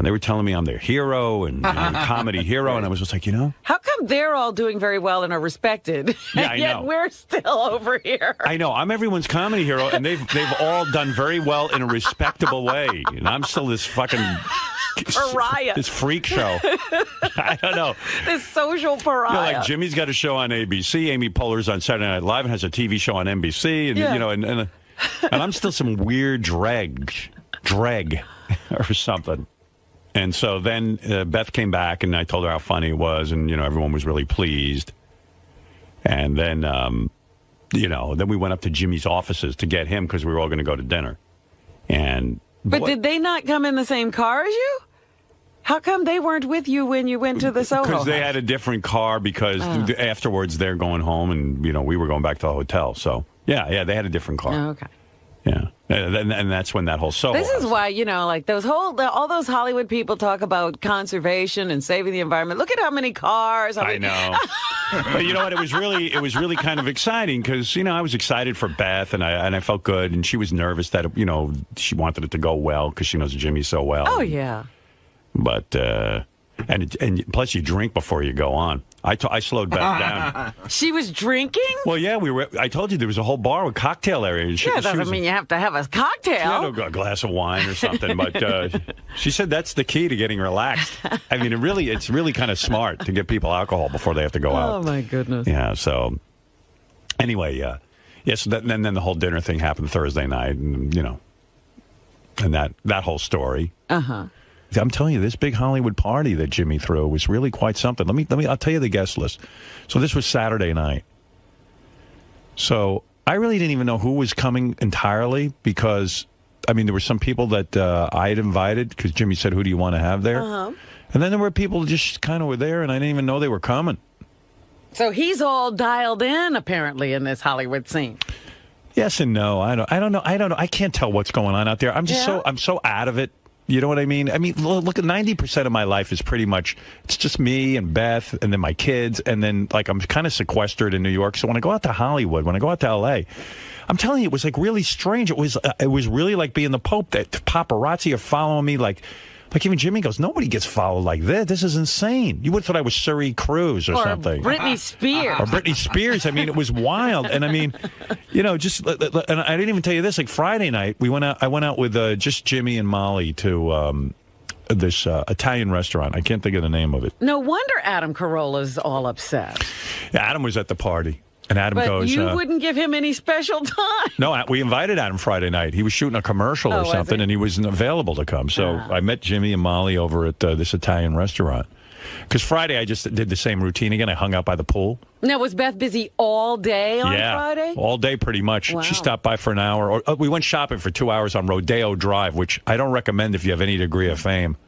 they were telling me I'm their hero and comedy hero, and I was just like, How come they're all doing very well and are respected, yeah, I yet know. we're still over here? I know. I'm everyone's comedy hero, and they've all done very well in a respectable way, and I'm still this fucking pariah, this freak show. I don't know. This social pariah. Like Jimmy's got a show on ABC, Amy Poehler's on Saturday Night Live, and has a TV show on NBC, and and I'm still some weird dreg or something. And so then Beth came back, and I told her how funny it was, and, everyone was really pleased. And then, then we went up to Jimmy's offices to get him because we were all going to go to dinner. But did they not come in the same car as you? How come they weren't with you when you went to the Soho Because they house? had a different car because afterwards they're going home, and, we were going back to the hotel. So, yeah, they had a different car. Oh, okay. Yeah. And that's when that whole Soho This is why, like all those Hollywood people talk about conservation and saving the environment. Look at how many cars. I know. But you know what? It was really kind of exciting because, I was excited for Beth and I felt good. And she was nervous that, she wanted it to go well because she knows Jimmy so well. Oh, yeah. But, and plus you drink before you go on. I slowed Beth down. She was drinking? Well, yeah, I told you there was a whole bar with cocktail area. And doesn't mean you have to have a cocktail. She had a glass of wine or something, but she said that's the key to getting relaxed. I mean, it's really kind of smart to give people alcohol before they have to go out. Oh, my goodness. Yeah, so anyway, so then the whole dinner thing happened Thursday night, and, and that whole story. I'm telling you, this big Hollywood party that Jimmy threw was really quite something. I'll tell you the guest list. So this was Saturday night. So I really didn't even know who was coming entirely because, there were some people that I had invited because Jimmy said, who do you want to have there? And then there were people just kind of were there, and I didn't even know they were coming. So he's all dialed in, apparently, in this Hollywood scene. Yes and no. I don't know. I can't tell what's going on out there. I'm so out of it. You know what I mean? Look, at 90% of my life is pretty much, it's just me and Beth and then my kids. And then, I'm kind of sequestered in New York. So when I go out to Hollywood, when I go out to L.A., I'm telling you, it was, really strange. It was really like being the Pope. That paparazzi are following me like even Jimmy goes, nobody gets followed like this. This is insane. You would have thought I was Suri Cruz or something. Britney Spears. Or Britney Spears. It was wild. And and I didn't even tell you this. Like Friday night, I went out with just Jimmy and Molly to this Italian restaurant. I can't think of the name of it. No wonder Adam Carolla's all upset. Yeah, Adam was at the party. And Adam goes... But you wouldn't give him any special time. No, we invited Adam Friday night. He was shooting a commercial or something, and he wasn't available to come. So I met Jimmy and Molly over at this Italian restaurant. Because Friday, I just did the same routine again. I hung out by the pool. Now, was Beth busy all day on Friday? All day pretty much. Wow. She stopped by for an hour. We went shopping for 2 hours on Rodeo Drive, which I don't recommend if you have any degree of fame.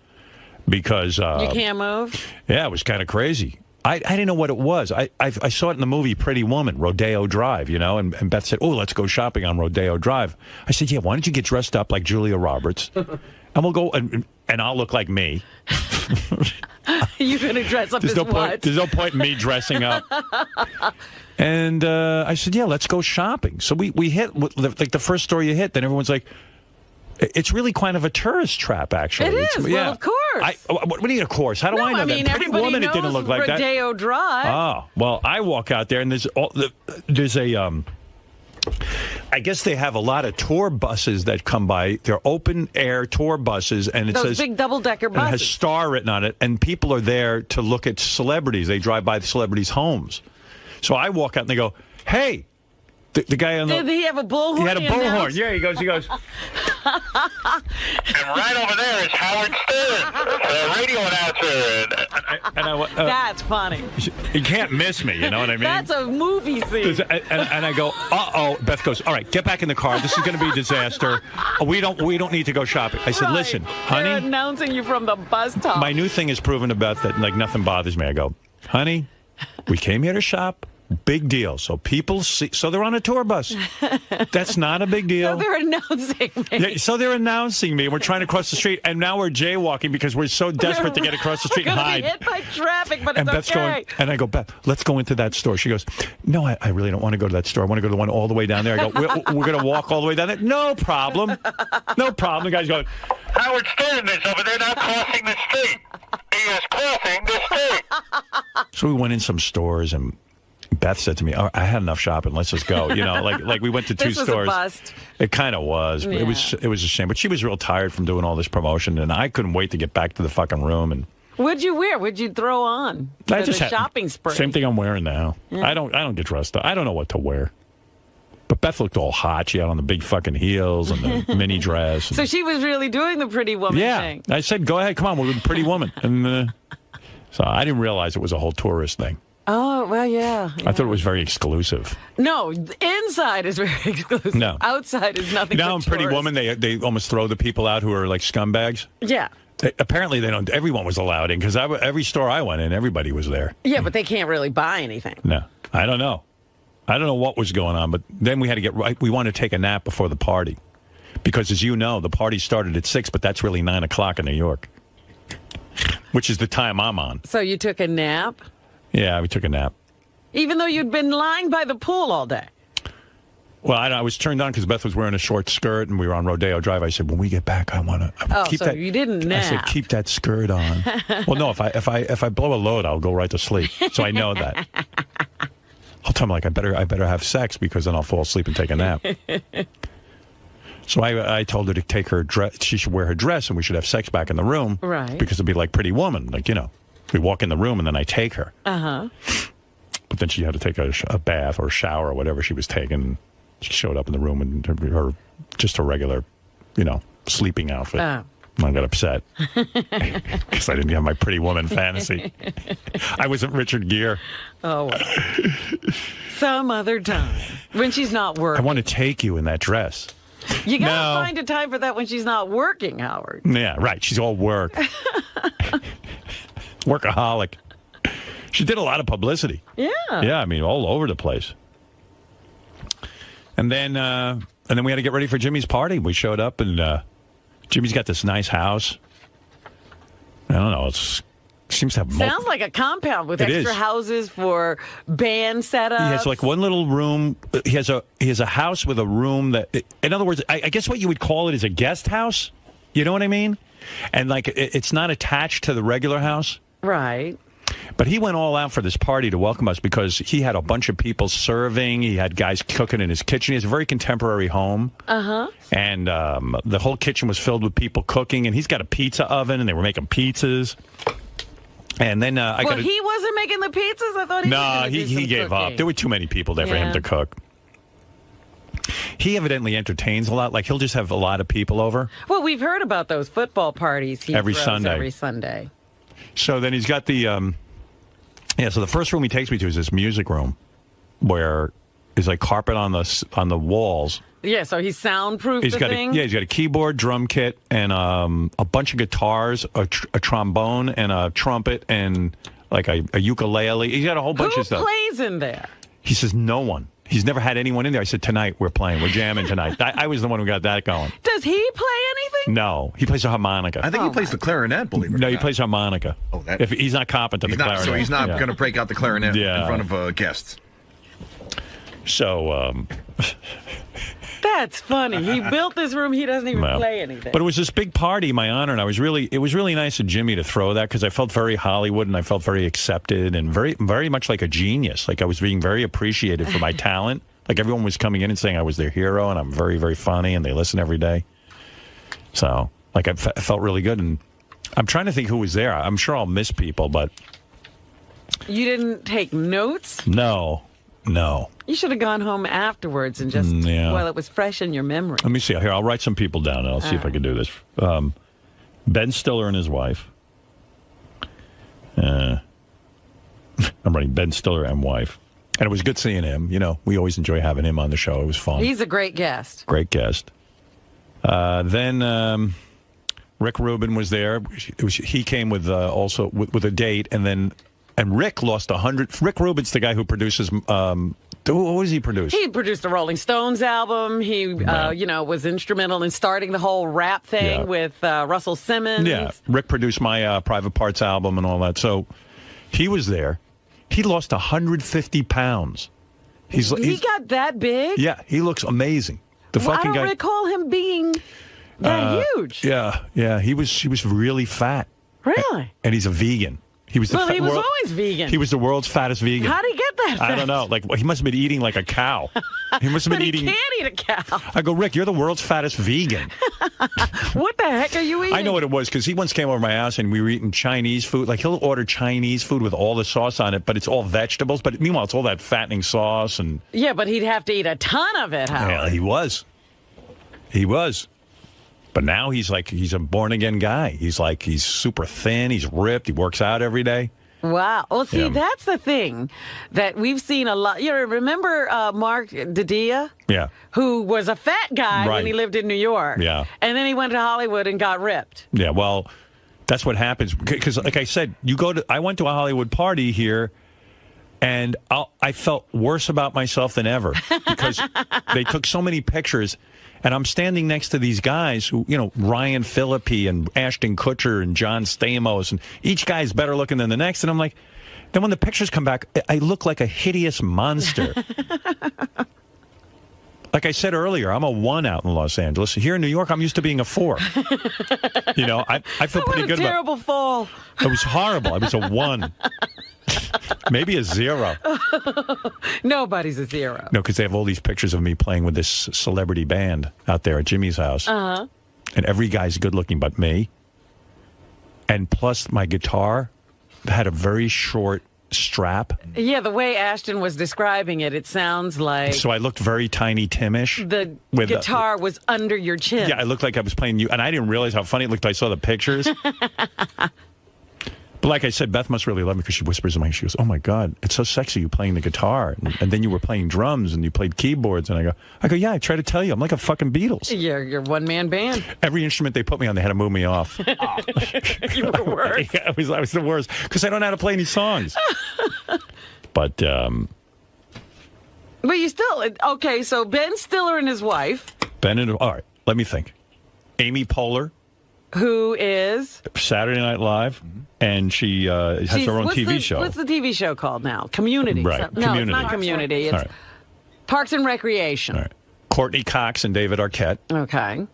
Because... you can't move? Yeah, it was kind of crazy. I didn't know what it was. I saw it in the movie Pretty Woman, Rodeo Drive, and Beth said, let's go shopping on Rodeo Drive. I said, yeah, why don't you get dressed up like Julia Roberts, and we'll go, and I'll look like me. You're going to dress up as what? There's no point in me dressing up. And I said, yeah, let's go shopping. So we hit, like the first store you hit, then everyone's like, It's really kind of a tourist trap, actually. It is. Well, of course. What do you mean, of course? How do I know that? Pretty Woman, it didn't look like that. Rodeo Drive. Oh, well, I walk out there, and there's a... I guess they have a lot of tour buses that come by. They're open-air tour buses, and it Those says... big double-decker buses. And it has Star written on it, and people are there to look at celebrities. They drive by the celebrities' homes. So I walk out, and they go, hey... The guy on the... Did he have a bullhorn? He had a bullhorn. Yeah, he goes... And right over there is Howard Stern, the radio announcer. That's funny. You can't miss me, you know what I mean? That's a movie scene. And I go, uh-oh. Beth goes, all right, get back in the car. This is going to be a disaster. We don't need to go shopping. I said, listen, honey... They're announcing you from the bus top. My new thing is proven to Beth that, like, nothing bothers me. I go, honey, we came here to shop. Big deal. So people see. So they're on a tour bus. That's not a big deal. So they're announcing me. Yeah, so they're announcing me. We're trying to cross the street, and now we're jaywalking because we're so desperate to get across the street and hide. We're going to be hit by traffic, but and it's Beth's okay. Going, and I go, Beth, let's go into that store. She goes, no, I really don't want to go to that store. I want to go to the one all the way down there. I go, we're going to walk all the way down there. No problem. No problem. The guy's going, Howard Stern is over there now crossing the street. He is crossing the street. So we went in some stores, and Beth said to me, I had enough shopping. Let's just go. You know, like we went to two this was stores. A bust. It kind of was. Yeah. It was a shame. But she was real tired from doing all this promotion, and I couldn't wait to get back to the fucking room. And what'd you wear? What'd you throw on? I just the shopping spree. Same thing I'm wearing now. Yeah. I don't get dressed up. I don't know what to wear. But Beth looked all hot. She had on the big fucking heels and the mini dress. So she was really doing the Pretty Woman thing. I said, go ahead, come on, we're with Pretty Woman. And so I didn't realize it was a whole tourist thing. Oh, well, yeah. I thought it was very exclusive. No, inside is very exclusive. No. Outside is nothing but in Pretty Woman, they almost throw the people out who are like scumbags. Yeah. Apparently, they don't. Everyone was allowed in, because every store I went in, everybody was there. Yeah, but they can't really buy anything. No, I don't know. I don't know what was going on, but then we had to get right. We wanted to take a nap before the party, because as you know, the party started at 6, but that's really 9 o'clock in New York, which is the time I'm on. So you took a nap? Yeah, we took a nap. Even though you'd been lying by the pool all day? Well, I was turned on because Beth was wearing a short skirt, and we were on Rodeo Drive. I said, when we get back, I want to keep so that. You didn't nap. I said, keep that skirt on. Well, no, if I blow a load, I'll go right to sleep. So I know that. I'll tell him, like, I better have sex, because then I'll fall asleep and take a nap. So I told her to take her dress. She should wear her dress, and we should have sex back in the room. Right. Because it'd be like Pretty Woman, like, you know. We walk in the room, and then I take her. Uh-huh. But then she had to take a bath or a shower or whatever she was taking. She showed up in the room in her just a regular, you know, sleeping outfit. Oh. I got upset because I didn't have my Pretty Woman fantasy. I wasn't Richard Gere. Oh, well. Some other time when she's not working. I want to take you in that dress. You got to find a time for that when she's not working, Howard. Yeah, right. She's all work. Workaholic. She did a lot of publicity. Yeah. Yeah, I mean, all over the place. And then we had to get ready for Jimmy's party. We showed up, and Jimmy's got this nice house. I don't know. It seems to have... Sounds like a compound with extra houses for band setups. He has like one little room. He has a house with a room that... In other words, I guess what you would call it is a guest house. You know what I mean? And like it's not attached to the regular house. Right. But he went all out for this party to welcome us, because he had a bunch of people serving. He had guys cooking in his kitchen. He has a very contemporary home. Uh-huh. And the whole kitchen was filled with people cooking. And he's got a pizza oven, and they were making pizzas. And then he wasn't making the pizzas? I thought he gave up. There were too many people there for him to cook. He evidently entertains a lot. Like, he'll just have a lot of people over. Well, we've heard about those football parties he every throws Sunday. Every Sunday. So then he's got the, so the first room he takes me to is this music room, where there's like carpet on the walls. Yeah, so he's soundproof. He's got a keyboard, drum kit, and a bunch of guitars, a trombone, and a trumpet, and like a ukulele. He's got a whole bunch of stuff. Who plays in there? He says no one. He's never had anyone in there. I said, tonight we're playing. We're jamming tonight. I was the one who got that going. Does he play anything? No, he plays a harmonica. I think he plays the clarinet, believe it or not. No, he plays harmonica. Oh, that. If he's not competent, the clarinet. So he's not going to break out the clarinet in front of guests. So, That's funny. He built this room. He doesn't even play anything. But it was this big party in my honor, and it was really nice of Jimmy to throw that because I felt very Hollywood and I felt very accepted and very much like a genius. Like I was being very appreciated for my talent. Like everyone was coming in and saying I was their hero and I'm very, very funny and they listen every day. So, like, I felt really good. And I'm trying to think who was there. I'm sure I'll miss people, but... You didn't take notes? No. You should have gone home afterwards and just, while it was fresh in your memory. Let me see. Here, I'll write some people down, and I'll see if I can do this. Ben Stiller and his wife. I'm writing Ben Stiller and wife. And it was good seeing him. You know, we always enjoy having him on the show. It was fun. He's a great guest. Great guest. Then Rick Rubin was there. He came with also with a date, and Rick lost 100. Rick Rubin's the guy who produces. What does he produce? He produced the Rolling Stones album. He, was instrumental in starting the whole rap thing with Russell Simmons. Yeah, Rick produced my Private Parts album and all that. So he was there. He lost 150 pounds. He got that big? Yeah, he looks amazing. I don't recall him being that huge. Yeah. He was really fat. Really? And he's a vegan. He was he was always vegan. He was the world's fattest vegan. How did he get that fat? I don't know. Like, he must have been eating like a cow. He must have been eating. He can't eat a cow. I go, Rick, you're the world's fattest vegan. What the heck are you eating? I know what it was, because he once came over to my house and we were eating Chinese food. Like, he'll order Chinese food with all the sauce on it, but it's all vegetables. But meanwhile, it's all that fattening sauce. And yeah, but he'd have to eat a ton of it, Howard. Yeah, he was. But now he's a born-again guy. He's super thin. He's ripped. He works out every day. Wow. Well, see, that's the thing that we've seen a lot. You remember Mark Didia? Yeah. Who was a fat guy when he lived in New York. Yeah. And then he went to Hollywood and got ripped. Yeah, well, that's what happens. Because, like I said, I went to a Hollywood party here, and I felt worse about myself than ever. Because they took so many pictures. And I'm standing next to these guys who, Ryan Phillippe and Ashton Kutcher and John Stamos, and each guy's better looking than the next. And I'm like, then when the pictures come back, I look like a hideous monster. Like I said earlier, I'm a 1 out in Los Angeles. Here in New York, I'm used to being a 4. I feel pretty good about it. What a terrible fall. It was horrible. I was a 1. Maybe a 0. Nobody's a 0. No, because they have all these pictures of me playing with this celebrity band out there at Jimmy's house. Uh-huh. And every guy's good looking but me. And plus, my guitar had a very short strap. Yeah, the way Ashton was describing it, it sounds like... So I looked very Tiny Tim-ish. The guitar was under your chin. Yeah, I looked like I was playing you. And I didn't realize how funny it looked. I saw the pictures. But like I said, Beth must really love me because she whispers in my ear. She goes, "Oh my God, it's so sexy you playing the guitar, and then you were playing drums and you played keyboards." And I go, "Yeah, I try to tell you, I'm like a fucking Beatles." You're one-man band. Every instrument they put me on, they had to move me off. You were the worst. Yeah, I was the worst because I don't know how to play any songs. But you still okay. So Ben Stiller and his wife. All right, let me think. Amy Poehler. Who is? Saturday Night Live, and she has her own TV show. What's the TV show called now? Community. Right. So, no, it's not Community. It's Parks and Recreation. All right. Courtney Cox and David Arquette. Okay.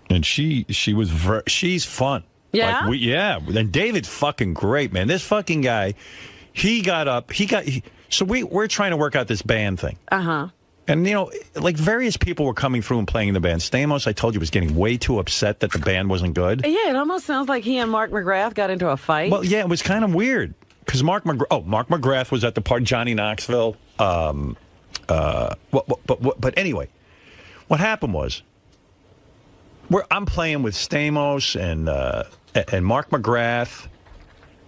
And she's fun. Yeah? And David's fucking great, man. This fucking guy, so we're trying to work out this band thing. Uh-huh. And, like various people were coming through and playing in the band. Stamos, I told you, was getting way too upset that the band wasn't good. Yeah, it almost sounds like he and Mark McGrath got into a fight. Well, yeah, it was kind of weird. Because Mark McGrath was at the party, Johnny Knoxville. But anyway, what happened was, I'm playing with Stamos and Mark McGrath.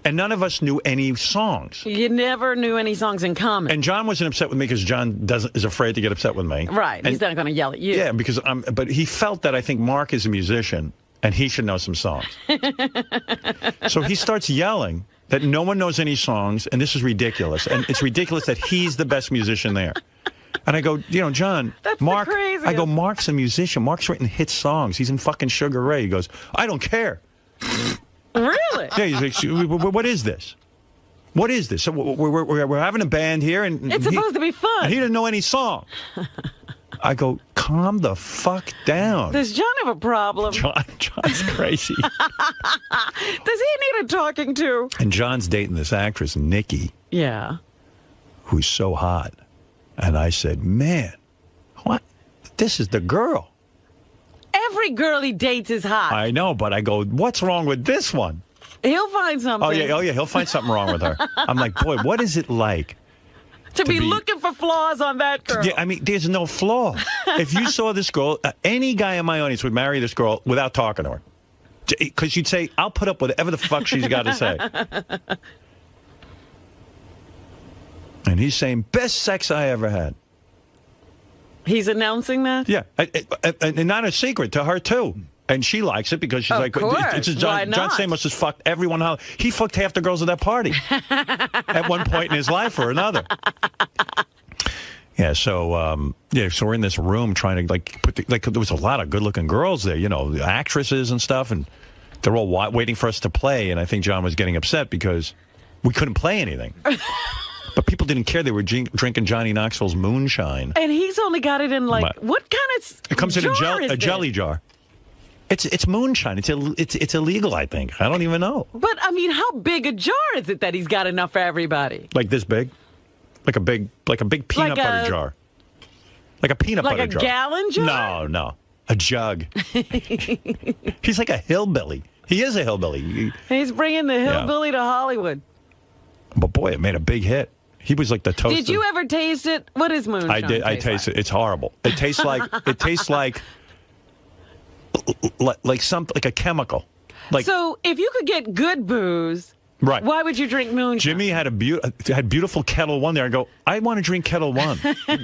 And none of us knew any songs. You never knew any songs in common. And John wasn't upset with me because John is afraid to get upset with me. Right. He's not going to yell at you. Yeah, because but he felt that I think Mark is a musician and he should know some songs. So he starts yelling that no one knows any songs and this is ridiculous. And it's ridiculous that he's the best musician there. And I go, John, that's Mark, the craziest. I go, Mark's a musician. Mark's written hit songs. He's in fucking Sugar Ray. He goes, I don't care. Really? Yeah, he's like, what is this? What is this? So we're having a band here, and it's supposed to be fun. And he didn't know any song. I go, calm the fuck down. Does John have a problem? John's crazy. Does he need a talking to? And John's dating this actress, Nikki. Yeah. Who's so hot. And I said, man, what? This is the girl. Every girl he dates is hot. I know, but I go, what's wrong with this one? He'll find something. Oh, yeah, he'll find something wrong with her. I'm like, boy, what is it like? To be looking for flaws on that girl. Yeah, I mean, there's no flaw. If you saw this girl, any guy in my audience would marry this girl without talking to her. Because you'd say, I'll put up with whatever the fuck she's got to say. And he's saying, best sex I ever had. He's announcing that? Yeah, and not a secret to her, too. And she likes it because she's like, it's John Stamos has fucked everyone. He fucked half the girls at that party at one point in his life or another. Yeah, so so we're in this room trying to there was a lot of good-looking girls there, the actresses and stuff, and they're all waiting for us to play. And I think John was getting upset because we couldn't play anything. But people didn't care. They were drinking Johnny Knoxville's moonshine. And he's only got it in what kind of It comes in a jelly jar. It's moonshine. It's illegal, I think. I don't even know. But I mean, how big a jar is it that he's got enough for everybody? Like this big, like a big peanut butter jar, like a peanut butter jar. Like a gallon jar? No, a jug. He's like a hillbilly. He is a hillbilly. He's bringing the hillbilly to Hollywood. But boy, it made a big hit. He was like the toast. Did you ever taste it? What is moonshine? I did. I tasted it. It's horrible. It tastes like something like a chemical. So if you could get good booze, right? Why would you drink moonshine? Jimmy had had beautiful Kettle One there. I go, I want to drink Kettle One.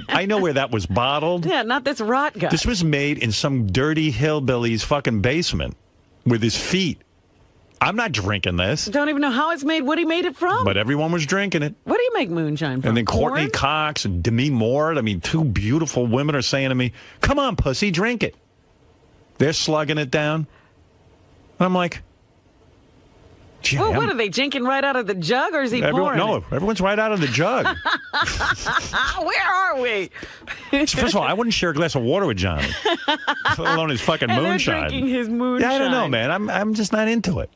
I know where that was bottled. Yeah, not this rot guy. This was made in some dirty hillbilly's fucking basement with his feet. I'm not drinking this. Don't even know how it's made, what he made it from. But everyone was drinking it. What do you make moonshine from? And then Courtney Cox and Demi Moore, two beautiful women are saying to me, come on, pussy, drink it. They're slugging it down. And I'm like, gee, well, what are they, drinking right out of the jug, or is he pouring it? Everyone's right out of the jug. Where are we? First of all, I wouldn't share a glass of water with Johnny, let alone his fucking moonshine. They're drinking his moonshine. Yeah, I don't know, man. I'm just not into it.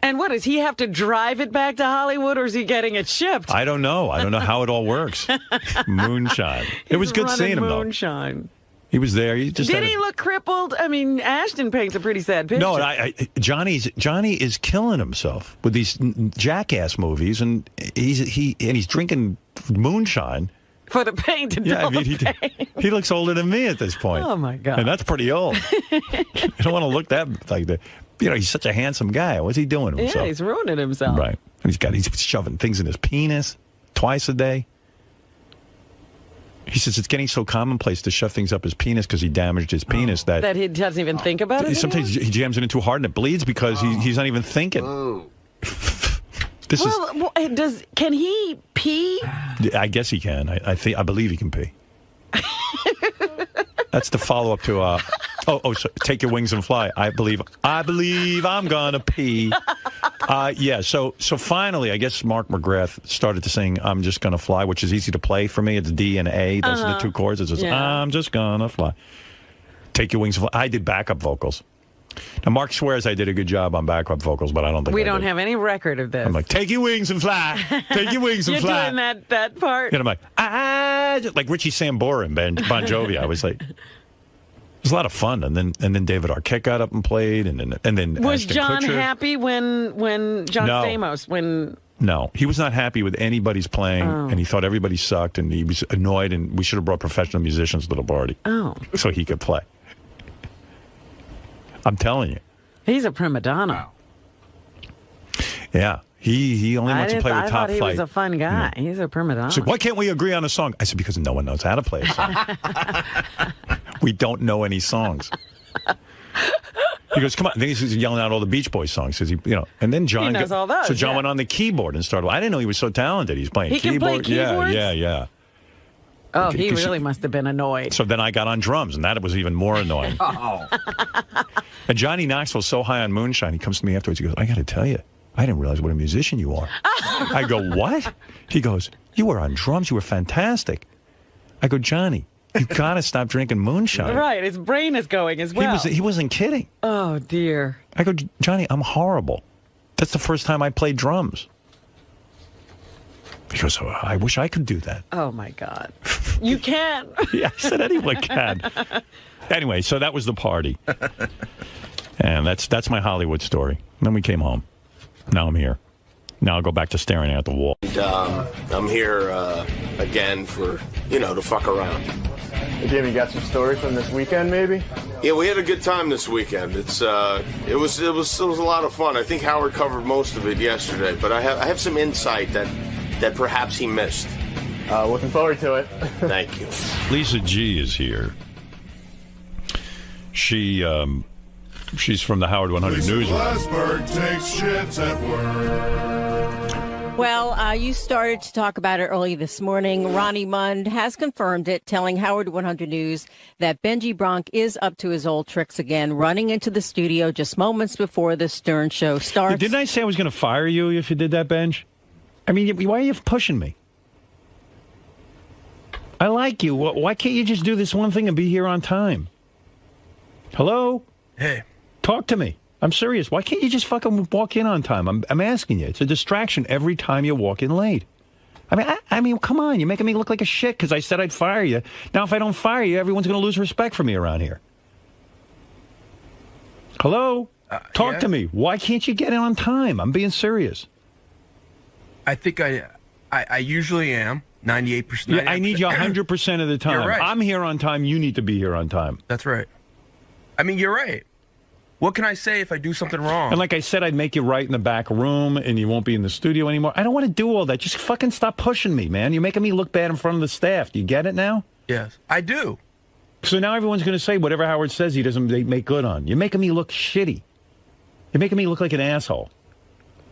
And what, does he have to drive it back to Hollywood, or is he getting it shipped? I don't know. I don't know how it all works. Moonshine. It was good seeing him, though. Moonshine. He was there. Did he look crippled? I mean, Ashton paints a pretty sad picture. No, Johnny is killing himself with these jackass movies, and he's drinking moonshine. For the pain to dull the pain. He looks older than me at this point. Oh, my God. And that's pretty old. You don't want to look that like that. He's such a handsome guy. What's he doing to himself? Yeah, he's ruining himself. Right. And he's shoving things in his penis twice a day. He says it's getting so commonplace to shove things up his penis because he damaged his penis that he doesn't even think about it. Sometimes he jams it in too hard and it bleeds because he's not even thinking. Can he pee? I guess he can. I believe he can pee. That's the follow-up to so take your wings and fly. I believe I'm gonna pee. Yeah. So finally, I guess Mark McGrath started to sing "I'm Just Gonna Fly," which is easy to play for me. It's D and A. Those are the two chords. It's just "I'm just gonna fly." Take your wings and fly. I did backup vocals. Now Mark swears I did a good job on backup vocals, but I don't think we don't have any record of this. I'm like, take your wings and fly. Take your wings and fly. You're doing that part. And I'm like Richie Sambora and Bon Jovi. I was like, it was a lot of fun. And then David Arquette got up and played, and then was Ashton John Kutcher. happy when John Stamos No, he was not happy with anybody's playing, and he thought everybody sucked, and he was annoyed, and we should have brought professional musicians to the party so he could play. I'm telling you. He's a prima donna. Yeah. He only wants to play with Top Flight. I thought he was a fun guy. Yeah. He's a prima donna. So why can't we agree on a song? I said, because no one knows how to play a song. We don't know any songs. He goes, come on. Then he's yelling out all the Beach Boys songs. Says and then John knows all those. So John went on the keyboard and started. I didn't know he was so talented. He's playing keyboard. He can play keyboards? Yeah. Oh, he really must have been annoyed. So then I got on drums, and that was even more annoying. And Johnny Knoxville's so high on moonshine, he comes to me afterwards, he goes, I got to tell you, I didn't realize what a musician you are. I go, what? He goes, you were on drums, you were fantastic. I go, Johnny, You got to stop drinking moonshine. Right, his brain is going as well. He wasn't kidding. Oh, dear. I go, Johnny, I'm horrible. That's the first time I played drums. He goes, oh, I wish I could do that. Oh, my God. You can. Yeah, I said anyone can. Anyway, so that was the party. And that's my Hollywood story. And then we came home. Now I'm here. Now I'll go back to staring at the wall. And, I'm here again for, to fuck around. Hey, Jimmy, got some story from this weekend, maybe? Yeah, we had a good time this weekend. It was a lot of fun. I think Howard covered most of it yesterday, but I have some insight that perhaps he missed. Looking forward to it. Thank you. Lisa G is here. She's from the Howard 100 Newsroom. Glassberg takes shits at work. Well, you started to talk about it early this morning. Ronnie Mund has confirmed it, telling Howard 100 News that Benji Bronk is up to his old tricks again, running into the studio just moments before the Stern Show starts. Didn't I say I was going to fire you if you did that, Benj? I mean, why are you pushing me? I like you. Why can't you just do this one thing and be here on time? Hello? Hey. Talk to me. I'm serious. Why can't you just fucking walk in on time? I'm asking you. It's a distraction every time you walk in late. I mean, come on. You're making me look like a shit because I said I'd fire you. Now, if I don't fire you, everyone's going to lose respect for me around here. Hello? Talk to me. Why can't you get in on time? I'm being serious. I think I usually am. 98%. Yeah, I need you 100% of the time. You're right. I'm here on time. You need to be here on time. That's right. I mean, you're right. What can I say if I do something wrong? And like I said, I'd make you right in the back room, and you won't be in the studio anymore. I don't want to do all that. Just fucking stop pushing me, man. You're making me look bad in front of the staff. Do you get it now? Yes, I do. So now everyone's going to say whatever Howard says he doesn't make good on. You're making me look shitty. You're making me look like an asshole.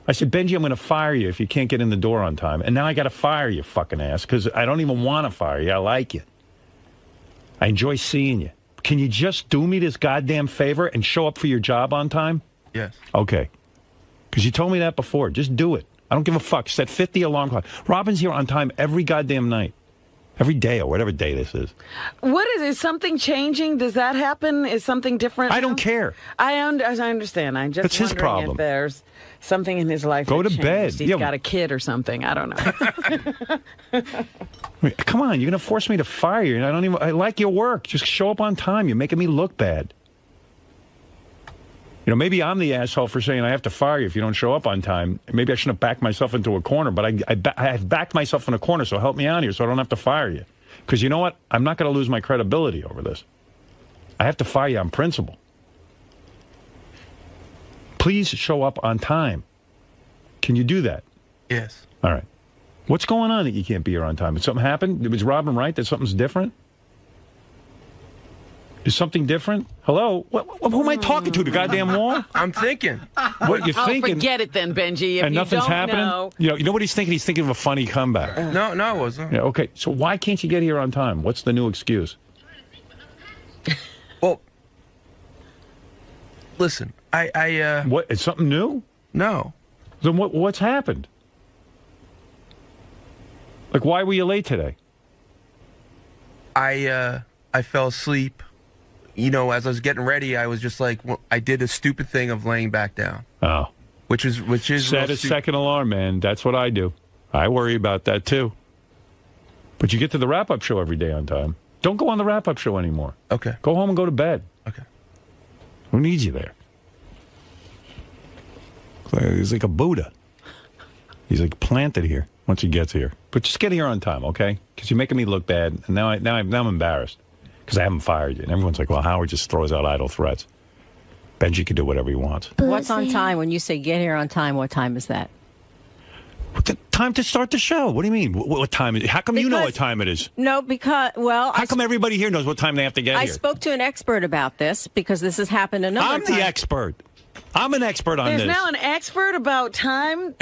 I said, Benji, I'm going to fire you if you can't get in the door on time. And now I got to fire you, fucking ass, because I don't even want to fire you. I like you. I enjoy seeing you. Can you just do me this goddamn favor and show up for your job on time? Yes. Okay. Because you told me that before. Just do it. I don't give a fuck. Set 50 alarm clock. Robin's here on time every goddamn night. Every day or whatever day this is. What is something changing? Does that happen? Is something different? I don't care. I understand. I'm just That's his wondering problem. if there's something in his life. Go that to changed. bed. He's got a kid or something. I don't know. Come on, you're going to force me to fire you. I like your work. Just show up on time. You're making me look bad. Maybe I'm the asshole for saying I have to fire you if you don't show up on time. Maybe I shouldn't have backed myself into a corner, but I've backed myself in a corner, so help me out here so I don't have to fire you. Because you know what? I'm not going to lose my credibility over this. I have to fire you on principle. Please show up on time. Can you do that? Yes. All right. What's going on that you can't be here on time? Did something happen? Was Robin right that something's different? Is something different? Hello? Who am I talking to? The goddamn wall? I'm thinking. What you're thinking? Forget it then, Benji. If and nothing's happening? Know. You know what he's thinking? He's thinking of a funny comeback. No, it wasn't. Yeah, okay. So why can't you get here on time? What's the new excuse? Well, listen, What? Is something new? No. Then what's happened? Like, why were you late today? I fell asleep. As I was getting ready, I was just like, I did a stupid thing of laying back down. Oh. Which is Set a second alarm, man. That's what I do. I worry about that, too. But you get to the wrap-up show every day on time. Don't go on the wrap-up show anymore. Okay. Go home and go to bed. Okay. Who needs you there? He's like a Buddha. He's like planted here once he gets here. But just get here on time, okay? Because you're making me look bad, and now I'm embarrassed because I haven't fired you. And everyone's like, well, Howard just throws out idle threats. Benji can do whatever he wants. What's on time? When you say get here on time, what time is that? The time to start the show. What do you mean? What time is it? How come you know what time it is? No, because, How come everybody here knows what time they have to get I here? spoke to an expert about this because this has happened a number of times. I'm the expert. I'm an expert on There's this. now an expert about time.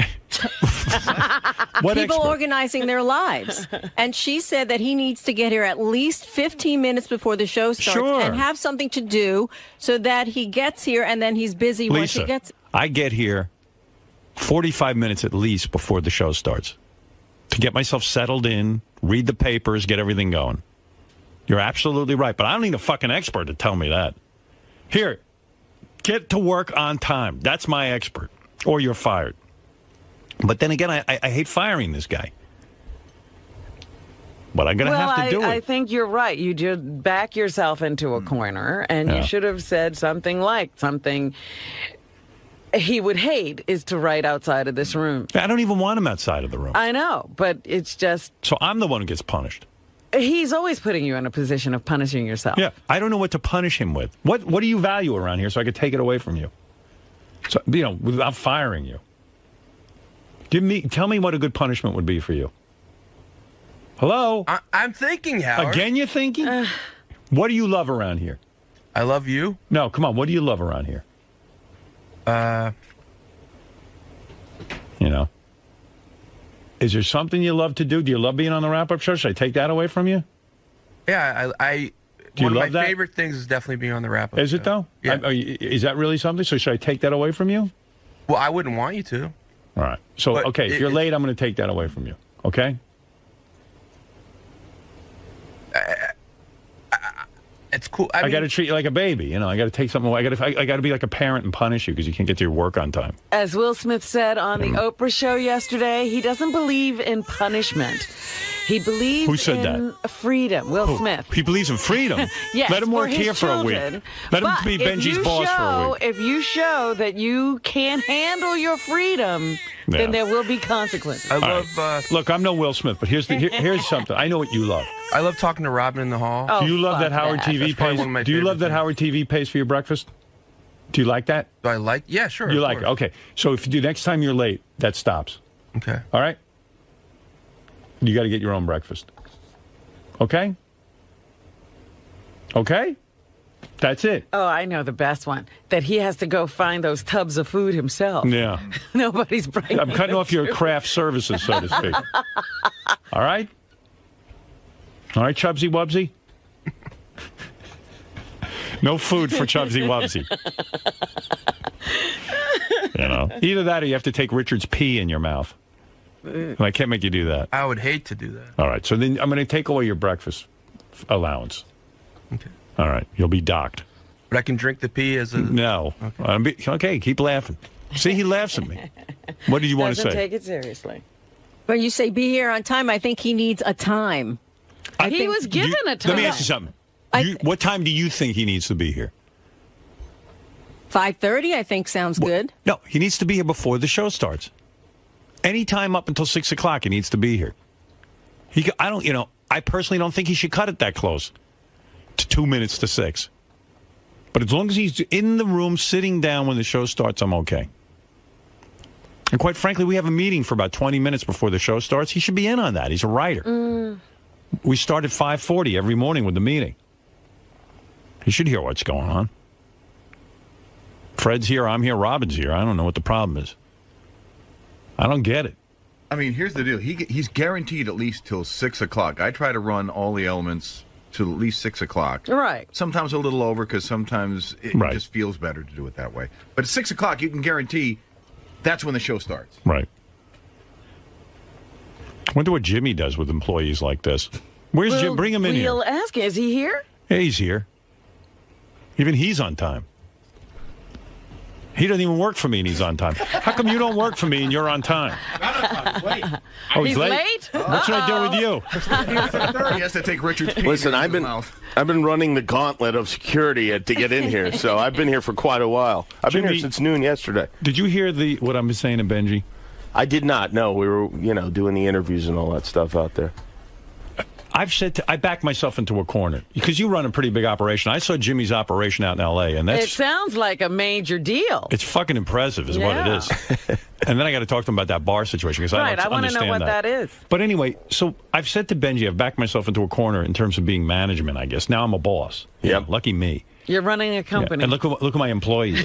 What People expert? organizing their lives. And she said that he needs to get here at least 15 minutes before the show starts Sure. and have something to do so that he gets here and then he's busy once he Lisa, gets... I get here 45 minutes at least before the show starts to get myself settled in, read the papers, get everything going. You're absolutely right, but I don't need a fucking expert to tell me that. Here, get to work on time. That's my expert. Or you're fired. But then again, I hate firing this guy. But I'm going to have to do it. I think you're right. You did back yourself into a corner, and you should have said something he would hate is to write outside of this room. I don't even want him outside of the room. I know, but it's just... So I'm the one who gets punished. He's always putting you in a position of punishing yourself. Yeah, I don't know what to punish him with. What do you value around here so I could take it away from you? So, without firing you. Tell me what a good punishment would be for you. Hello? I'm thinking, Howard. Again, you're thinking? What do you love around here? I love you. No, come on. What do you love around here? Is there something you love to do? Do you love being on the wrap-up show? Should I take that away from you? Yeah, one of my favorite things is definitely being on the wrap-up show. Is it, though? Yeah. Is that really something? So should I take that away from you? Well, I wouldn't want you to. All right. So, if you're late, I'm going to take that away from you. Okay? It's cool. I got to treat you like a baby. I got to take something away. I got to be like a parent and punish you because you can't get to your work on time. As Will Smith said on the Oprah show yesterday, he doesn't believe in punishment. He believes in freedom. Will Smith. He believes in freedom? Yes, let him work here for a week. Let him be Benji's boss for a week. If you show that you can't handle your freedom, then there will be consequences. I love... Look, I'm no Will Smith, but here's something. I know what you love. I love talking to Robin in the hall. Do you love that Howard TV pays? Do you love that Howard TV pays for your breakfast? Do you like that? Do I like? Yeah, sure. You like it? Okay. So if next time you're late, that stops. Okay. All right. You got to get your own breakfast. Okay. Okay. That's it. Oh, I know the best one. That he has to go find those tubs of food himself. Yeah. Nobody's bringing. I'm cutting off your craft services, so to speak. All right. All right, Chubsy Wubsy? No food for Chubsy Wubsy. Either that or you have to take Richard's pee in your mouth. And I can't make you do that. I would hate to do that. All right, so then I'm going to take away your breakfast allowance. Okay. All right, you'll be docked. But I can drink the pee as a... No. Okay, keep laughing. See, he laughs at me. What did you want to say? Doesn't take it seriously. When you say be here on time, I think he needs a time. He was given a time. Let me ask you something. What time do you think he needs to be here? 5:30, I think, sounds good. No, he needs to be here before the show starts. Any time up until 6 o'clock, he needs to be here. I personally don't think he should cut it that close to 2 minutes to 6. But as long as he's in the room sitting down when the show starts, I'm okay. And quite frankly, we have a meeting for about 20 minutes before the show starts. He should be in on that. He's a writer. We start at 5:40 every morning with the meeting. He should hear what's going on. Fred's here, I'm here, Robin's here. I don't know what the problem is. I don't get it. I mean, here's the deal. He's guaranteed at least till 6 o'clock. I try to run all the elements to at least 6 o'clock. Right. Sometimes a little over because sometimes it just feels better to do it that way. But at 6 o'clock, you can guarantee that's when the show starts. Right. I wonder what Jimmy does with employees like this. Where's Jim? Bring him in here. We'll ask. Is he here? Yeah, he's here. Even he's on time. He doesn't even work for me and he's on time. How come you don't work for me and you're on time? He's late. Oh, he's late? What should I do with you? He has to take Richard's pee. Listen, I've been running the gauntlet of security to get in here, so I've been here for quite a while. I've been here since noon yesterday. Did you hear what I'm saying to Benji? I did not. No, we were, doing the interviews and all that stuff out there. I backed myself into a corner because you run a pretty big operation. I saw Jimmy's operation out in L.A. and it sounds like a major deal. It's fucking impressive, is what it is. And then I got to talk to him about that bar situation because I want to know what that is. But anyway, so I've said to Benji, I've backed myself into a corner in terms of being management. I guess now I'm a boss. Yeah, lucky me. You're running a company. Yeah. And look who my employee is.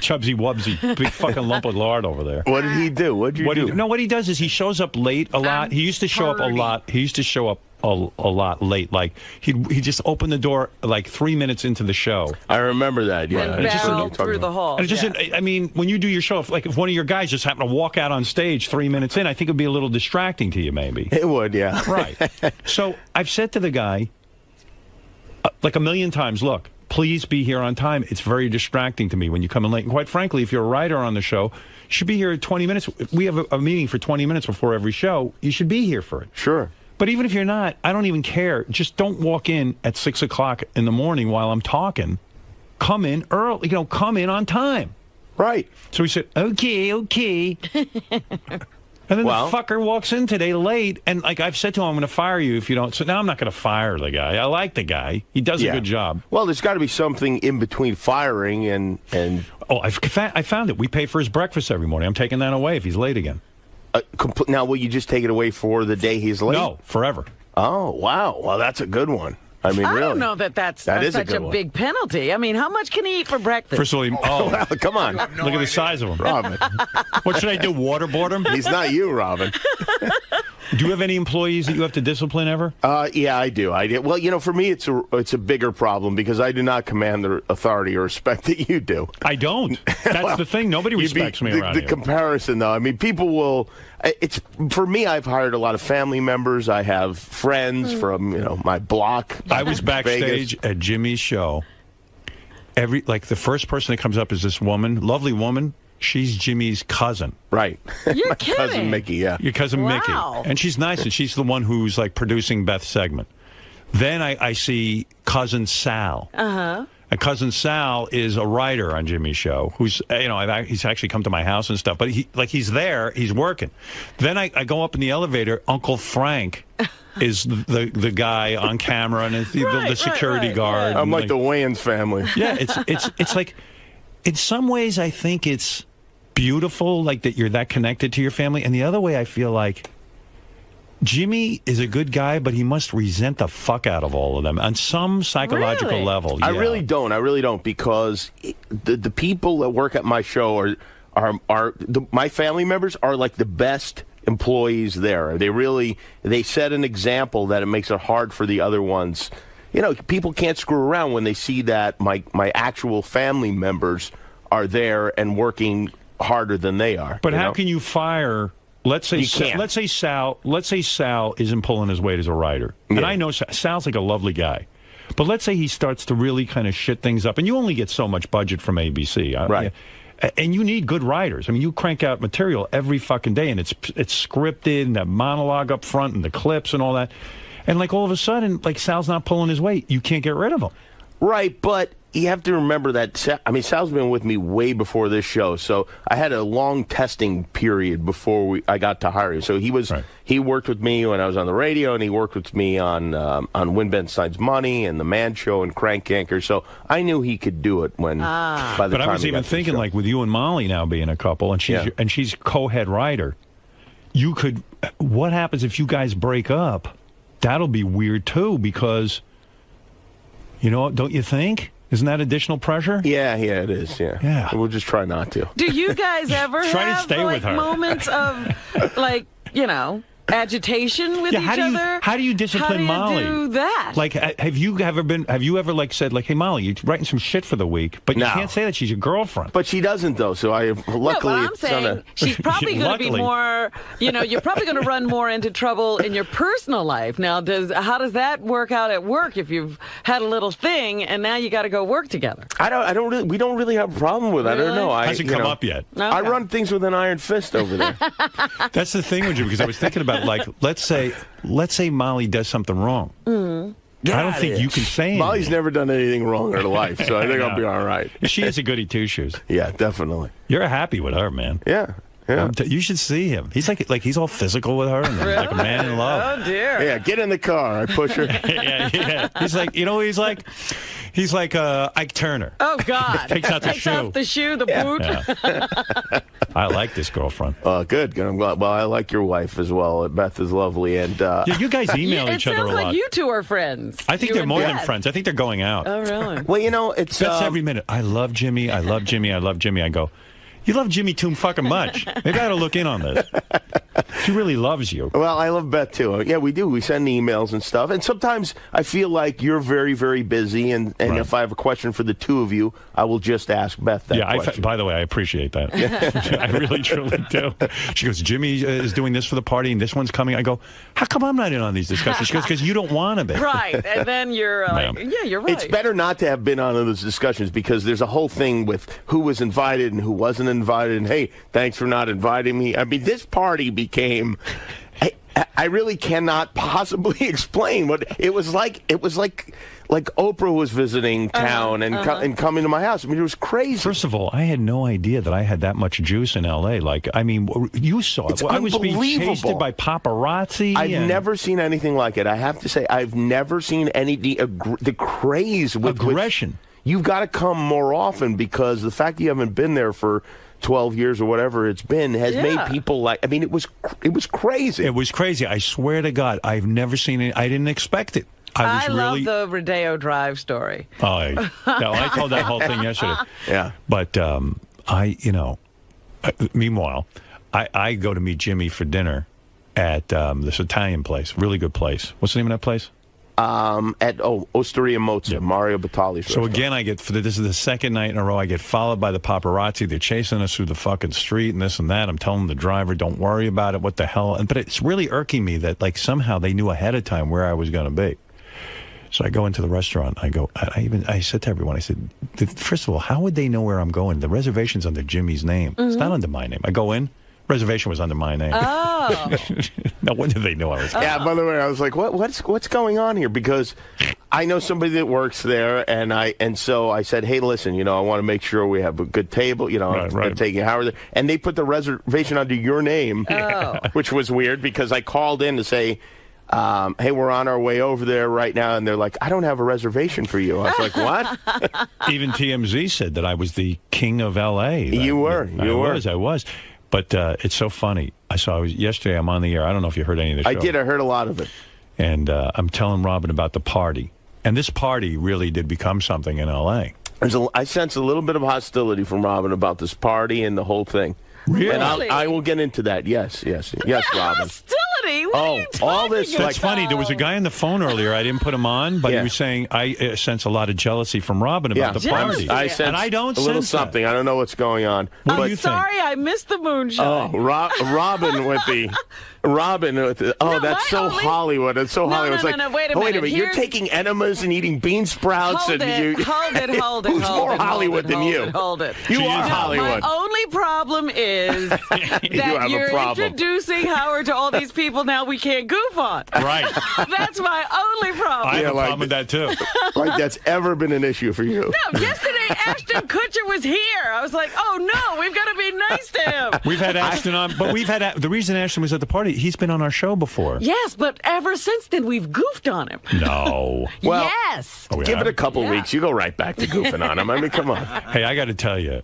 Chubsy Wubsy, big fucking lump of lard over there. What did he do? What did you do? No, what he does is he shows up late a lot. He used to show up a lot. He used to show up a lot late. Like, he just opened the door like 3 minutes into the show. I remember that, yeah. And barreled through the hall. And it just, I mean, when you do your show, if one of your guys just happened to walk out on stage 3 minutes in, I think it would be a little distracting to you, maybe. It would, yeah. Right. So I've said to the guy, like a million times, look, please be here on time. It's very distracting to me when you come in late. And quite frankly, if you're a writer on the show, you should be here at 20 minutes. We have a meeting for 20 minutes before every show. You should be here for it. Sure. But even if you're not, I don't even care. Just don't walk in at 6 o'clock in the morning while I'm talking. Come in early, come in on time. Right. So he said, okay. And then the fucker walks in today late, and like I've said to him, I'm going to fire you if you don't. So now I'm not going to fire the guy. I like the guy. He does a good job. Well, there's got to be something in between firing and... Oh, I found it. We pay for his breakfast every morning. I'm taking that away if he's late again. Now, will you just take it away for the day he's late? No, forever. Oh, wow. Well, that's a good one. I mean, really. I don't know that's such a big penalty. I mean, how much can he eat for breakfast? First of all, well, come on. Look at the size of him. Robin. What should I do, waterboard him? He's not you, Robin. Do you have any employees that you have to discipline ever? Yeah, I do. Well, for me, it's a bigger problem because I do not command the authority or respect that you do. I don't. That's the thing. Nobody respects me around here. The comparison, though. I mean, people will... It's for me. I've hired a lot of family members. I have friends from my block. I was backstage Vegas. at Jimmy's show. The first person that comes up is this woman, lovely woman. She's Jimmy's cousin. Right. You're My kidding. cousin Mickey, yeah. Your cousin Mickey. Wow. And she's nice, and she's the one who's like producing Beth's segment. Then I see cousin Sal. Uh-huh. And cousin Sal is a writer on Jimmy's show who's, he's actually come to my house and stuff. But he's there, he's working. Then I go up in the elevator. Uncle Frank is the guy on camera and the security guard. I'm like the Wayans family. Yeah, it's like, in some ways I think it's beautiful, like that you're that connected to your family. And the other way I feel like Jimmy is a good guy, but he must resent the fuck out of all of them on some psychological level. Yeah. I really don't, because the people that work at my show my family members are like the best employees there. They set an example that it makes it hard for the other ones. People can't screw around when they see that my actual family members are there and working harder than they are. But how can you fire? Let's say Sal isn't pulling his weight as a writer. Yeah. And I know Sal's like a lovely guy. But let's say he starts to really kind of shit things up. And you only get so much budget from ABC. Right. And you need good writers. I mean, you crank out material every fucking day, and it's scripted, and that monologue up front, and the clips and all that. And like all of a sudden, like Sal's not pulling his weight. You can't get rid of him. Right, but you have to remember that, Sal's been with me way before this show, so I had a long testing period before I got to hire him. So he worked with me when I was on the radio, and he worked with me on Win Ben Sides Money and The Man Show and Crank Anchor, so I knew he could do it by the time But I was even thinking, like, with you and Molly now being a couple, and she's co-head writer, what happens if you guys break up? That'll be weird, too, because, don't you think? Isn't that additional pressure? Yeah, it is, yeah. We'll just try not to. Do you guys ever have moments of, agitation with each other? How do you discipline Molly? How do you do that? Like, have you ever said, like, hey, Molly, you're writing some shit for the week, but you can't say that she's your girlfriend. But she doesn't, though, so luckily I'm saying she's probably going to be more, you're probably going to run more into trouble in your personal life. Now, how does that work out at work if you've had a little thing and now you got to go work together? We don't really have a problem with it. Really? I don't know. Hasn't come up yet. Okay. I run things with an iron fist over there. That's the thing with you, because I was thinking about, like, let's say Molly does something wrong. Mm-hmm. I don't think you can say anything. Molly's never done anything wrong in her life, so I think I'll be all right. She is a goody two-shoes. Yeah, definitely. You're happy with her, man. Yeah. You should see him. He's like he's all physical with her, and like a man in love. Oh dear. Yeah, get in the car. I push her. yeah. He's like, he's like Ike Turner. Oh God. Takes out the shoe, the boot. Yeah. I like this girlfriend. Good. I'm glad. Well, I like your wife as well. Beth is lovely, and you guys email each other a lot. It sounds like you two are friends. I think they're more than friends. I think they're going out. Oh really? Well, it's Beth's every minute. I love Jimmy. I love Jimmy. I love Jimmy. I go, You love Jimmy too fucking much. Maybe I ought to look in on this. She really loves you. Well, I love Beth, too. Yeah, we do. We send emails and stuff. And sometimes I feel like you're very, very busy, and if I have a question for the two of you, I will just ask Beth that question. By the way, I appreciate that. I really, truly do. She goes, Jimmy is doing this for the party, and this one's coming. I go, how come I'm not in on these discussions? She goes, because you don't want to be. Right. And then you're like, yeah, you're right. It's better not to have been on those discussions because there's a whole thing with who was invited and who wasn't invited, and hey, thanks for not inviting me. I mean, this party became... I really cannot possibly explain what it was like. It was like Oprah was visiting town and coming to my house. I mean, it was crazy. First of all, I had no idea that I had that much juice in L.A. Like, I mean, you saw it. It's I was being chased by paparazzi. I've never seen anything like it. I have to say, I've never seen the craze with aggression. You've got to come more often because the fact that you haven't been there for 12 years or whatever it's been has made people like, I mean, it was crazy. It was crazy. I swear to God, I've never seen it. I didn't expect it. I love the Rodeo Drive story. Oh, I told that whole thing yesterday. Yeah. But meanwhile, I go to meet Jimmy for dinner at this Italian place, really good place. What's the name of that place? At Osteria Mozza, Mario Batali's So restaurant. again, this is the second night in a row I get followed by the paparazzi. They're chasing us through the fucking street and this and that. I'm telling the driver, don't worry about it. What the hell? But it's really irking me that like somehow they knew ahead of time where I was going to be. So I go into the restaurant. I said to everyone, I said, first of all, how would they know where I'm going? The reservation's under Jimmy's name. It's not under my name. I go in. Reservation was under my name. Oh. No wonder they knew I was. Yeah, by the way, I was like, what's going on here? Because I know somebody that works there, and so I said, hey, listen, I want to make sure we have a good table, I'm taking Howard there. And they put the reservation under your name, which was weird because I called in to say, hey, we're on our way over there right now, and they're like, I don't have a reservation for you. I was like, what? Even TMZ said that I was the king of L.A. You were. I was. But it's so funny. Yesterday I'm on the air. I don't know if you heard any of the show. I did. I heard a lot of it. And I'm telling Robin about the party. And this party really did become something in L.A. I sense a little bit of hostility from Robin about this party and the whole thing. Really? And I will get into that. Yes, Robin. Hostility? What are you talking all this. about? That's funny. There was a guy on the phone earlier. I didn't put him on, but he was saying, I sense a lot of jealousy from Robin about the party. I sense and I don't a little sense something. That. I don't know what's going on. What do I'm you sorry, think? I missed the moonshine. Robin with the... that's so Hollywood. It's so Hollywood. No, wait a minute. You're taking enemas and eating bean sprouts. Hold it. Who's more Hollywood than you? Hold it. You are Hollywood. My only problem is that you're introducing Howard to all these people now we can't goof on. Right. That's my only problem. I have a problem with that, too. Like that's ever been an issue for you. No, yesterday Ashton Kutcher was here. I was like, oh, no, we've got to be nice to him. We've had Ashton on, but the reason Ashton was at the party, he's been on our show before. Yes, but ever since then, we've goofed on him. No. Well, yes. Give it a couple weeks. You go right back to goofing on him. I mean, come on. Hey, I got to tell you,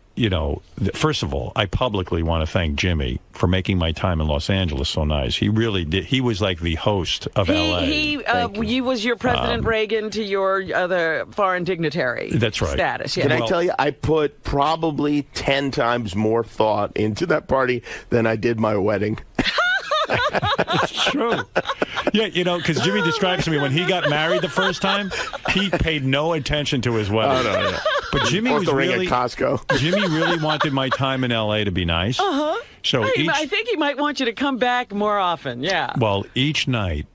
first of all, I publicly want to thank Jimmy for making my time in Los Angeles so nice. He really did. He was like the host of L.A. He was your President Reagan to your other foreign dignitary. That's right. Status. Yeah. Can I tell you, I put probably 10 times more thought into that party than I did my wedding. It's true. Yeah, because Jimmy describes to me when he got married the first time, he paid no attention to his wedding. Oh, no. But Jimmy was really at Costco. Jimmy really wanted my time in L.A. to be nice. Uh-huh. So I think he might want you to come back more often. Yeah. Well, each night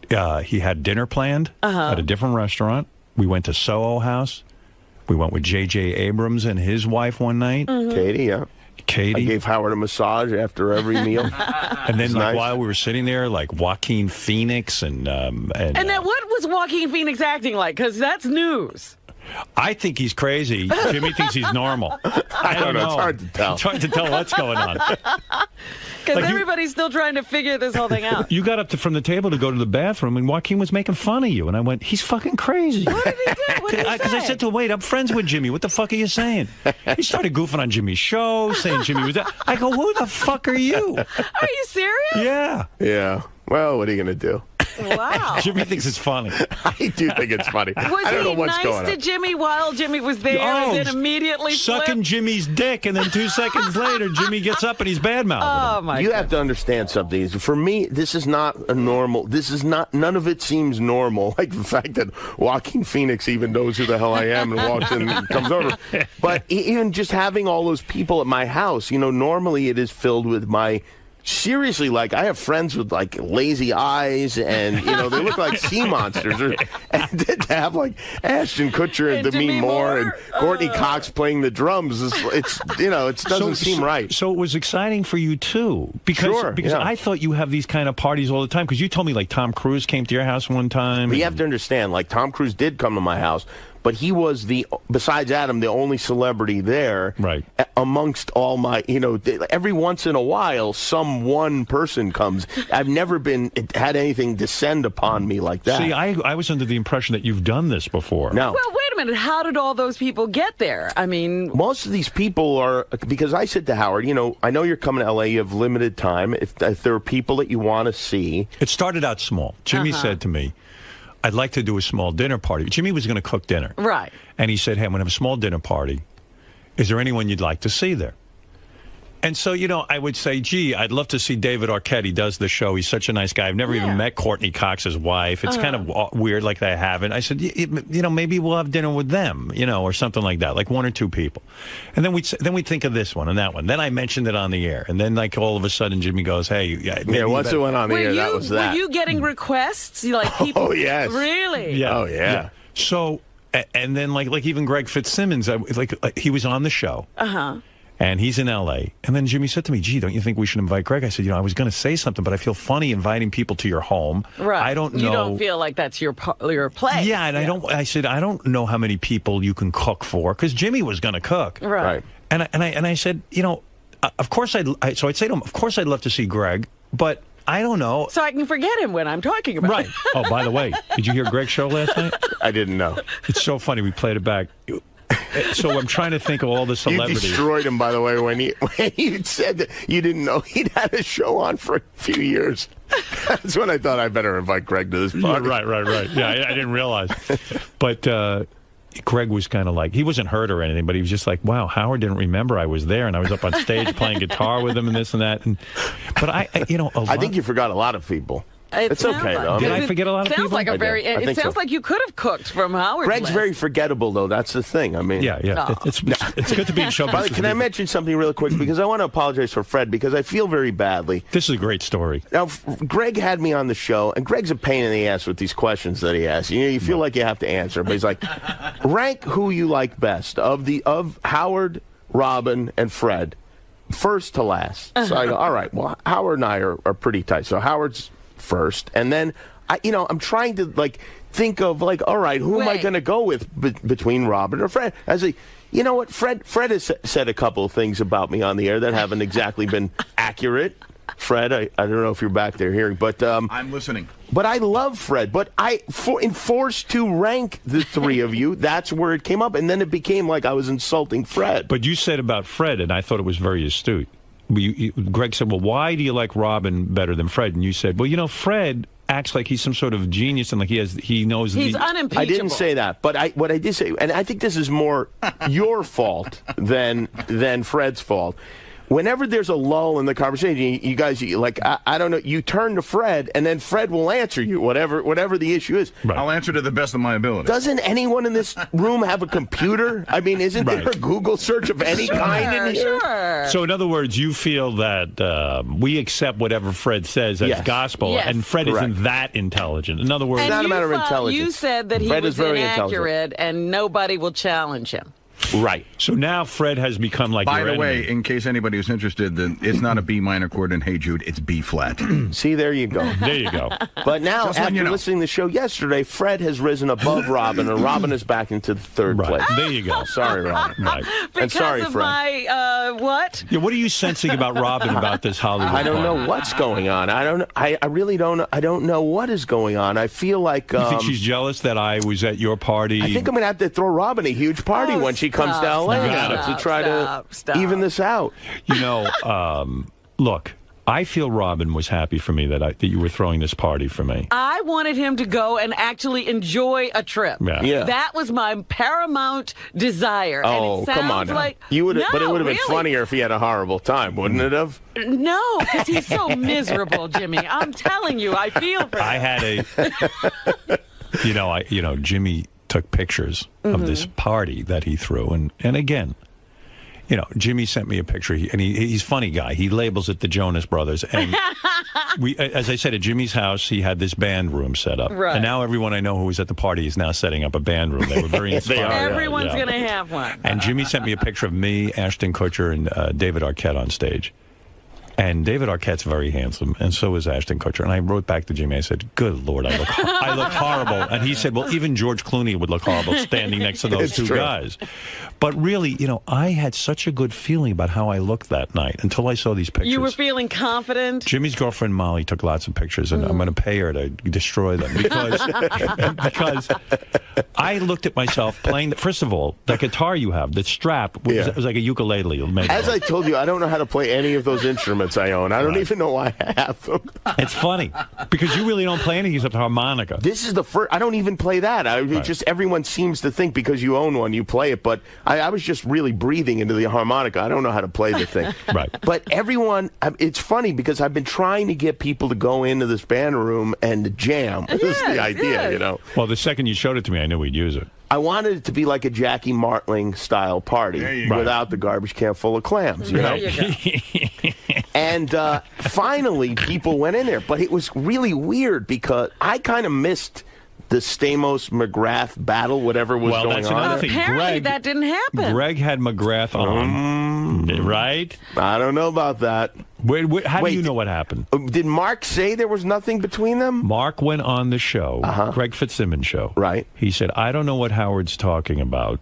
he had dinner planned at a different restaurant. We went to Soho House. We went with J.J. Abrams and his wife one night. Mm-hmm. Katie, yeah. Katie. I gave Howard a massage after every meal. And then while we were sitting there, like Joaquin Phoenix and then what was Joaquin Phoenix acting like? Because that's news. I think he's crazy. Jimmy thinks he's normal. I don't know. It's hard to tell. It's hard to tell what's going on. Because everybody's still trying to figure this whole thing out. You got up from the table to go to the bathroom, and Joaquin was making fun of you. And I went, he's fucking crazy. What did he do? What did he say? Because I said to him, wait, I'm friends with Jimmy. What the fuck are you saying? He started goofing on Jimmy's show, saying Jimmy was that. I go, who the fuck are you? Are you serious? Yeah. Yeah. Well, what are you going to do? Wow. Jimmy thinks it's funny. I do think it's funny. Was I don't know he what's going nice to on. Jimmy while Jimmy was there and then immediately sucking flipped? Jimmy's dick, and then 2 seconds later, Jimmy gets up and he's badmouthing Oh, him. my You God. have to understand something. For me, this is not a normal. This is not. None of it seems normal. Like the fact that Joaquin Phoenix even knows who the hell I am and walks in and comes over. But even just having all those people at my house, normally it is filled with my. Seriously, like, I have friends with, like, lazy eyes, and, they look like sea monsters. And to have, like, Ashton Kutcher and Demi Moore and Courtney Cox playing the drums, it doesn't seem right. So it was exciting for you, too. Because I thought you have these kind of parties all the time. Because you told me, like, Tom Cruise came to your house one time. But you have to understand, like, Tom Cruise did come to my house, but he was besides Adam, the only celebrity there. Right. Amongst all my, every once in a while, some one person comes. I've never had anything descend upon me like that. See, I was under the impression that you've done this before. No. Well, wait a minute. How did all those people get there? I mean, most of these people are, because I said to Howard, I know you're coming to L.A., you have limited time. If there are people that you want to see. It started out small. Jimmy said to me, I'd like to do a small dinner party. Jimmy was going to cook dinner. Right. And he said, hey, I'm going to have a small dinner party. Is there anyone you'd like to see there? And so, I would say, gee, I'd love to see David Arquette. He does the show. He's such a nice guy. I've never even met Courtney Cox's wife. It's kind of weird, like I haven't. I said, maybe we'll have dinner with them, or something like that, like 1 or 2 people. And then we'd think of this one and that one. Then I mentioned it on the air. And then, like, all of a sudden, Jimmy goes, hey. Once it went on the air, that was that. Were you getting requests? Like people? Oh, yes. Really? Yeah. Oh, yeah. So, and then, like even Greg Fitzsimmons, like he was on the show. Uh-huh. And he's in L.A. And then Jimmy said to me, gee, don't you think we should invite Greg? I said, I was going to say something, but I feel funny inviting people to your home. Right. I don't know. You don't feel like that's your place. Yeah, and I said, I don't know how many people you can cook for, because Jimmy was going to cook. Right. And I said, of course so I'd say to him, of course I'd love to see Greg, but I don't know. So I can forget him when I'm talking about Right. Oh, by the way, did you hear Greg's show last night? I didn't know. It's so funny. We played it back. So I'm trying to think of all the celebrities. You destroyed him, by the way, when you said that you didn't know he'd had a show on for a few years. That's when I thought I better invite Greg to this party. Yeah, right. Yeah, I didn't realize. But Greg was kind of like, he wasn't hurt or anything, but he was just like, wow, Howard didn't remember I was there, and I was up on stage playing guitar with him and this and that. But I think you forgot a lot of people. It's okay, though. Did I forget a lot of people? Sounds like it sounds like you could have cooked from Howard's Greg's list. very forgettable, though. That's the thing. I mean, yeah. Oh. It's good to be in show business. Can I mention something real quick? Because I want to apologize for Fred, because I feel very badly. This is a great story. Now, Greg had me on the show, and Greg's a pain in the ass with these questions that he asks. You feel like you have to answer, but he's like, rank who you like best of Howard, Robin, and Fred, first to last. So I go, all right, well, Howard and I are pretty tight. So Howard's first, and then I'm trying to think of all right, who am I going to go with between Robin or Fred? I say, you know what, Fred has said a couple of things about me on the air that haven't exactly been accurate. Fred, I don't know if you're back there hearing, but I'm listening. But I love Fred. But forced to rank the three of you, that's where it came up, and then it became like I was insulting Fred. But you said about Fred, and I thought it was very astute. Greg said, well, why do you like Robin better than Fred? And you said, well, Fred acts like he's some sort of genius and like he knows. He's unimpeachable. I didn't say that, but what I did say, and I think this is more your fault than Fred's fault. Whenever there's a lull in the conversation, you guys, I don't know, you turn to Fred, and then Fred will answer you, whatever the issue is. Right. I'll answer to the best of my ability. Doesn't anyone in this room have a computer? I mean, isn't there a Google search of any kind in here? Sure. So, in other words, you feel that we accept whatever Fred says as gospel, and Fred isn't that intelligent. In other words, it's not a matter of intelligence. You said that Fred he was is very inaccurate, and nobody will challenge him. Right. So now Fred has become like By your the way, enemy. in case anybody is interested, it's not a B minor chord in Hey Jude, it's B flat. See, there you go. There you go. But now, Just after letting you know. listening to the show yesterday, Fred has risen above Robin, and Robin is back into the third place. There you go. Sorry, Robin. Right. Because and sorry, of Fred. my, what? Yeah, what are you sensing about Robin about this Hollywood I don't party? know what's going on. I really don't. I don't know what is going on. I feel like. You think she's jealous that I was at your party? I think I'm going to have to throw Robin a huge party when she comes to L.A. now to try to even this out. Look, I feel Robin was happy for me that you were throwing this party for me. I wanted him to go and actually enjoy a trip. Yeah. That was my paramount desire. Oh, and it sounds come on now. like You would, but it would have been really. funnier if he had a horrible time, wouldn't it have? No, because he's so miserable, Jimmy. I'm telling you, I feel for him. I had a, Jimmy took pictures of this party that he threw, and again, Jimmy sent me a picture, and he's a funny guy. He labels it the Jonas Brothers, and as I said, at Jimmy's house, he had this band room set up, right. And now everyone I know who was at the party is now setting up a band room. They were very inspired. Everyone's going to have one. And Jimmy sent me a picture of me, Ashton Kutcher, and David Arquette on stage. And David Arquette's very handsome, and so is Ashton Kutcher. And I wrote back to Jimmy. I said, "Good Lord, I look horrible." And he said, "Well, even George Clooney would look horrible standing next to those two guys." But really, I had such a good feeling about how I looked that night until I saw these pictures. You were feeling confident? Jimmy's girlfriend Molly took lots of pictures, and I'm going to pay her to destroy them because I looked at myself playing. First of all, the guitar you have, the strap was like a ukulele. As I told you, I don't know how to play any of those instruments I own. I don't even know why I have them. It's funny because you really don't play anything except harmonica. This is the first. I don't even play that. Just everyone seems to think because you own one, you play it. But I was just really breathing into the harmonica. I don't know how to play the thing. Right. But everyone, it's funny because I've been trying to get people to go into this band room and jam. This is the idea, Well, the second you showed it to me, I knew we'd use it. I wanted it to be like a Jackie Martling style party without the garbage can full of clams, There you go. And finally, people went in there. But it was really weird because I kind of missed the Stamos-McGrath battle, whatever was going that's on. another thing. Apparently that didn't happen. Greg had McGrath on, right? I don't know about that. How do you know what happened? Did Mark say there was nothing between them? Mark went on the show, Greg Fitzsimmons show. Right. He said, I don't know what Howard's talking about.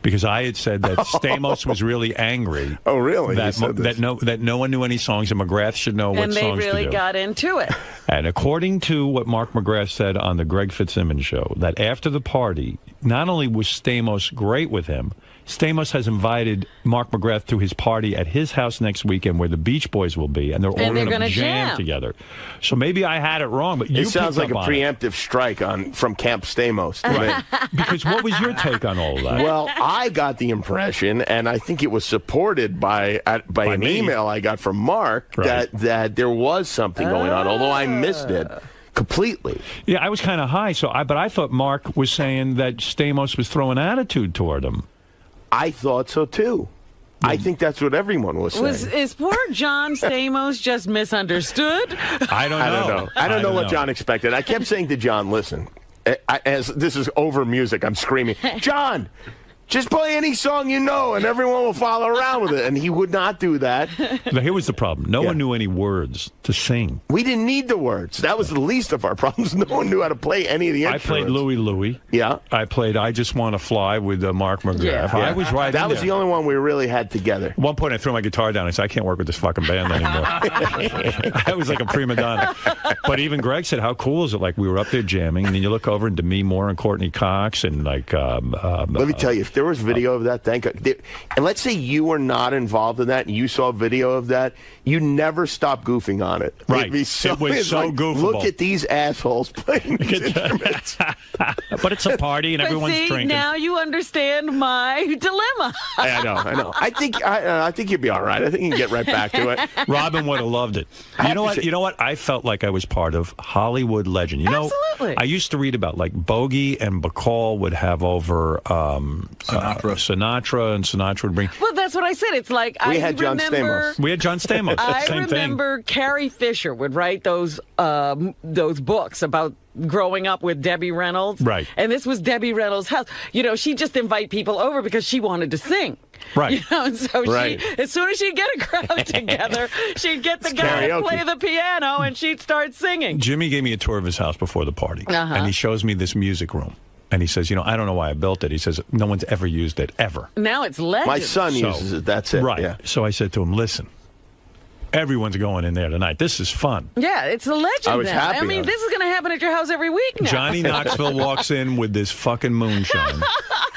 Because I had said that Stamos was really angry. Oh, really? That no one knew any songs, and McGrath should know what songs to do. And they really got into it. And according to what Mark McGrath said on the Greg Fitzsimmons show, that after the party, not only was Stamos great with him, Stamos has invited Mark McGrath to his party at his house next weekend where the Beach Boys will be, and they're all going to jam together. So maybe I had it wrong, but you It sounds like a preemptive strike from Camp Stamos. Right. Because what was your take on all of that? Well, I got the impression, and I think it was supported by an email I got from Mark, that there was something going on, although I missed it completely. Yeah, I was kind of high, but I thought Mark was saying that Stamos was throwing attitude toward him. I thought so, too. I think that's what everyone was saying. Is poor John Stamos just misunderstood? I don't know what John expected. I kept saying to John, listen, as this is over music, I'm screaming, John, just play any song you know, and everyone will follow around with it. And he would not do that. Now, here was the problem. No one knew any words to sing. We didn't need the words. That was the least of our problems. No one knew how to play any of the instruments. I played Louie Louie. Yeah. I played I Just Want to Fly with Mark McGrath. Yeah. I was right That in was there. the only one we really had together. At one point, I threw my guitar down. I said, I can't work with this fucking band anymore. I was like a prima donna. But even Greg said, how cool is it? Like, we were up there jamming, and then you look over, and Demi Moore and Courtney Cox, and like... Let me tell you, if there was video of that, thank God. And let's say you were not involved in that, and you saw a video of that, you never stop goofing on it. Right. It was so goofable. Look at these assholes playing these instruments. But it's a party, and everyone's drinking. Now you understand my dilemma. I know. I think you'll be all right. I think you can get right back to it. Robin would have loved it. You know what? I felt like I was part of Hollywood legend. You know, Absolutely. I used to read about like Bogey and Bacall would have over Sinatra, and Sinatra would bring. Well, that's what I said. It's like We had John Stamos. I remember Carrie Fisher would write those books about growing up with Debbie Reynolds. Right. And this was Debbie Reynolds' house. You know, she'd just invite people over because she wanted to sing. Right. You know, and so she, as soon as she'd get a crowd together, she'd get the guy to play the piano and she'd start singing. Jimmy gave me a tour of his house before the party. And he shows me this music room. And he says, I don't know why I built it. He says, no one's ever used it, ever. Now it's legend. My son uses it. That's it. Right. Yeah. So I said to him, listen, everyone's going in there tonight. This is fun. Yeah, it's a legend I was now. happy I mean, this is going to happen at your house every week now. Johnny Knoxville walks in with this fucking moonshine.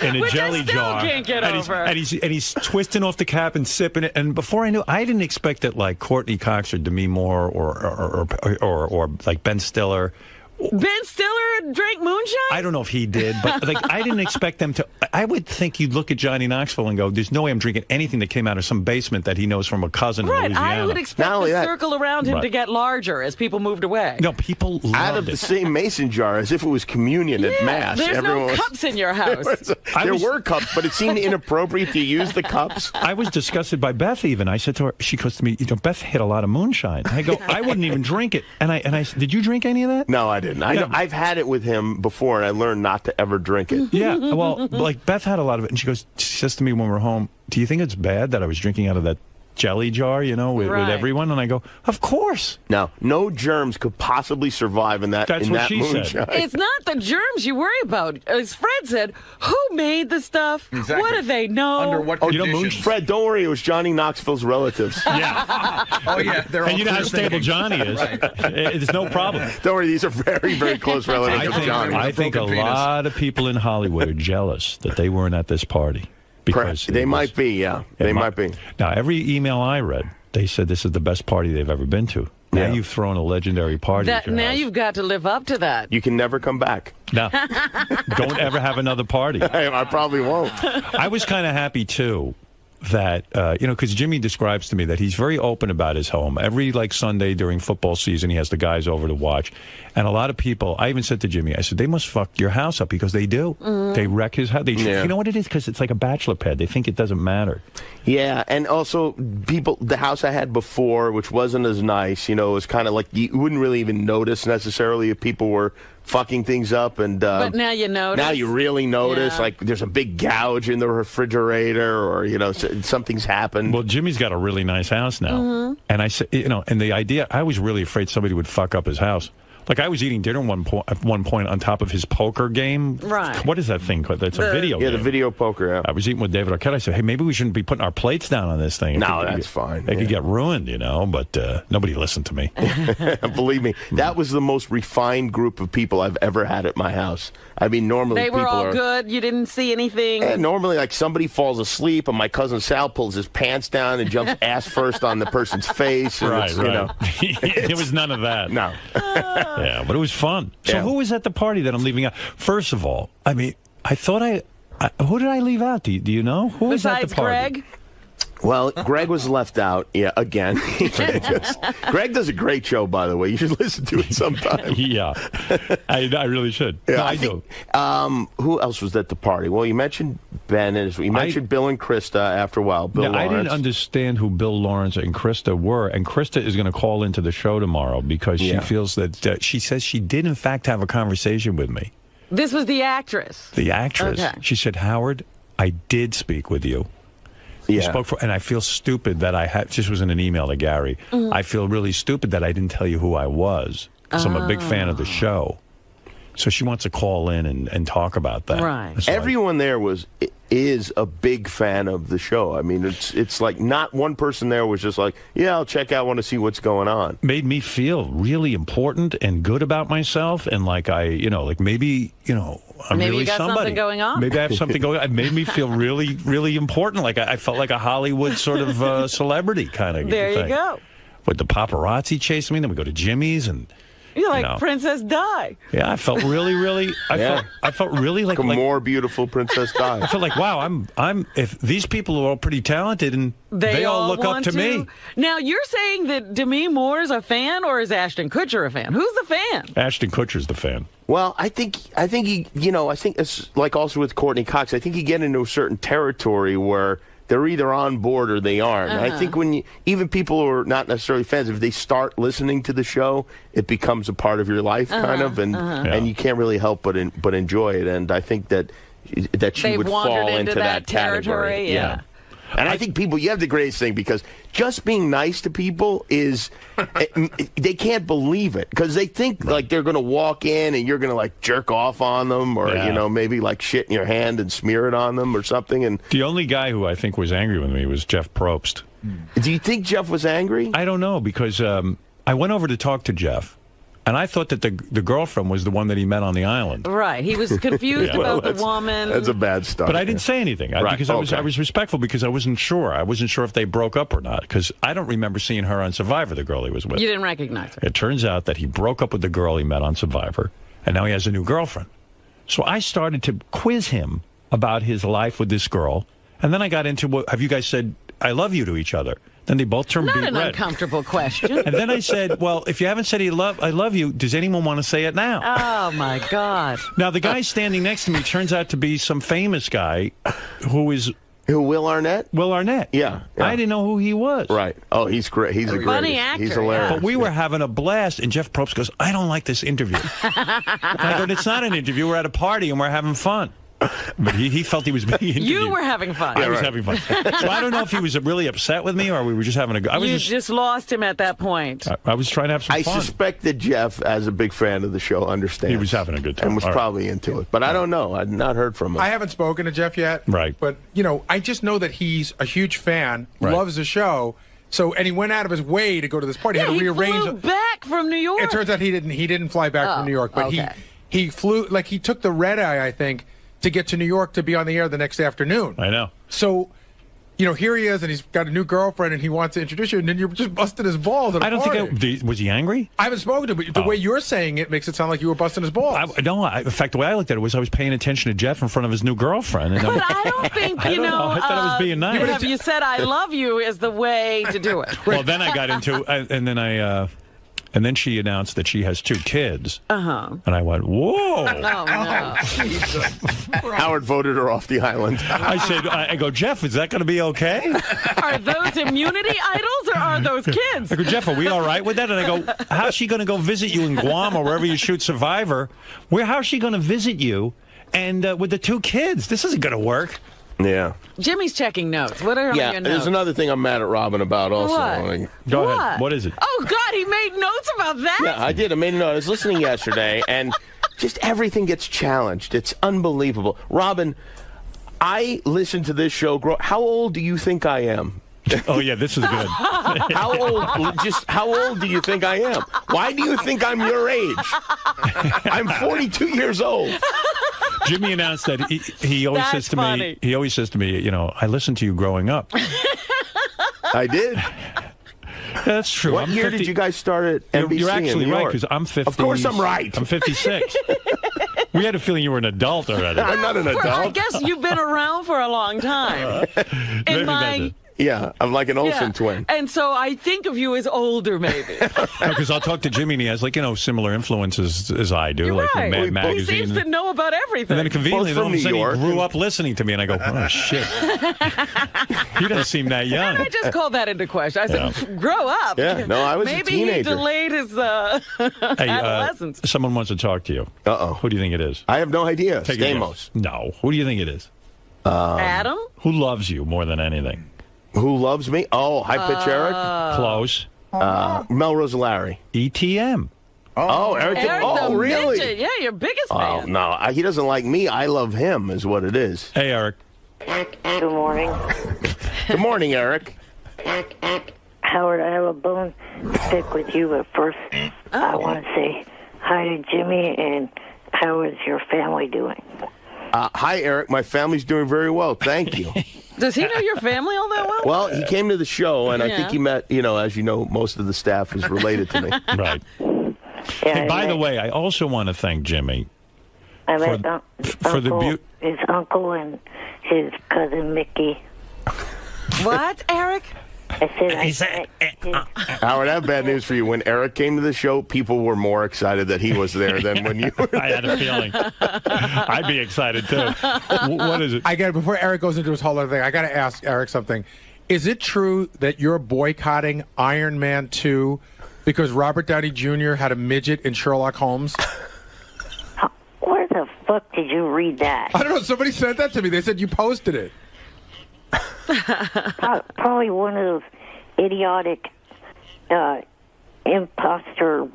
in a Which jelly I still jar. can't get over. And he's twisting off the cap and sipping it. And before I knew, I didn't expect that like Courtney Cox or Demi Moore or like Ben Stiller. Ben Stiller drank moonshine? I don't know if he did, but like I didn't expect them to. I would think you'd look at Johnny Knoxville and go, "There's no way I'm drinking anything that came out of some basement that he knows from a cousin in Right, Louisiana." I would expect the circle around him Right. to get larger as people moved away. No, people loved out of the same mason jar as if it was communion at mass. There's Everyone no was- cups in your house. There were cups, but it seemed inappropriate to use the cups. I was disgusted by Beth even. I said to her, she goes to me, Beth hit a lot of moonshine. I go, I wouldn't even drink it. And I said, did you drink any of that? No, I didn't. I've had it with him before, and I learned not to ever drink it. Yeah, well, like Beth had a lot of it, and she says to me when we're home, do you think it's bad that I was drinking out of that jelly jar, with everyone? And I go, of course. No germs could possibly survive in that. That's in what that she moonshine. said. It's not the germs you worry about. As Fred said, who made the stuff? Exactly. What do they know? Under what conditions? Fred, don't worry. It was Johnny Knoxville's relatives. Yeah. Oh, yeah. They're And you know how stable Johnny is. It's no problem. Don't worry. These are very, very close relatives of Johnny. I think a lot of people in Hollywood are jealous that they weren't at this party. Because they might be, yeah. They might be. Now, every email I read, they said this is the best party they've ever been to. Now you've thrown a legendary party at your Now house. you've got to live up to that. You can never come back. No. Don't ever have another party. I probably won't. I was kind of happy, too, that, because Jimmy describes to me that he's very open about his home. Every, Sunday during football season, he has the guys over to watch. And a lot of people, I even said to Jimmy, I said, they must fuck your house up because they do. Mhm. They wreck his house. You know what it is? Because it's like a bachelor pad. They think it doesn't matter. Yeah, and also the house I had before, which wasn't as nice, was kind of like you wouldn't really even notice necessarily if people were fucking things up. And But now you notice. now you really notice, Yeah. like there's a big gouge in the refrigerator, or something's happened. Well, Jimmy's got a really nice house now, Mhm. and I said, and the idea, I was really afraid somebody would fuck up his house. Like I was eating dinner at one point on top of his poker game. Right. What is that thing called? That's a video game. the video poker. Yeah. I was eating with David Arquette. I said, hey, maybe we shouldn't be putting our plates down on this thing. No, that's fine. They could get ruined, but nobody listened to me. Believe me, that was the most refined group of people I've ever had at my house. I mean, normally They were people all are good. You didn't see anything. Yeah, normally, somebody falls asleep, and my cousin Sal pulls his pants down and jumps ass first on the person's face. And Right. it's, There was none of that. No. Yeah, but it was fun. So Yeah. who was at the party that I'm leaving out? First of all, I mean, I thought who did I leave out? Do you know? Who was at the Besides party? Greg? Well, Greg was left out. Yeah, again. Greg does a great show, by the way. You should listen to it sometime. Yeah, I really should. Yeah, No, I do. Who else was at the party? Well, you mentioned Ben, and you mentioned Bill and Krista after a while. Bill Now, I didn't Lawrence. understand who Bill Lawrence and Krista were, and Krista is going to call into the show tomorrow because she feels that she says she did, in fact, have a conversation with me. This was the actress. The actress. Okay. She said, Howard, I did speak with you. Yeah. You spoke and I feel stupid that I had. This was in an email to Gary. Mhm. I feel really stupid that I didn't tell you who I was because I'm a big fan of the show. So she wants to call in and talk about that. Right. So Everyone there is a big fan of the show. I mean, it's like not one person there was just like, yeah, I'll check out, want to see what's going on. made me feel really important and good about myself, and like maybe I'm Maybe really you got somebody. something going on. Maybe I have something going on. It made me feel really, really important. Like I felt like a Hollywood sort of celebrity kind of There thing. you go. With the paparazzi chasing me, then we go to Jimmy's and. You're like know. Princess Di. Yeah, I felt really, really. I felt really like a more beautiful Princess Di. I felt like, wow, I'm. If these people are all pretty talented and they all look up want to me. Now, you're saying that Demi Moore's a fan, or is Ashton Kutcher a fan? Who's the fan? Ashton Kutcher's the fan. Well, I think he, I think it's like also with Courtney Cox. I think you get into a certain territory where they're either on board or they aren't. And I think when even people who are not necessarily fans, if they start listening to the show, it becomes a part of your life, kind of, and you can't really help but enjoy it. And I think that she They've would wandered fall into that category. territory, yeah. And I think you have the greatest thing because just being nice to people is, they can't believe it because they think like they're going to walk in and you're going to like jerk off on them or, maybe like shit in your hand and smear it on them or something. And the only guy who I think was angry with me was Jeff Probst. Do you think Jeff was angry? I don't know because I went over to talk to Jeff And I thought that the girlfriend was the one that he met on the island. Right. He was confused about the woman. That's a bad start. But I didn't say anything because I was respectful because I wasn't sure. I wasn't sure if they broke up or not because I don't remember seeing her on Survivor, the girl he was with. You didn't recognize her. It turns out that he broke up with the girl he met on Survivor, and now he has a new girlfriend. So I started to quiz him about his life with this girl, and then I got into, have you guys said I love you to each other? Then they both turned beet red. Not an uncomfortable question. And then I said, well, if you haven't said I love you, does anyone want to say it now? Oh, my God. Now, the guy standing next to me turns out to be some famous guy who, Will Arnett? Will Arnett. Yeah. I didn't know who he was. Right. Oh, he's great. He's a funny great actor. He's hilarious. But we were having a blast, and Jeff Probst goes, I don't like this interview. I go, it's not an interview. We're at a party, and we're having fun. But he felt he was being interviewed. You were having fun. I was having fun. So I don't know if he was really upset with me or we were just having a good... You just lost him at that point. I was trying to have some fun. I suspect that Jeff, as a big fan of the show, understands. He was having a good time. And was probably into it. But I don't know. I've not heard from him. I haven't spoken to Jeff yet. Right. But, I just know that he's a huge fan, loves the show. So, and he went out of his way to go to this party. Yeah, he had to rearrange. Flew back from New York. It turns out he didn't fly back from New York. But he flew, he took the red eye, I think, to get to New York to be on the air the next afternoon. I know. So, here he is, and he's got a new girlfriend, and he wants to introduce you, and then you're just busting his balls at a party. Was he angry? I haven't spoken to him, but the way you're saying it makes it sound like you were busting his balls. In fact, the way I looked at it was I was paying attention to Jeff in front of his new girlfriend. And but I don't think, I thought I was being nice. Have you said I love you is the way to do it. Well, then I got into, and then she announced that she has 2 kids. Uh-huh. And I went, whoa. Oh, no. Howard voted her off the island. I go, Jeff, is that going to be okay? Are those immunity idols or are those kids? I go, Jeff, are we all right with that? And I go, how's she going to go visit you in Guam or wherever you shoot Survivor? How's she going to visit you and with the 2 kids? This isn't going to work. Yeah. Jimmy's checking notes. What are your notes? There's another thing I'm mad at Robin about also. What? Go ahead. What is it? Oh, God, he made notes about that? Yeah, I did. I made a note. I was listening yesterday, and just everything gets challenged. It's unbelievable. Robin, I listened to this show. How old do you think I am? Oh, yeah, this is good. How old do you think I am? Why do you think I'm your age? I'm 42 years old. Jimmy announced that he always says to me, I listened to you growing up. I did. That's true. What year did you guys start at NBC? You're actually in New right, York? because I'm 50. Of course I'm right. I'm 56. We had a feeling you were an adult already. I'm not an adult. I guess you've been around for a long time. Yeah, I'm like an Olsen twin. And so I think of you as older, maybe. Because I'll talk to Jimmy, and he has, similar influences as I do, You're like Mad Magazine. He seems to know about everything. And then conveniently, all of a sudden, he grew up listening to me, and I go, oh, shit. He doesn't seem that young. I just called that into question. I said, grow up. Yeah, no, I was a teenager. Maybe he delayed his adolescence. Someone wants to talk to you. Uh-oh. Who do you think it is? I have no idea. Take Stamos. No. Who do you think it is? Adam? Who loves you more than anything? Who loves me? Oh, High Pitch Eric? Close. Melrose Larry. ETM. Oh, Eric. The really? Midget. Yeah, your biggest fan. Oh, no. He doesn't like me. I love him, is what it is. Hey, Eric. Good morning. Good morning, Eric. Howard, I have a bone to pick with you, but first I want to say hi to Jimmy, and how is your family doing? Hi, Eric. My family's doing very well. Thank you. Does he know your family all that well? Well, he came to the show, and I think he met, as you know, most of the staff is related to me. Right. Hey, by the way, I also want to thank Jimmy I met his uncle and his cousin Mickey. What, Eric? I said, Howard, I have bad news for you. When Eric came to the show, people were more excited that he was there than when you were there. I had a feeling. I'd be excited, too. What is it? Before Eric goes into his whole other thing, I got to ask Eric something. Is it true that you're boycotting Iron Man 2 because Robert Downey Jr. had a midget in Sherlock Holmes? Where the fuck did you read that? I don't know. Somebody sent that to me. They said you posted it. Probably one of those idiotic imposter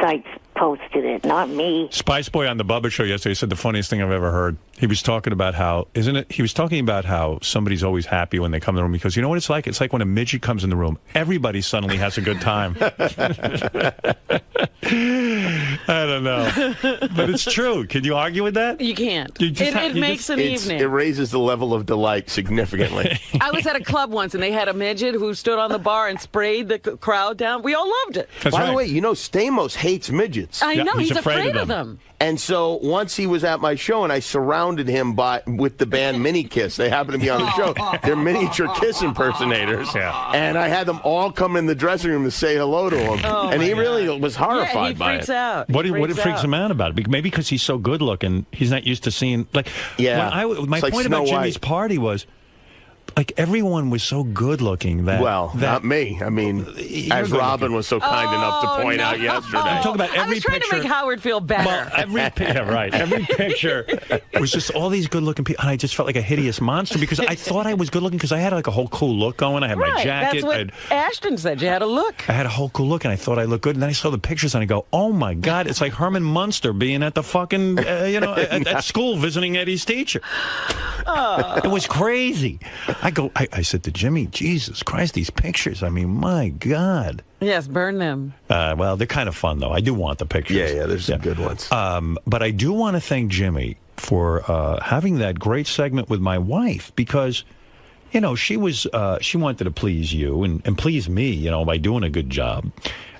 sites posted it, not me. Spice Boy on the Bubba Show yesterday said the funniest thing I've ever heard. He was talking about how, he was talking about how somebody's always happy when they come in the room because you know what it's like? It's like when a midget comes in the room. Everybody suddenly has a good time. I don't know. But it's true. Can you argue with that? You can't. It makes an evening. It raises the level of delight significantly. I was at a club once, and they had a midget who stood on the bar and sprayed the crowd down. We all loved it. By the way, you know, Stamos hates midgets. I know. He's afraid of them. And so once he was at my show, and I surrounded him with the band Mini Kiss. They happened to be on the show. They're miniature Kiss impersonators. Yeah. And I had them all come in the dressing room to say hello to him. And he really was horrified by it. He freaks out. What freaks him out about it? Maybe because he's so good looking, he's not used to seeing, like, my point about Jimmy's party was, like, everyone was so good looking that... Well, not me. I mean, as Robin was so kind enough to point out yesterday. I'm talking about every picture. I was trying to make Howard feel better. Well, every picture was just all these good looking people. And I just felt like a hideous monster because I thought I was good looking because I had like a whole cool look going. I had my jacket. That's what Ashton said. You had a look. I had a whole cool look and I thought I looked good. And then I saw the pictures and I go, oh my God, it's like Herman Munster being at the fucking, at school visiting Eddie's teacher. It was crazy. I said to Jimmy, Jesus Christ, these pictures. I mean, my God. Yes, burn them. Well, they're kind of fun, though. I do want the pictures. Yeah, there's some good ones. But I do want to thank Jimmy for having that great segment with my wife because, you know, she wanted to please you and please me, you know, by doing a good job.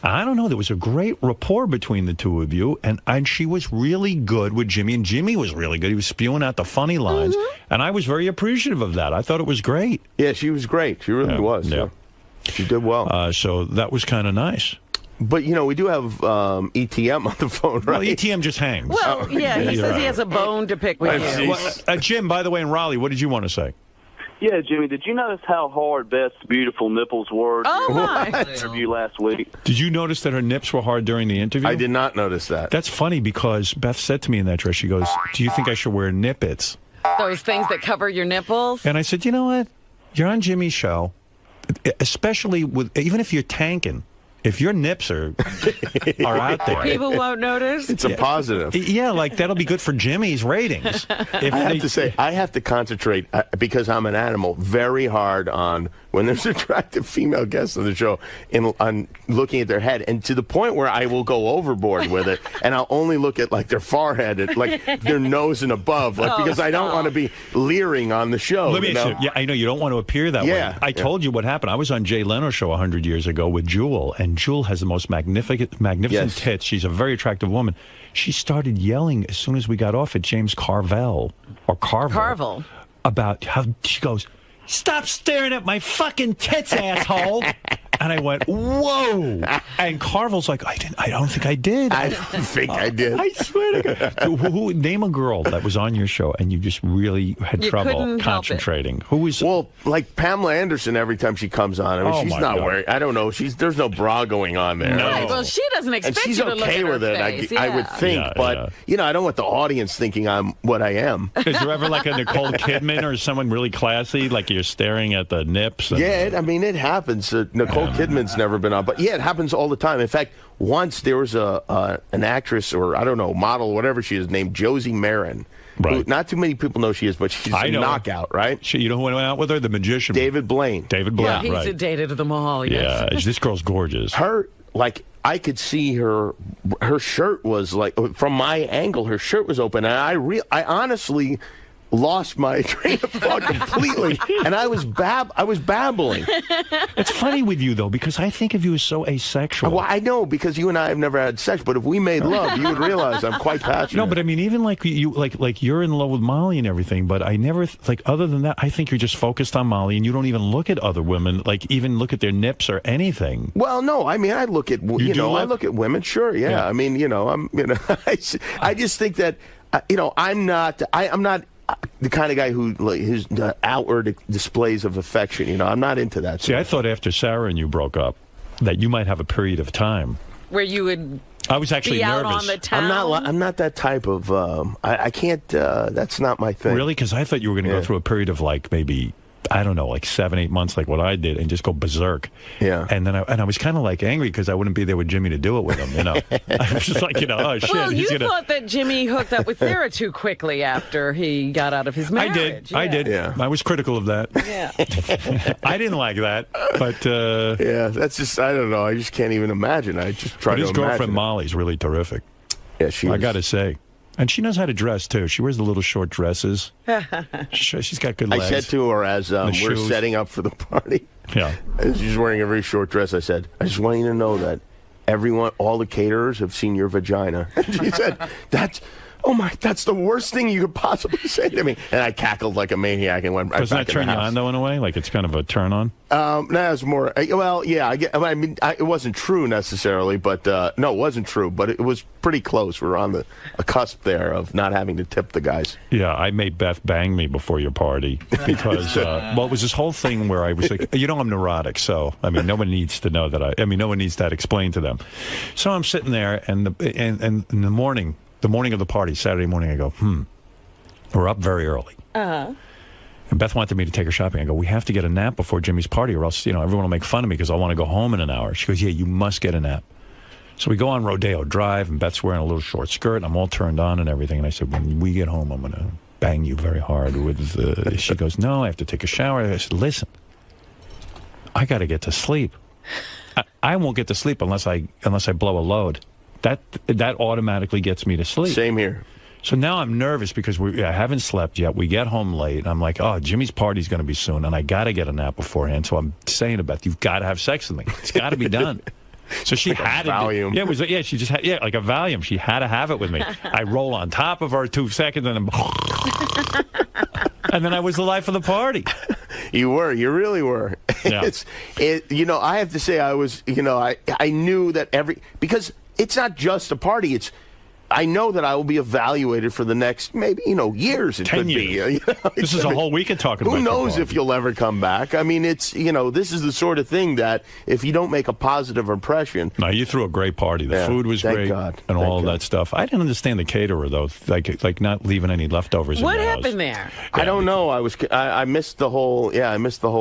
I don't know. There was a great rapport between the two of you, and she was really good with Jimmy, and Jimmy was really good. He was spewing out the funny lines, and I was very appreciative of that. I thought it was great. Yeah, she was great. She really was. Yeah. She did well. So that was kind of nice. But, you know, we do have ETM on the phone, right? Well, ETM just hangs. Well, yeah, he says he has a bone to pick with you. Well, Jim, by the way, in Raleigh, what did you want to say? Yeah, Jimmy, did you notice how hard Beth's beautiful nipples were during the interview last week? Did you notice that her nips were hard during the interview? I did not notice that. That's funny because Beth said to me in that dress, she goes, do you think I should wear nippets? Those things that cover your nipples? And I said, you know what? You're on Jimmy's show, especially even if you're tanking. If your nips are out there, people won't notice. It's a positive. Yeah, like that'll be good for Jimmy's ratings. I have to say, I have to concentrate because I'm an animal very hard on when there's attractive female guests on the show on looking at their head, and to the point where I will go overboard with it, and I'll only look at like their forehead, and, like their nose and above, like because I don't want to be leering on the show. Let me ask you, yeah, I know you don't want to appear that way. I told you what happened. I was on Jay Leno's show 100 years ago with Jewel, and Jewel has the most magnificent tits. She's a very attractive woman. She started yelling as soon as we got off at James Carvel about how she goes, stop staring at my fucking tits, asshole. And I went, whoa. And Carvel's like, I don't think I did. I don't think I did. I swear to God. Name a girl that was on your show and you just really had trouble concentrating. Who was? Well, like Pamela Anderson every time she comes on. I mean, she's not wearing, I don't know. There's no bra going on there. No. Right, well, she doesn't expect you to look at her face. And she's okay with it, I would think. But, you know, I don't want the audience thinking I'm what I am. Is there ever like a Nicole Kidman or someone really classy, like you're staring at the nips? Yeah, I mean, it happens. Nicole Kidman's never been on, but yeah, it happens all the time. In fact, once there was an actress or I don't know, model, whatever she is, named Josie Marin. Right. Who, not too many people know she is, but she's a knockout, right? You know who went out with her? The magician. David Blaine. Yeah, he's dated them all. Yes. Yeah, this girl's gorgeous. Her, like, I could see her shirt was like, from my angle, her shirt was open, and I honestly lost my train of thought completely, and I was babbling. It's funny with you though, because I think of you as so asexual. Well, I know, because you and I have never had sex, but if we made love, you would realize I'm quite passionate. No, but I mean, even like you, like you're in love with Molly and everything, but I never other than that, I think you're just focused on Molly, and you don't even look at other women, like even look at their nips or anything. Well, no, I mean, I look at I look at women, sure, yeah. I mean, I just think that I'm not the kind of guy who his outward displays of affection. I'm not into that. See, I thought after Sarah and you broke up that you might have a period of time where you would. I was actually be nervous. Out on the town. I'm not that type of. I can't. That's not my thing. Really? Because I thought you were going to go through a period of like maybe I don't know, like 7-8 months, like what I did, and just go berserk. Yeah. And then I was kind of like angry because I wouldn't be there with Jimmy to do it with him, you know. I was just like, oh, shit. Well, you thought that Jimmy hooked up with Sarah too quickly after he got out of his marriage. I did. Yeah. I was critical of that. Yeah. I didn't like that, but... yeah, that's just, I don't know. I just can't even imagine. I just try to imagine. His girlfriend, Molly's really terrific. Yeah, she is. I got to say. And she knows how to dress, too. She wears the little short dresses. She's got good legs. I said to her as we're setting up for the party, and she's wearing a very short dress, I said, I just want you to know that all the caterers have seen your vagina. And she said, that's the worst thing you could possibly say to me. And I cackled like a maniac and went right Doesn't back that turn in the you house. on, though, in a way? Like it's kind of a turn on? No, it's more, well, yeah, it wasn't true necessarily, but, no, it wasn't true, but it was pretty close. We were on a cusp there of not having to tip the guys. Yeah, I made Beth bang me before your party because, well, it was this whole thing where I was like, I'm neurotic, so, I mean, no one needs to know that no one needs that explained to them. So I'm sitting there, and in the morning of the party, Saturday morning, I go, we're up very early. Uh-huh. And Beth wanted me to take her shopping. I go, we have to get a nap before Jimmy's party or else, everyone will make fun of me because I want to go home in an hour. She goes, yeah, you must get a nap. So we go on Rodeo Drive, and Beth's wearing a little short skirt, and I'm all turned on and everything. And I said, when we get home, I'm going to bang you very hard. She goes, no, I have to take a shower. I said, listen, I got to get to sleep. I won't get to sleep unless I blow a load. That automatically gets me to sleep. Same here. So now I'm nervous because I haven't slept yet. We get home late. I'm like, oh, Jimmy's party's going to be soon, and I got to get a nap beforehand. So I'm saying to Beth, you've got to have sex with me. It's got to be done. So she like had a Valium. She just had, like a Valium. She had to have it with me. I roll on top of her 2 seconds, and and then I was the life of the party. You really were. Yeah. I have to say I was, I knew that because it's not just a party, I know that I will be evaluated for the next, maybe, years. 10 years. This is a whole weekend talking about who knows football. if you'll ever come back. I mean, this is the sort of thing that if you don't make a positive impression. No, you threw a great party. The food was great and all that stuff. I didn't understand the caterer, though, like not leaving any leftovers in the house. What happened there? I don't know. I missed the whole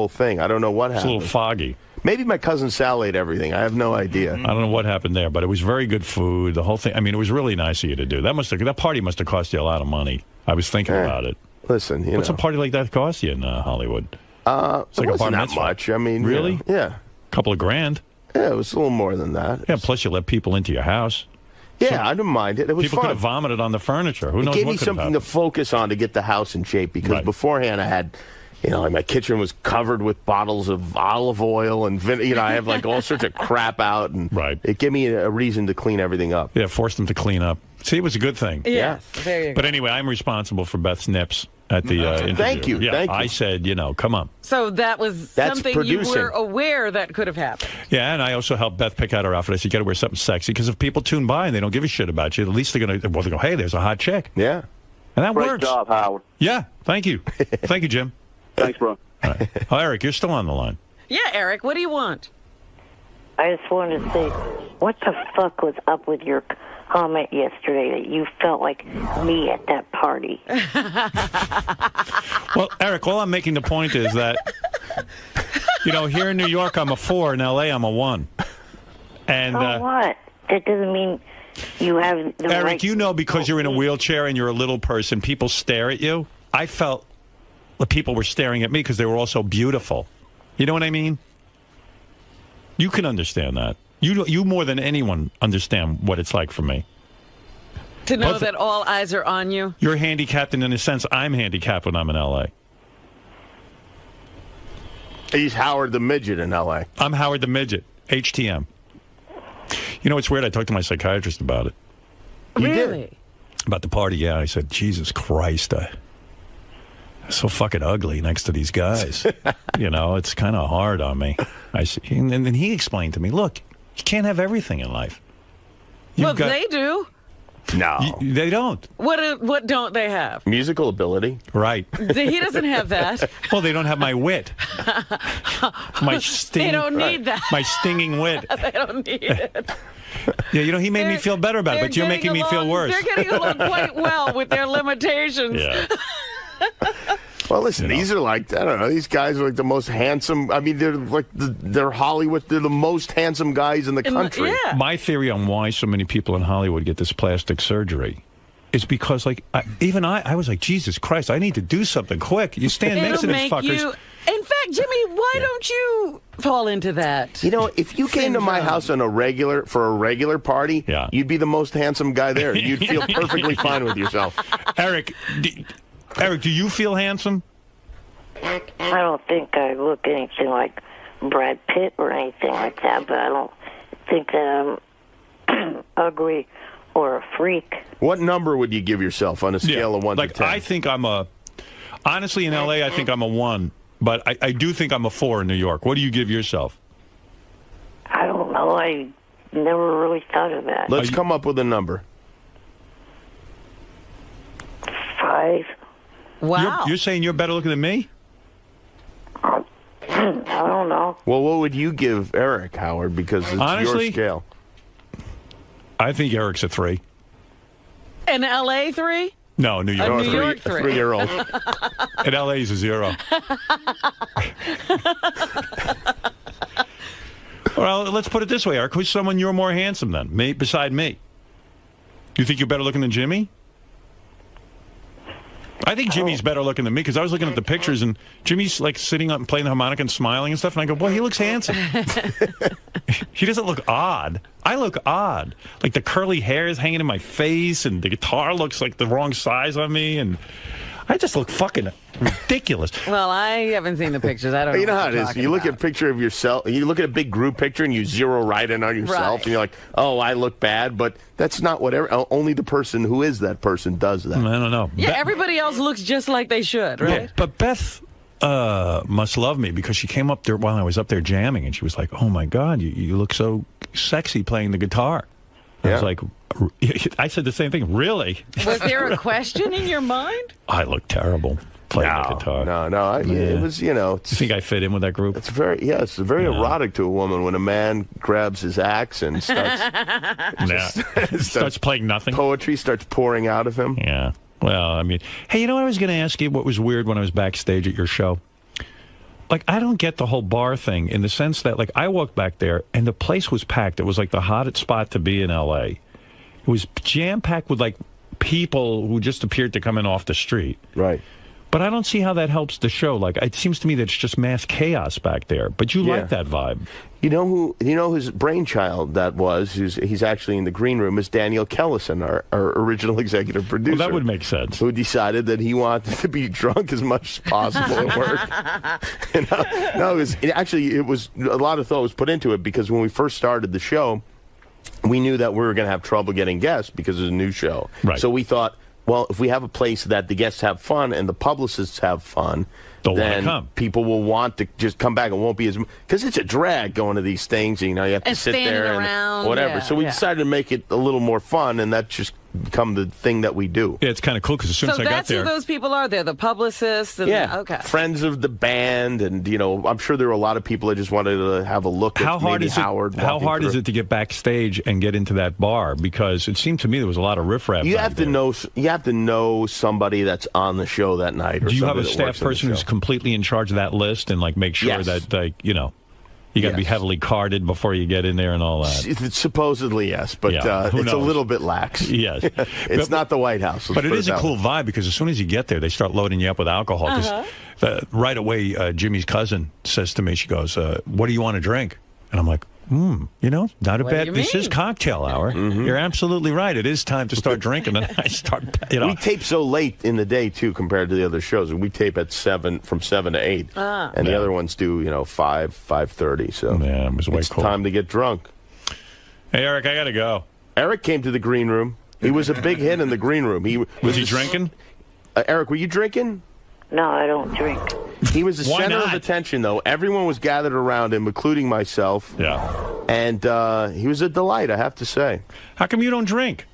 thing. I don't know what happened. It's a little foggy. Maybe my cousin Sal ate everything. I have no idea. I don't know what happened there, but it was very good food. The whole thing. I mean, it was really nice of you to do. That party must have cost you a lot of money. I was thinking about it. Listen, what's a party like that cost you in Hollywood? It's like wasn't that much. I mean, really? Yeah. A couple of grand. Yeah, it was a little more than that. Yeah. Plus, you let people into your house. Yeah, I didn't mind it. It was people fun. Could have vomited on the furniture. Who knows? It gave what me could have something to focus on to get the house in shape because beforehand I had. Like my kitchen was covered with bottles of olive oil and I have like all sorts of crap out, and it gave me a reason to clean everything up. Yeah, forced them to clean up. See, it was a good thing. Yes, there you go. But anyway, I'm responsible for Beth's nips at the interview. Thank you. Yeah, Thank you. I said, come on. So that's something producing. You were aware that could have happened. Yeah, and I also helped Beth pick out her outfit. I said, you got to wear something sexy because if people tune by and they don't give a shit about you, at least they're going to go, hey, there's a hot chick. Yeah. And that Great works. job, Howard. Yeah, thank you. Thank you, Jim. Thanks, bro. All right. Oh, Eric, you're still on the line. Yeah, Eric, what do you want? I just wanted to say, what the fuck was up with your comment yesterday that you felt like me at that party? Well, Eric, all I'm making the point is that, here in New York, I'm a 4. In L.A., I'm a 1. And so what? That doesn't mean you have the Eric, right because you're in a wheelchair and you're a little person, people stare at you. I felt the people were staring at me because they were all so beautiful. You know what I mean? You can understand that. You more than anyone understand what it's like for me. To know that all eyes are on you? You're handicapped, and in a sense, I'm handicapped when I'm in L.A. He's Howard the Midget in L.A. I'm Howard the Midget, HTM. It's weird. I talked to my psychiatrist about it. Really? About the party, yeah. I said, Jesus Christ, so fucking ugly next to these guys. It's kind of hard on me. And then he explained to me, look, you can't have everything in life. They do. No. They don't. What don't they have? Musical ability. Right. He doesn't have that. Well, they don't have my wit. They don't need that. My stinging wit. They don't need it. Yeah, he made me feel better about it, but you're making me feel worse. They're getting along quite well with their limitations. Yeah. Well, Listen, these are like, I don't know, these guys are like the most handsome. I mean, they're like, they're Hollywood. They're the most handsome guys in the country. My theory on why so many people in Hollywood get this plastic surgery is because, like, I was like, Jesus Christ, I need to do something quick. You stand next to these fuckers. In fact, Jimmy, why don't you fall into that? You know, if you came to my house on for a regular party, you'd be the most handsome guy there. You'd feel perfectly fine with yourself. Eric, do you feel handsome? I don't think I look anything like Brad Pitt or anything like that, but I don't think that I'm ugly or a freak. What number would you give yourself on a scale of 1 to 10? I think honestly, in L.A., I think I'm a 1. But I do think I'm a 4 in New York. What do you give yourself? I don't know. I never really thought of that. Let's come up with a number. 5. Wow. You're saying you're better looking than me? I don't know. Well, what would you give Eric, Howard? Because it's Honestly, your scale. I think Eric's a 3. In L.A., 3? No, New York. New York 3. A 3-year-old. In L.A., he's a 0. Well, let's put it this way, Eric. Who's someone you're more handsome than, beside me? You think you're better looking than Jimmy? I think Jimmy's better looking than me, because I was looking at the pictures, and Jimmy's like sitting up and playing the harmonica and smiling and stuff, and I go, boy, he looks handsome. He doesn't look odd. I look odd. Like the curly hair is hanging in my face, and the guitar looks like the wrong size on me, and I just look fucking ridiculous. Well, I haven't seen the pictures. I don't know. You know how it is. You look at a picture of yourself, you look at a big group picture, and you zero right in on yourself, and you're like, oh, I look bad, but that's not only the person who is that person does that. I don't know. Yeah, everybody else looks just like they should, right? Yeah, but Beth must love me, because she came up there while I was up there jamming, and she was like, oh, my God, you look so sexy playing the guitar. I was like, I said the same thing. Really? Was there a question in your mind? I look terrible playing the guitar. No. It was, you know. You think I fit in with that group? It's very erotic to a woman when a man grabs his axe and starts starts playing nothing. Poetry starts pouring out of him. Yeah. Well, I mean, hey, you know what I was going to ask you? What was weird when I was backstage at your show? Like, I don't get the whole bar thing in the sense that, like, I walked back there and the place was packed. It was like the hottest spot to be in L.A. It was jam-packed with, like, people who just appeared to come in off the street. Right. But I don't see how that helps the show. Like, it seems to me that it's just mass chaos back there. But you like that vibe. You know whose brainchild that was? He's actually in the green room. Is Daniel Kellison, our original executive producer. Well, that would make sense. Who decided that he wanted to be drunk as much as possible at work. It was a lot of thought was put into it, because when we first started the show, we knew that we were going to have trouble getting guests because it's a new show. Right. So we thought, well, if we have a place that the guests have fun and the publicists have fun, then people will want to just come back. It won't be as, because it's a drag going to these things. You know, you have to sit there and whatever. Yeah, so we decided to make it a little more fun, and that just become the thing that we do. Yeah, it's kind of cool, because as soon as I got there, so that's who those people are. They're the publicists. And okay. Friends of the band, and I'm sure there were a lot of people that just wanted to have a look at Howard. How hard is it to get backstage and get into that bar? Because it seemed to me there was a lot of riffraff. You have to know somebody that's on the show that night. Or do you have a staff person who's completely in charge of that list and like make sure that you got to be heavily carded before you get in there and all that? Supposedly, yes, but it's a little bit lax. Yes. It's not the White House. But it is a cool vibe, because as soon as you get there, they start loading you up with alcohol. Right away, Jimmy's cousin says to me, she goes, what do you want to drink? And I'm like, not a bad. This is cocktail hour. Mm-hmm. You're absolutely right. It is time to start drinking. And I start, We tape so late in the day too, compared to the other shows. We tape at 7 to 8, and the other ones do 5:30. So it was way it's cool. Time to get drunk. Hey, Eric, I gotta go. Eric came to the green room. He was a big hit in the green room. Was he drinking? Eric, were you drinking? No, I don't drink. He was the center of attention, though. Everyone was gathered around him, including myself. Yeah. And he was a delight, I have to say. How come you don't drink?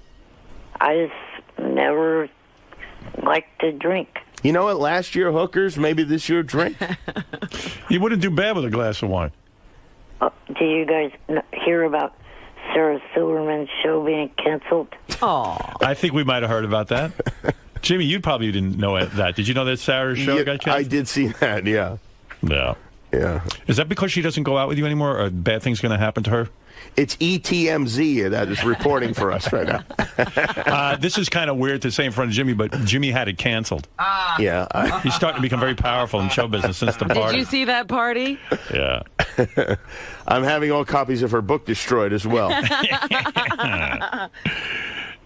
I just never liked to drink. You know what? Last year, hookers. Maybe this year, drink. You wouldn't do bad with a glass of wine. Do you guys hear about Sarah Silverman's show being canceled? Oh. I think we might have heard about that. Jimmy, you probably didn't know that. Did you know that Sarah's show got canceled? I did see that, yeah. Yeah. Yeah. Is that because she doesn't go out with you anymore, or bad things going to happen to her? It's ETMZ that is reporting for us right now. This is kind of weird to say in front of Jimmy, but Jimmy had it canceled. Yeah. He's starting to become very powerful in show business since the party. Did you see that party? Yeah. I'm having all copies of her book destroyed as well.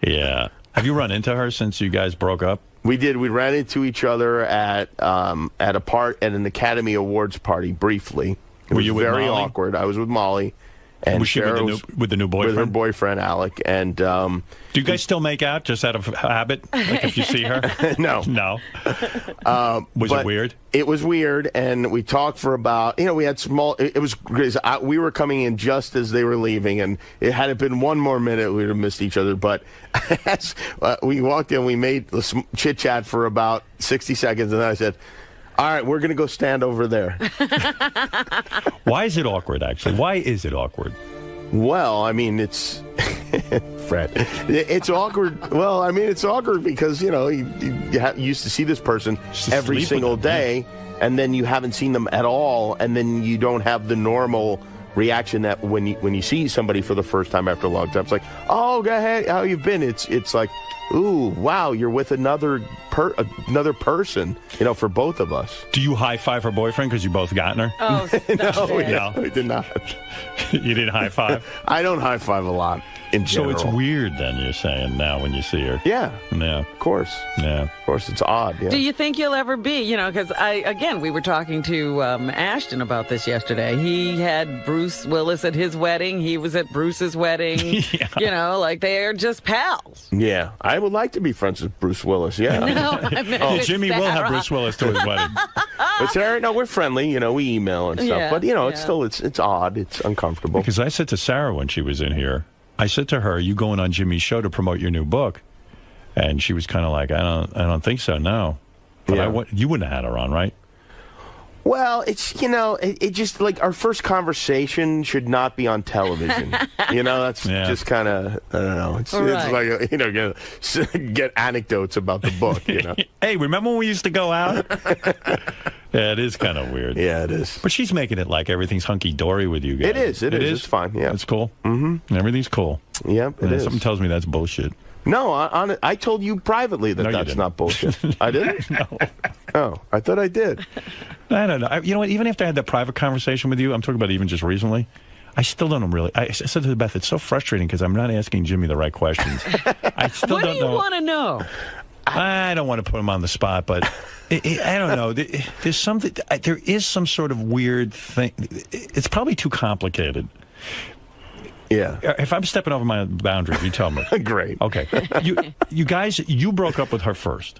Yeah. Have you run into her since you guys broke up? We did. We ran into each other at an Academy Awards party briefly. It was very awkward. I was with Molly. And was she with the new boyfriend? With her boyfriend, Alec. And do you guys still make out just out of habit? Like if you see her? No. No. Was it weird? It was weird, and we talked for about, we had it was crazy. We were coming in just as they were leaving, and had it been one more minute, we would have missed each other. But as we walked in, we made chit-chat for about 60 seconds, and then I said, all right, we're going to go stand over there. Why is it awkward, actually? Why is it awkward? Well, I mean, it's... Fred. It's awkward. Well, I mean, it's awkward because, you used to see this person every single day, and then you haven't seen them at all, and then you don't have the normal reaction that when you see somebody for the first time after a long time, it's like, oh, go ahead, how you been? It's like, ooh, wow, you're with another person, for both of us. Do you high-five her boyfriend because you both gotten her? Oh, no, we did not. You didn't high-five? I don't high-five a lot in general. So it's weird then, you're saying, now when you see her. Yeah. Yeah. Of course. Yeah. Of course, it's odd. Yeah. Do you think you'll ever be, because we were talking to Ashton about this yesterday. He had Bruce Willis at his wedding. He was at Bruce's wedding. Yeah. They're just pals. Yeah. I would like to be friends with Bruce Willis, yeah. No, I meant Jimmy will have Bruce Willis to his wedding. But Sarah, no, we're friendly. We email and stuff. Yeah, but, it's still, it's odd. It's uncomfortable. Because I said to Sarah when she was in here, I said to her, "Are you going on Jimmy's show to promote your new book?" And she was kind of like, "I don't think so, no." But you wouldn't have had her on, right? Well, it's it just like our first conversation should not be on television. That's just kind of I don't know. It's like get anecdotes about the book. Hey, remember when we used to go out? Yeah, it is kind of weird. Yeah, it is. But she's making it like everything's hunky-dory with you guys. It is. It is. It's fine. Yeah, it's cool. Mm-hmm. Everything's cool. Yeah, it is. Something tells me that's bullshit. No, I told you privately that's not bullshit. I didn't? No. Oh, I thought I did. I don't know. You know what? Even after I had that private conversation with you, I'm talking about even just recently, I still don't really. I said to Beth, it's so frustrating because I'm not asking Jimmy the right questions. I still what don't do you know. want to know? I don't want to put him on the spot, but I don't know. There's something. There is some sort of weird thing. It's probably too complicated. Yeah. If I'm stepping over my boundaries, you tell me. Great. Okay. You guys, you broke up with her first.